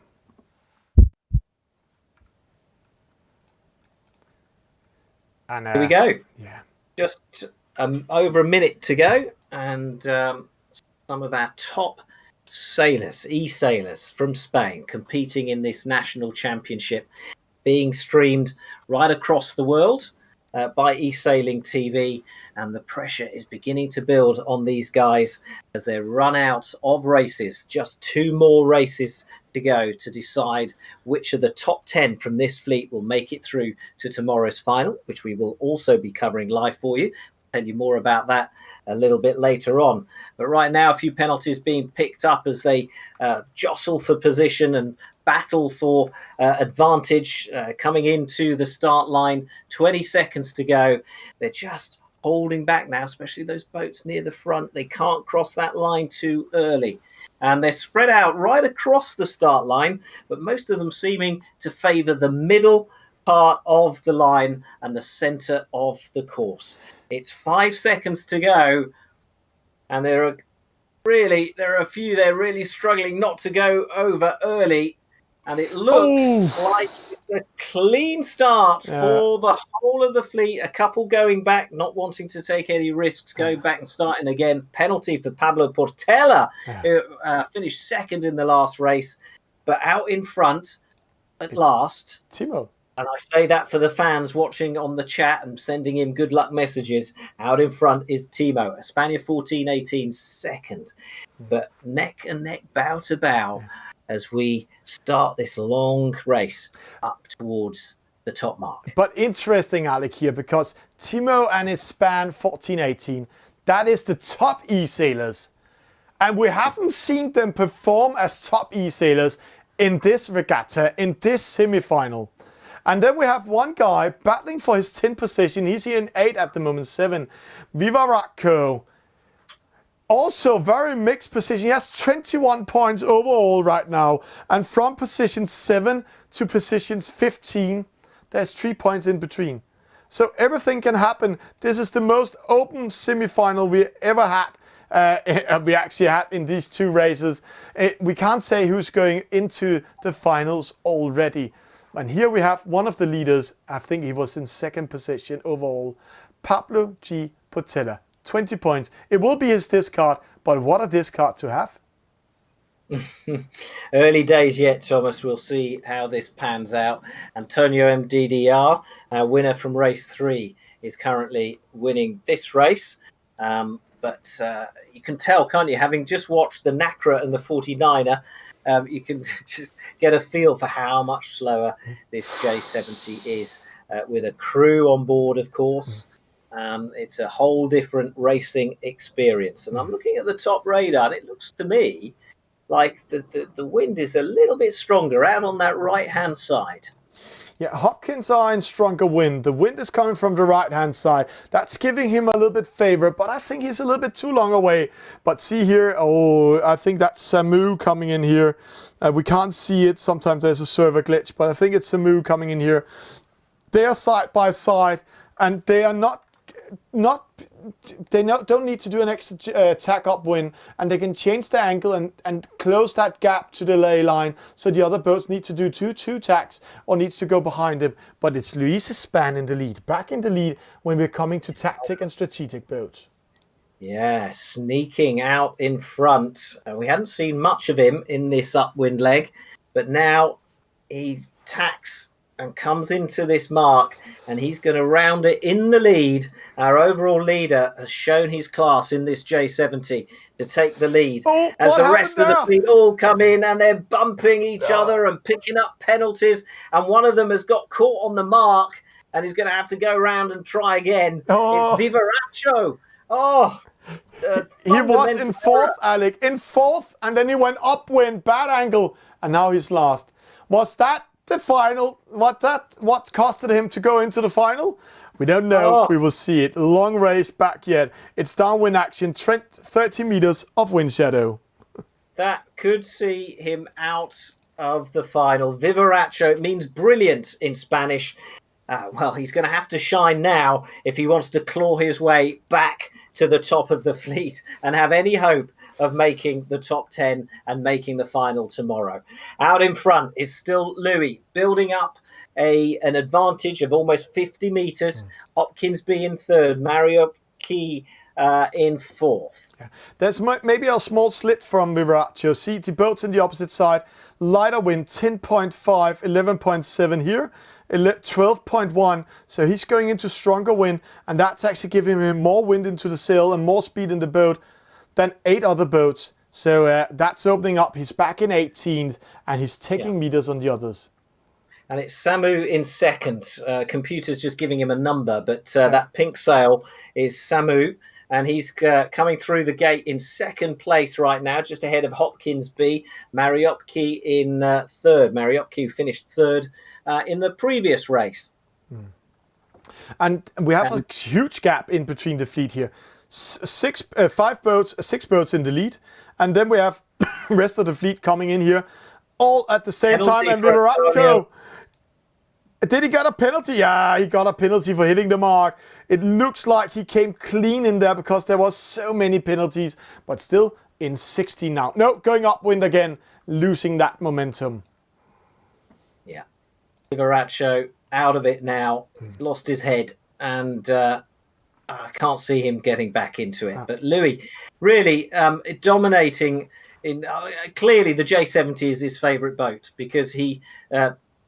And here we go. Yeah. Just over a minute to go, and some of our top sailors, eSailors from Spain, competing in this national championship, being streamed right across the world by eSailing TV, and the pressure is beginning to build on these guys as they run out of races. Just 2 more races to go to decide which of the top 10 from this fleet will make it through to tomorrow's final, which we will also be covering live for you. I'll tell you more about that a little bit later on. But right now, a few penalties being picked up as they jostle for position and battle for advantage coming into the start line. 20 seconds to go. They're just holding back now, especially those boats near the front. They can't cross that line too early. And they're spread out right across the start line, but most of them seeming to favour the middle part of the line and the centre of the course. It's 5 seconds to go, and there are a few there really struggling not to go over early. And it looks like it's a clean start for the whole of the fleet. A couple going back, not wanting to take any risks, going back and starting again. Penalty for Pablo Portela, who finished second in the last race. But out in front, at last, Timo. And I say that for the fans watching on the chat and sending him good luck messages. Out in front is Timo, Espana 14-18 second. But neck and neck, bow to bow, as we start this long race up towards the top mark. But interesting, Alec, here, because Timo and his span 14-18, that is the top e-sailers. And we haven't seen them perform as top e-sailers in this regatta, in this semi-final. And then we have one guy battling for his 10th position. He's here in 8 at the moment, 7. Vivarakko. Also very mixed position. He has 21 points overall right now. And from position 7 to position 15, there's 3 points in between. So everything can happen. This is the most open semi-final we ever had. We actually had in these 2 races. We can't say who's going into the finals already. And here we have one of the leaders. I think he was in 2nd position overall. Pablo G. Portela. 20 points. It will be his discard, but what a discard to have. Early days yet, Thomas. We'll see how this pans out. Antonio MDDR, winner from race 3, is currently winning this race. But you can tell, can't you, having just watched the NACRA and the 49er, you can just get a feel for how much slower this J70 is, with a crew on board, of course. It's a whole different racing experience. And I'm looking at the top radar, and it looks to me like the wind is a little bit stronger out on that right-hand side. Yeah, Hopkins are in stronger wind. The wind is coming from the right-hand side. That's giving him a little bit favor, but I think he's a little bit too long away. But see here, I think that's Samu coming in here. We can't see it. Sometimes there's a server glitch, but I think it's Samu coming in here. They are side by side, and they are don't need to do an extra tack upwind, and they can change the angle and close that gap to the ley line, so the other boats need to do two tacks or needs to go behind them. But it's Luis's span in the lead, back in the lead when we're coming to tactic and strategic boats. Yeah, sneaking out in front. We hadn't seen much of him in this upwind leg, but now he tacks and comes into this mark, and he's going to round it in the lead. Our overall leader has shown his class in this J70 to take the lead. As the rest of the fleet all come in, and they're bumping each other and picking up penalties, and one of them has got caught on the mark and is going to have to go round and try again. It's Vivaraccio. He was in 4th, Alec. In 4th, and then he went upwind, bad angle, and now he's last. Was that the final? What costed him to go into the final? We don't know. We will see it. Long race back yet. It's downwind action. 30 meters of wind shadow. That could see him out of the final. Vivaraccio means brilliant in Spanish. Well, he's going to have to shine now if he wants to claw his way back to the top of the fleet and have any hope of making the top 10 and making the final tomorrow. Out in front is still Louis, building up an advantage of almost 50 metres. Hopkins in 3rd, Mario Key in 4th. Yeah. There's maybe a small slit from Vivaraccio. See the boats on the opposite side. Lighter wind, 10.5, 11.7 here. 12.1, so he's going into stronger wind, and that's actually giving him more wind into the sail and more speed in the boat than 8 other boats. So that's opening up. He's back in 18th, and he's taking meters on the others. And it's Samu in 2nd. Computer's just giving him a number, but that pink sail is Samu, and he's coming through the gate in 2nd place right now, just ahead of Hopkins B. Mariopki in 3rd. Mariopki finished 3rd in the previous race. And we have a huge gap in between the fleet here. Six boats in the lead, and then we have rest of the fleet coming in here, all at the same time. And Vivaratco, did he get a penalty? Yeah, he got a penalty for hitting the mark. It looks like he came clean in there because there was so many penalties, but still in 16 now. No, going upwind again, losing that momentum. Yeah, Vivaratco out of it now. He's lost his head, and I can't see him getting back into it. But Louis really dominating. Clearly, the J70 is his favourite boat because he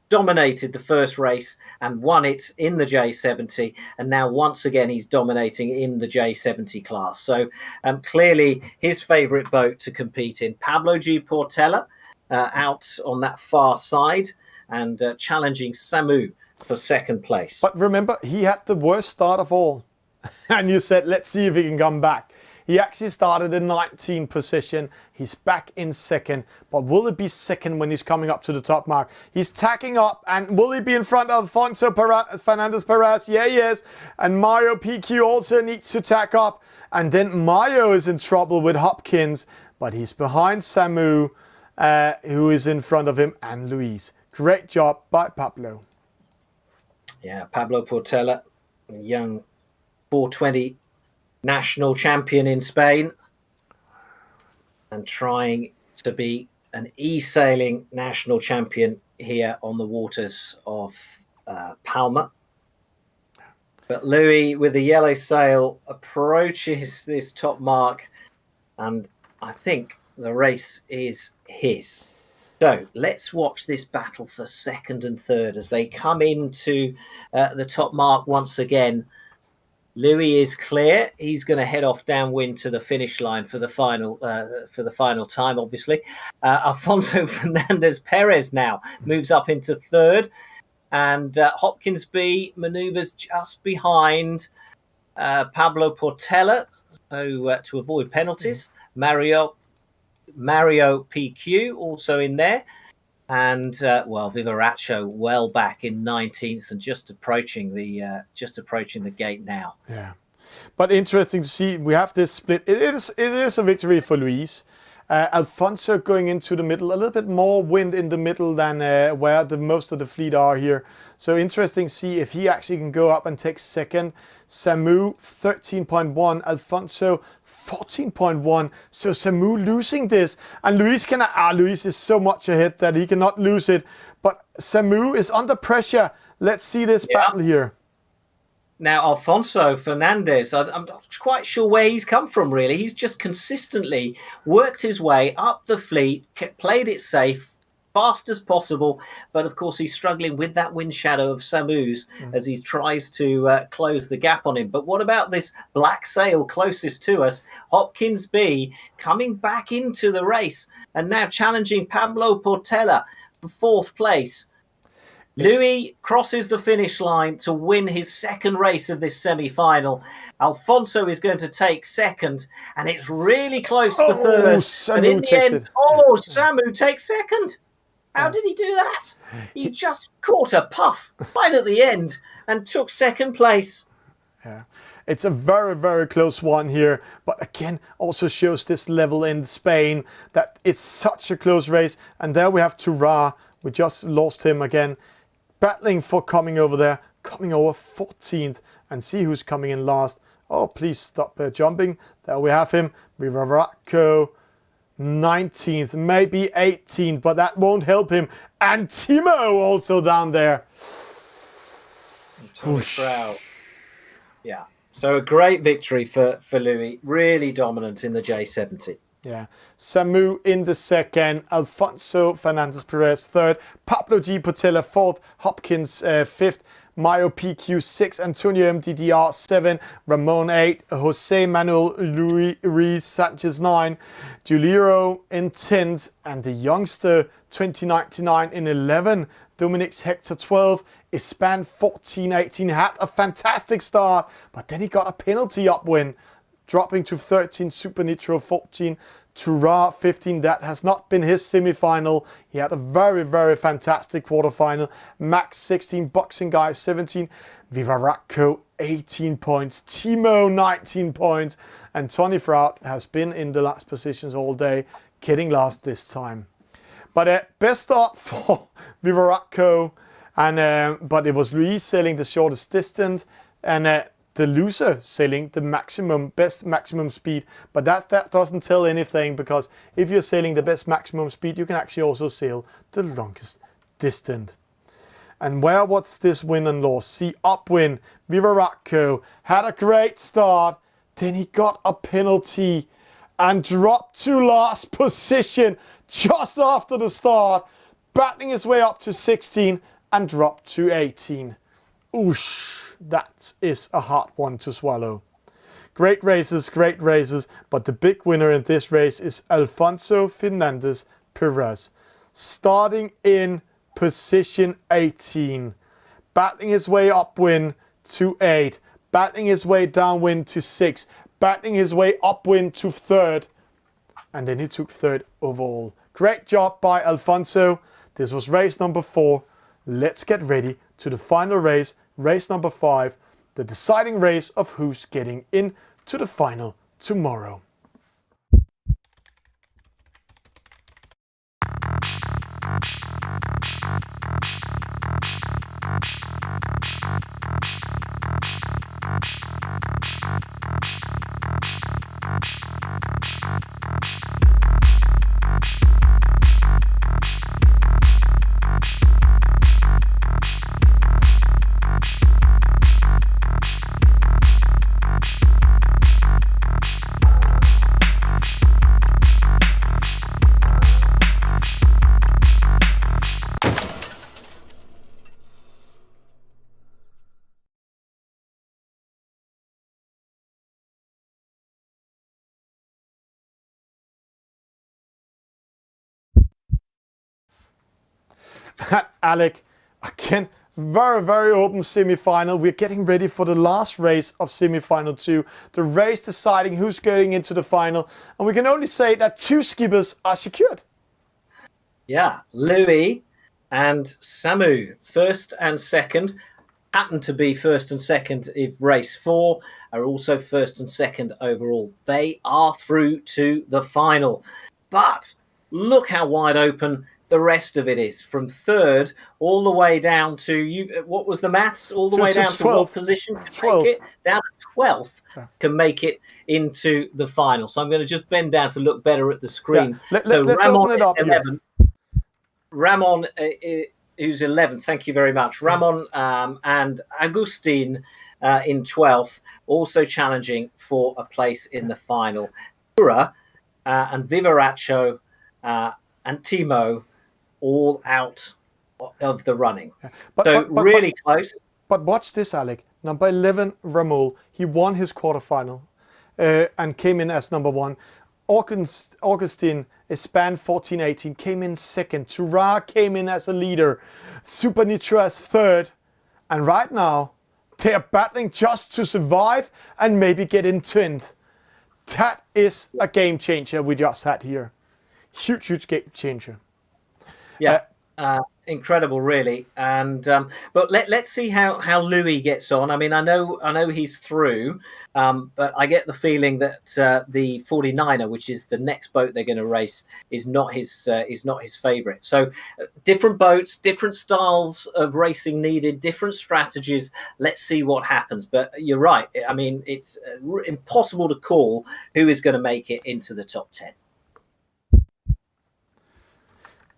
dominated the first race and won it in the J70. And now, once again, he's dominating in the J70 class. So clearly, his favourite boat to compete in. Pablo G. Portela out on that far side and challenging Samu for second place. But remember, he had the worst start of all. And you said, let's see if he can come back. He actually started in 19th position. He's back in second. But will it be second when he's coming up to the top mark? He's tacking up. And will he be in front of Alfonso Fernandez Perez? Yeah, he is. And Mario PQ also needs to tack up. And then Mario is in trouble with Hopkins. But he's behind Samu, who is in front of him, and Luis. Great job by Pablo. Yeah, Pablo Portela, young 420 national champion in Spain, and trying to be an eSailing national champion here on the waters of Palma. But Louis, with the yellow sail, approaches this top mark, and I think the race is his. So let's watch this battle for second and third as they come into the top mark once again. Louis is clear. He's going to head off downwind to the finish line for the final time, obviously. Alfonso Fernandez Perez now moves up into third. And Hopkins B manoeuvres just behind Pablo Portela, so to avoid penalties. Mario PQ also in there. And Vivaratco well back in 19th and just approaching the gate now. Yeah, but interesting to see. We have this split. It is a victory for Luis. Alfonso going into the middle, a little bit more wind in the middle than where most of the fleet are here. So interesting to see if he actually can go up and take second. Samu 13.1, Alfonso 14.1. So Samu losing this, and Luis Luis is so much ahead that he cannot lose it. But Samu is under pressure. Let's see this battle here. Now, Alfonso Fernandez, I'm not quite sure where he's come from, really. He's just consistently worked his way up the fleet, played it safe, fast as possible. But, of course, he's struggling with that wind shadow of Samu's as he tries to close the gap on him. But what about this black sail closest to us? Hopkins B coming back into the race and now challenging Pablo Portela for fourth place. Louis crosses the finish line to win his second race of this semi-final. Alfonso is going to take second, and it's really close for third. But in the end, Samu takes second. How did he do that? He just caught a puff right at the end and took second place. Yeah, it's a very, very close one here. But again, also shows this level in Spain that it's such a close race. And there we have Tura. We just lost him again. Battling for coming over there, coming over 14th, and see who's coming in last. Oh, please stop jumping. There we have him. Vivaratco, 19th, maybe 18th, but that won't help him. And Timo also down there. Yeah, so a great victory for Louis. Really dominant in the J70. Yeah, Samu in the second, Alfonso Fernandez Perez third, Pablo G. Portela fourth, Hopkins fifth, Mario PQ 6, Antonio MDDR 7, Ramon 8, Jose Manuel Luis Sanchez 9, Juliro in 10th, and the youngster 2099 in 11, Dominic Hector 12, Ispan 14, 18, had a fantastic start, but then he got a penalty upwind, dropping to 13, Super Nitro 14, Ra 15, that has not been his semi-final. He had a very, very fantastic quarterfinal. Max 16, Boxing Guy 17, Vivaratko 18 points, Timo 19 points, and Tony Fraut has been in the last positions all day, getting last this time. But best start for Vivaratko, and but it was Luis sailing the shortest distance, and the loser sailing the best maximum speed. But that doesn't tell anything, because if you're sailing the best maximum speed, you can actually also sail the longest distance. And what's this win and loss? See, upwind, Vivaratko had a great start, then he got a penalty and dropped to last position just after the start, battling his way up to 16 and dropped to 18. Oosh, that is a hard one to swallow. Great races, but the big winner in this race is Alfonso Fernandez Perez, starting in position 18, battling his way upwind to 8, battling his way downwind to 6, battling his way upwind to 3rd, and then he took 3rd overall. Great job by Alfonso. This was race number 4. Let's get ready to the final race, race number 5, the deciding race of who's getting in to the final tomorrow. Alec, again, very open semi-final. We're getting ready for the last race of semi-final 2, the race deciding who's going into the final, and we can only say that 2 skippers are secured. Yeah, Louis and Samu, 1st and 2nd, happen to be 1st and 2nd if race 4, are also 1st and 2nd overall. They are through to the final, but look how wide open the rest of it is, from 3rd all the way down to you. What was the maths? All the way down to what position can 12th. make it? Down to 12th can make it into the final. So I'm going to just bend down to look better at the screen. Yeah. Let's open it up 11th. Ramon, who's 11th. Thank you very much. Ramon and Agustin in 12th, also challenging for a place in the final. Ura and Vivaratcho and Timo all out of the running. But really close. But watch this, Alec. Number 11, Ramul. He won his quarterfinal and came in as number 1. Augustin, Span 14-18, came in 2nd. Tura came in as a leader. Super Nitro as 3rd. And right now, they are battling just to survive and maybe get in 10th. That is a game changer we just had here. Huge game changer. Yeah, incredible, really. And but let's see how Louis gets on. I mean, I know he's through, but I get the feeling that the 49er, which is the next boat they're going to race, is not his favourite. So different boats, different styles of racing needed, different strategies. Let's see what happens. But you're right. I mean, it's impossible to call who is going to make it into the top 10.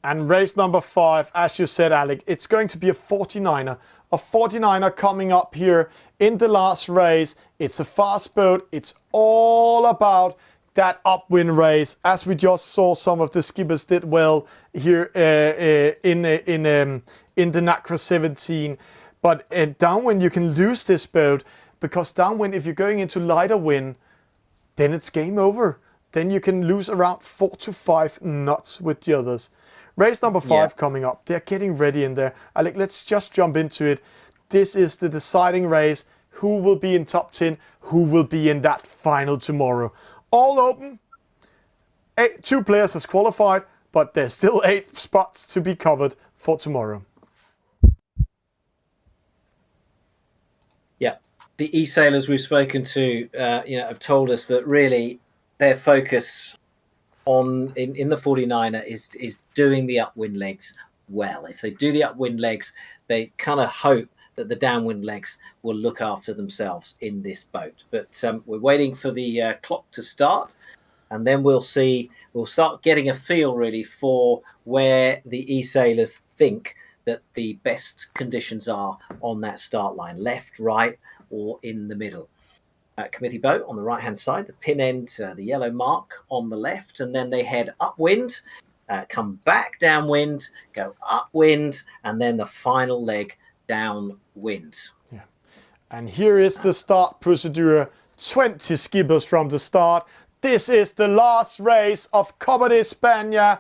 And race number 5, as you said, Alec, it's going to be a 49er. A 49er coming up here in the last race. It's a fast boat. It's all about that upwind race. As we just saw, some of the skippers did well here in the Nacra 17. But downwind, you can lose this boat, because downwind, if you're going into lighter wind, then it's game over. Then you can lose around 4 to 5 knots with the others. Race number 5 coming up. They're getting ready in there. Alec, let's just jump into it. This is the deciding race. Who will be in top 10? Who will be in that final tomorrow? All open. Two players has qualified, but there's still 8 spots to be covered for tomorrow. Yeah, the eSailors we've spoken to, have told us that really their focus on in the 49er is doing the upwind legs well. If they do the upwind legs, they kind of hope that the downwind legs will look after themselves in this boat. But we're waiting for the clock to start, and then we'll start getting a feel really for where the eSailors think that the best conditions are on that start line, left, right, or in the middle. Committee boat on the right hand side, the pin end, the yellow mark on the left, and then they head upwind, come back downwind, go upwind, and then the final leg downwind. Yeah. And here is the start procedure. 20 skippers from the start. This is the last race of Copa de España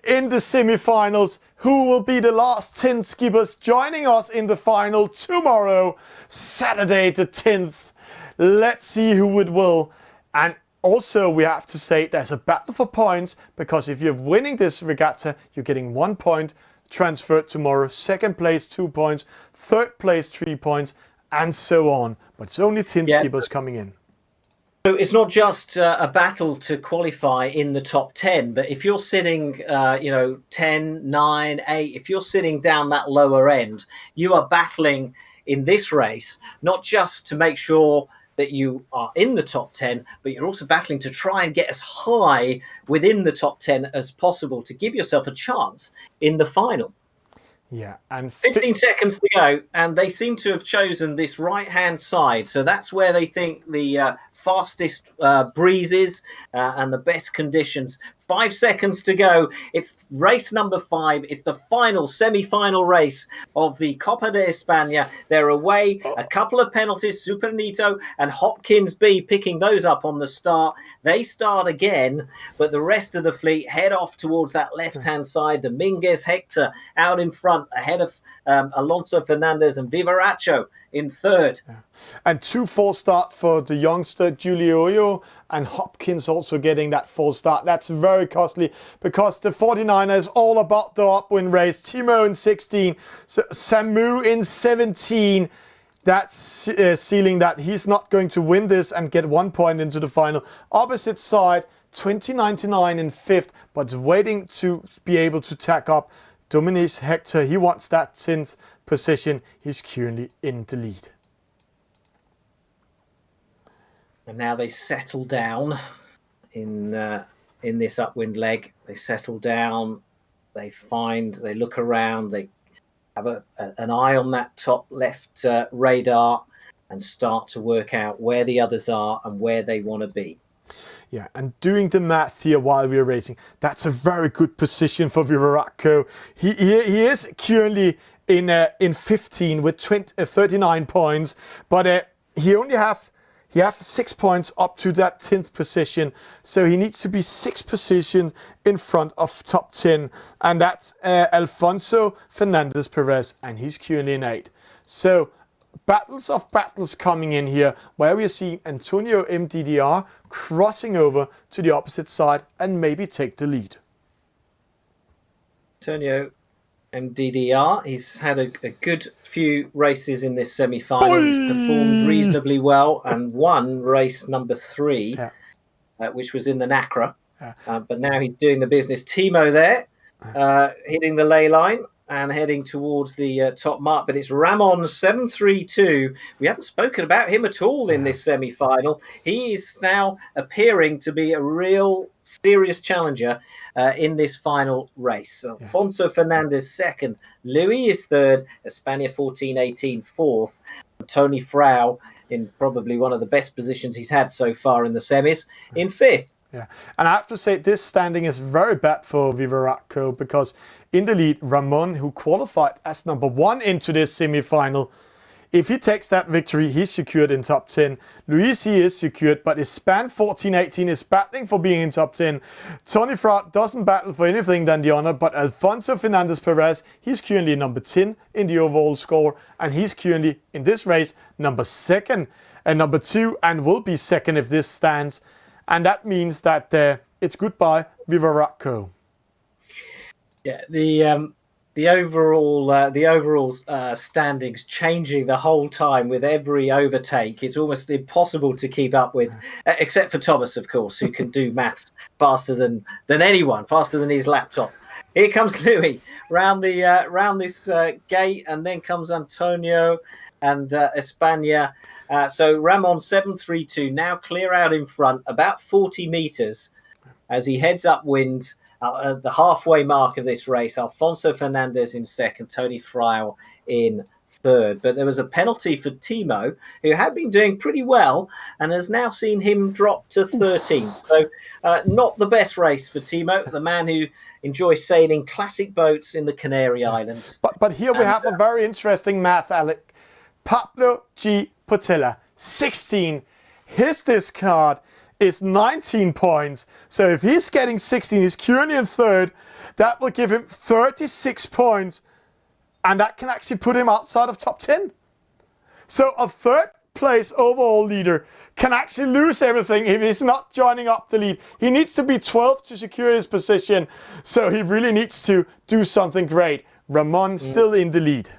in the semi-finals. Who will be the last 10 skippers joining us in the final tomorrow, Saturday the 10th? Let's see who it will. And also we have to say there's a battle for points, because if you're winning this regatta, you're getting 1 point transferred tomorrow. Second place 2 points, third place 3 points, and so on. But it's only 10 skippers coming in. So it's not just a battle to qualify in the top 10, but if you're sitting, 10, 9, 8, if you're sitting down that lower end, you are battling in this race, not just to make sure that you are in the top 10, but you're also battling to try and get as high within the top 10 as possible to give yourself a chance in the final. Yeah, and 15 seconds to go, and they seem to have chosen this right-hand side. So that's where they think the fastest breezes and the best conditions. 5 seconds to go. It's race number 5. It's the final, semi-final race of the Copa de España. They're away. A couple of penalties, Supernito and Hopkins B picking those up on the start. They start again, but the rest of the fleet head off towards that left-hand side. Dominguez, Hector out in front, ahead of Alonso Fernandez and Vivaracho in third. Yeah. And 2 false start for the youngster Giulio, and Hopkins also getting that false start. That's very costly, because the 49er is all about the upwind race. Timo in 16, Samu in 17. That's sealing that he's not going to win this and get 1 point into the final. Opposite side, 2099 in 5th, but waiting to be able to tack up. Dominique Hector, he wants that 10th position. He's currently in the lead. And now they settle down in this upwind leg. They settle down. They look around. They have an eye on that top left radar and start to work out where the others are and where they want to be. Yeah, and doing the math here while we're racing, that's a very good position for Vivaraco. He is currently in 15 with 39 points, but he only have 6 points up to that 10th position, so he needs to be 6 positions in front of top 10, and that's Alfonso Fernandez Perez, and he's currently in 8. So battles of battles coming in here, where we are seeing Antonio MDDR crossing over to the opposite side and maybe take the lead. Antonio MDDR, he's had a good few races in this semi-final. He's performed reasonably well and won race number 3, which was in the NACRA. But now he's doing the business. Timo there, hitting the ley line and heading towards the top mark. But it's Ramon 732. We haven't spoken about him at all in this semi-final. He is now appearing to be a real serious challenger in this final race. Alfonso Fernandez second, Louis is third, España 14-18 fourth, Tony Frau in probably one of the best positions he's had so far in the semis in 5th. Yeah, and I have to say this standing is very bad for Vivaraco, because in the lead, Ramon, who qualified as number 1 into this semi-final, if he takes that victory, he's secured in top 10. Luis, he is secured, but Span 14-18 is battling for being in top 10. Tony Fraud doesn't battle for anything than the honor, but Alfonso Fernandez Perez, he's currently number 10 in the overall score, and he's currently in this race number 2 and number 2, and will be 2nd if this stands. And that means that it's goodbye, Viva Rocco. Yeah, the overall standings changing the whole time with every overtake. It's almost impossible to keep up with, except for Thomas, of course, who can do maths faster than anyone, faster than his laptop. Here comes Louis round this gate, and then comes Antonio and España. So Ramon 732 now clear out in front, about 40 meters as he heads upwind. At the halfway mark of this race, Alfonso Fernandez in second, Tony Frau in third. But there was a penalty for Timo, who had been doing pretty well and has now seen him drop to 13th. So not the best race for Timo, the man who enjoys sailing classic boats in the Canary Islands. But here we have a very interesting math, Alec. Pablo G. Portela, 16. His discard is 19 points. So if he's getting 16, he's currently in third. That will give him 36 points. And that can actually put him outside of top 10. So a third place overall leader can actually lose everything if he's not joining up the lead. He needs to be 12th to secure his position. So he really needs to do something great. Ramon still in the lead.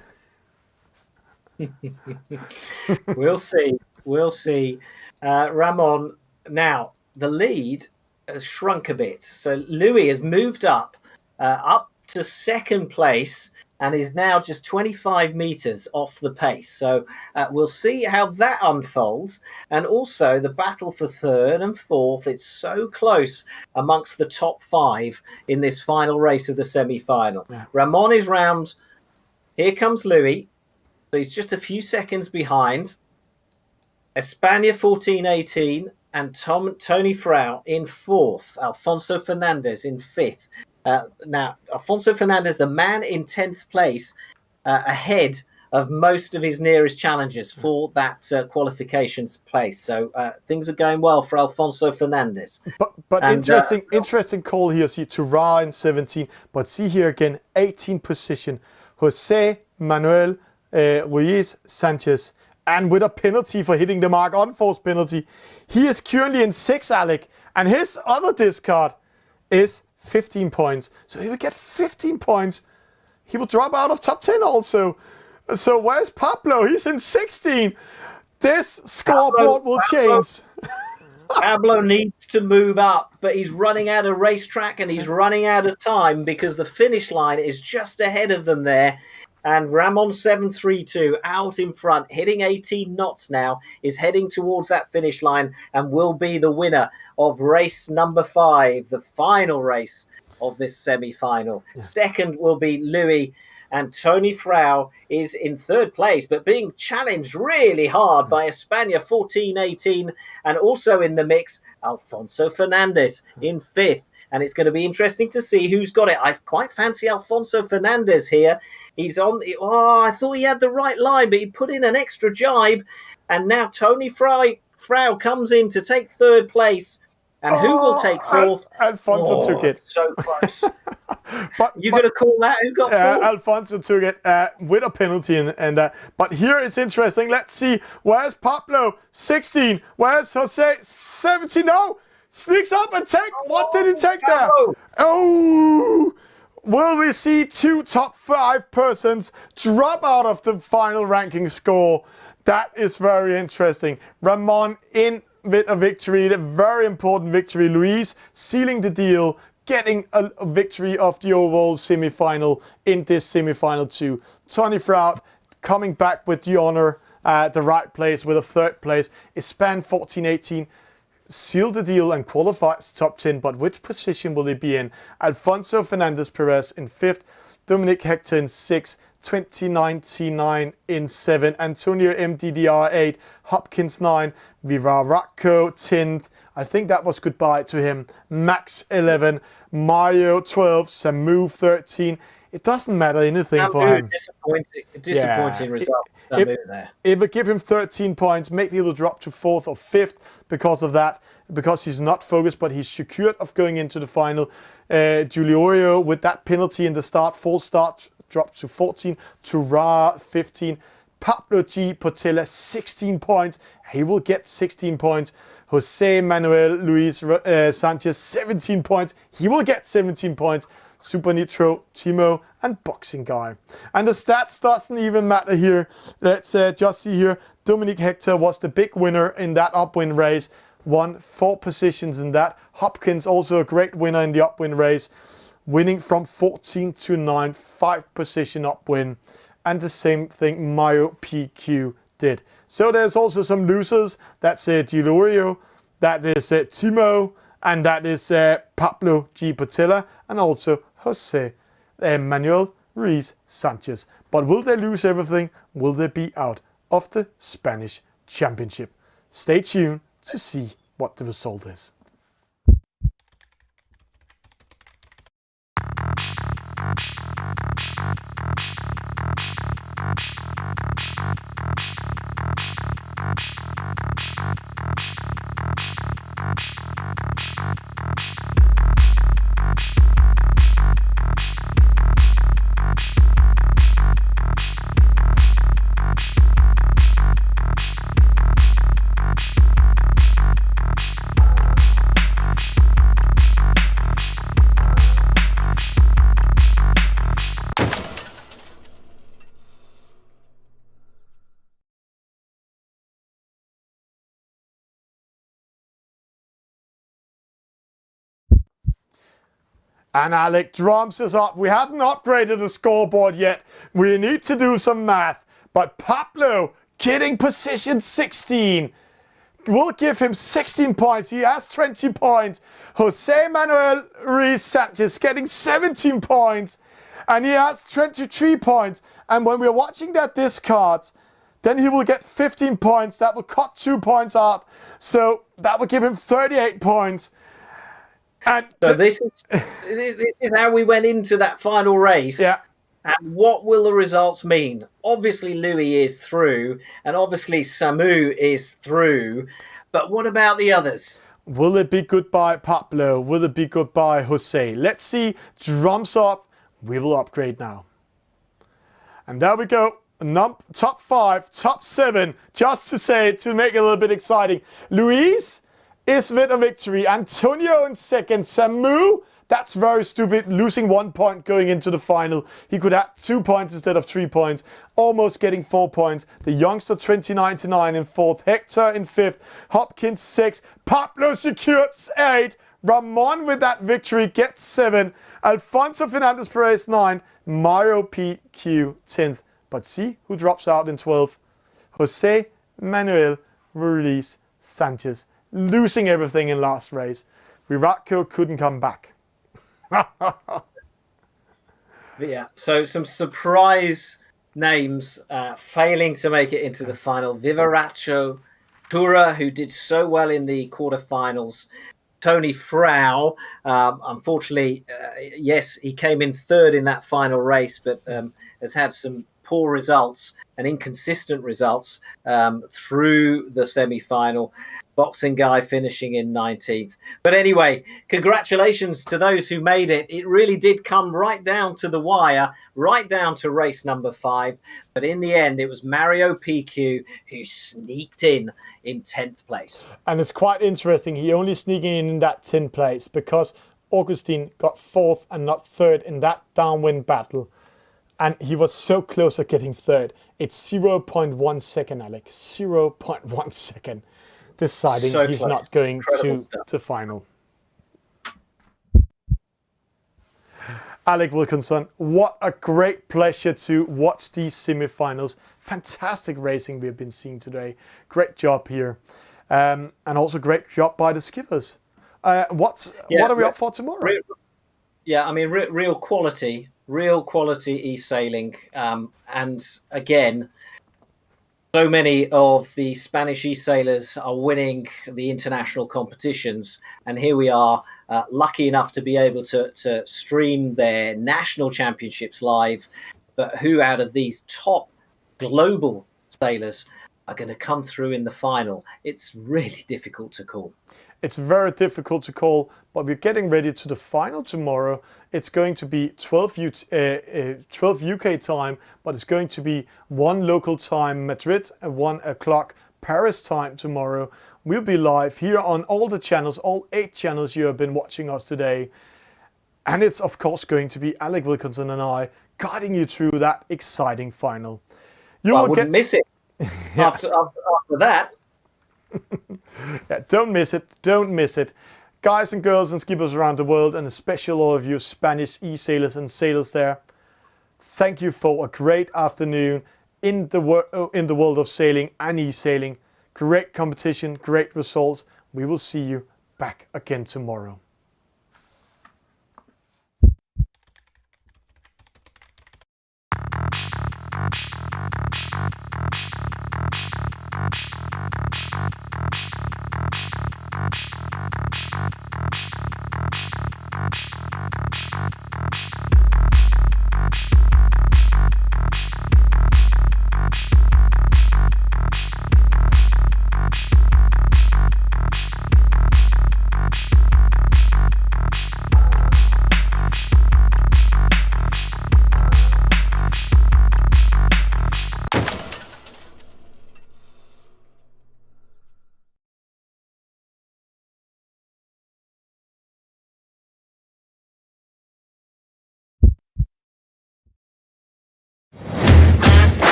We'll see. Ramon, now the lead has shrunk a bit. So Louis has moved up to second place and is now just 25 meters off the pace. So we'll see how that unfolds. And also the battle for third and fourth. It's so close amongst the top five in this final race of the semi-final. Yeah. Ramon is round. Here comes Louis. So he's just a few seconds behind. España 14-18 and Tony Frau in fourth. Alfonso Fernandez in fifth. Now, Alfonso Fernandez, the man in 10th place, ahead of most of his nearest challengers for that qualifications place. So things are going well for Alfonso Fernandez. But interesting call here. See, Tura in 17. But see here again, 18th position. Jose Manuel Ruiz Sanchez. And with a penalty for hitting the mark, unforced penalty. He is currently in 6th, Alec. And his other discard is 15 points. So he will get 15 points. He will drop out of top 10 also. So where's Pablo? He's in 16. This scoreboard will change. Pablo needs to move up, but he's running out of racetrack and he's running out of time because the finish line is just ahead of them there. And Ramon 732 out in front, hitting 18 knots now, is heading towards that finish line and will be the winner of race number 5, the final race of this semi-final. Yeah. Second will be Louis, and Tony Frau is in third place, but being challenged really hard by España 14-18, and also in the mix, Alfonso Fernandez in fifth. And it's going to be interesting to see who's got it. I quite fancy Alfonso Fernandez here. He's on. I thought he had the right line, but he put in an extra jibe. And now Tony Frau comes in to take third place. And who will take fourth? Alfonso took it. So close. You're going to call that who got fourth? Alfonso took it with a penalty. But here it's interesting. Let's see. Where's Pablo? 16. Where's Jose? 17. No. Sneaks up and take. What did he take there? Oh! Will we see 2 top 5 persons drop out of the final ranking score? That is very interesting. Ramon in with a victory, a very important victory. Luis sealing the deal, getting a victory of the overall semi-final in this semi-final too. Tony Frau coming back with the honor, the right place with a third place. España 14-18. Seal the deal and qualifies top 10, but which position will he be in? Alfonso Fernandez Perez in 5th, Dominic Hector in 6th, 2099 in 7th, Antonio MDDR 8, Hopkins 9, Viva Rocco 10th. I think that was goodbye to him. Max 11, Mario 12, Samu 13. It doesn't matter anything for him. Disappointing result. It would give him 13 points. Maybe he'll drop to 4th or 5th because of that, because he's not focused, but he's secured of going into the final. Giulio with that penalty in the start, false start, drops to 14. Tura 15. Pablo G. Portilla, 16 points. He will get 16 points. Jose Manuel Luis Sanchez, 17 points. He will get 17 points. Super Nitro, Timo, and Boxing Guy. And the stats doesn't even matter here. Let's just see here. Dominic Hector was the big winner in that upwind race. Won 4 positions in that. Hopkins also a great winner in the upwind race. Winning from 14 to 9, 5 position upwind. And the same thing Mario PQ did. So there's also some losers. That's Dilorio, that is Timo, and that is Pablo G. Portilla, and also Jose Manuel Ruiz Sanchez. But will they lose everything? Will they be out of the Spanish Championship? Stay tuned to see what the result is. And Alec drums us up. We haven't upgraded the scoreboard yet. We need to do some math. But Pablo getting position 16. We'll give him 16 points. He has 20 points. Jose Manuel Ruiz Sanchez getting 17 points. And he has 23 points. And when we're watching that discards, then he will get 15 points. That will cut 2 points out. So that will give him 38 points. And so this is how we went into that final race. Yeah. And what will the results mean? Obviously, Louis is through, and obviously Samu is through. But what about the others? Will it be goodbye Pablo? Will it be goodbye Jose? Let's see. Drums up. We will upgrade now. And there we go. Top 5, top 7. Just to say, to make it a little bit exciting. Luis is with a victory. Antonio in second. Samu, that's very stupid, losing 1 point going into the final. He could have 2 points instead of 3 points. Almost getting 4 points. The youngster 29-9 in fourth. Hector in fifth. Hopkins 6. Pablo secures 8. Ramon with that victory gets 7. Alfonso Fernandez Perez 9. Mario PQ 10th. But see who drops out in 12th. Jose Manuel Ruiz Sanchez. Losing everything in last race. Viratko couldn't come back. Yeah, so some surprise names failing to make it into the final. Vivaraccio, Tura, who did so well in the quarterfinals. Tony Frau, unfortunately, yes, he came in third in that final race, but has had some poor results and inconsistent results through the semi-final. Boxing Guy finishing in 19th. But anyway, congratulations to those who made it. It really did come right down to the wire, right down to race number 5. But in the end, it was Mario PQ who sneaked in 10th place. And it's quite interesting. He only sneaking in that 10th place because Augustine got 4th and not 3rd in that downwind battle. And he was so close to getting 3rd. It's 0.1 second, Alec. 0.1 second. Deciding so he's not going to final. Alec Wilkinson, what a great pleasure to watch these semifinals. Fantastic racing we've been seeing today. Great job here. And also great job by the skippers. What are we up for tomorrow? Real quality eSailing. And again, so many of the Spanish e-sailers are winning the international competitions. And here we are, lucky enough to be able to stream their national championships live. But who out of these top global sailors are going to come through in the final. It's really difficult to call. It's very difficult to call, but we're getting ready to the final tomorrow. It's going to be 12 UK time, but it's going to be 1 local time Madrid and 1 o'clock Paris time tomorrow. We'll be live here on all the channels, all 8 channels you have been watching us today. And it's of course going to be Alec Wilkinson and I guiding you through that exciting final. I wouldn't miss it. After that. Yeah, don't miss it. Don't miss it. Guys and girls and skippers around the world, and especially all of you Spanish e-sailors and sailors there, thank you for a great afternoon in the world of sailing and e-sailing. Great competition, great results. We will see you back again tomorrow.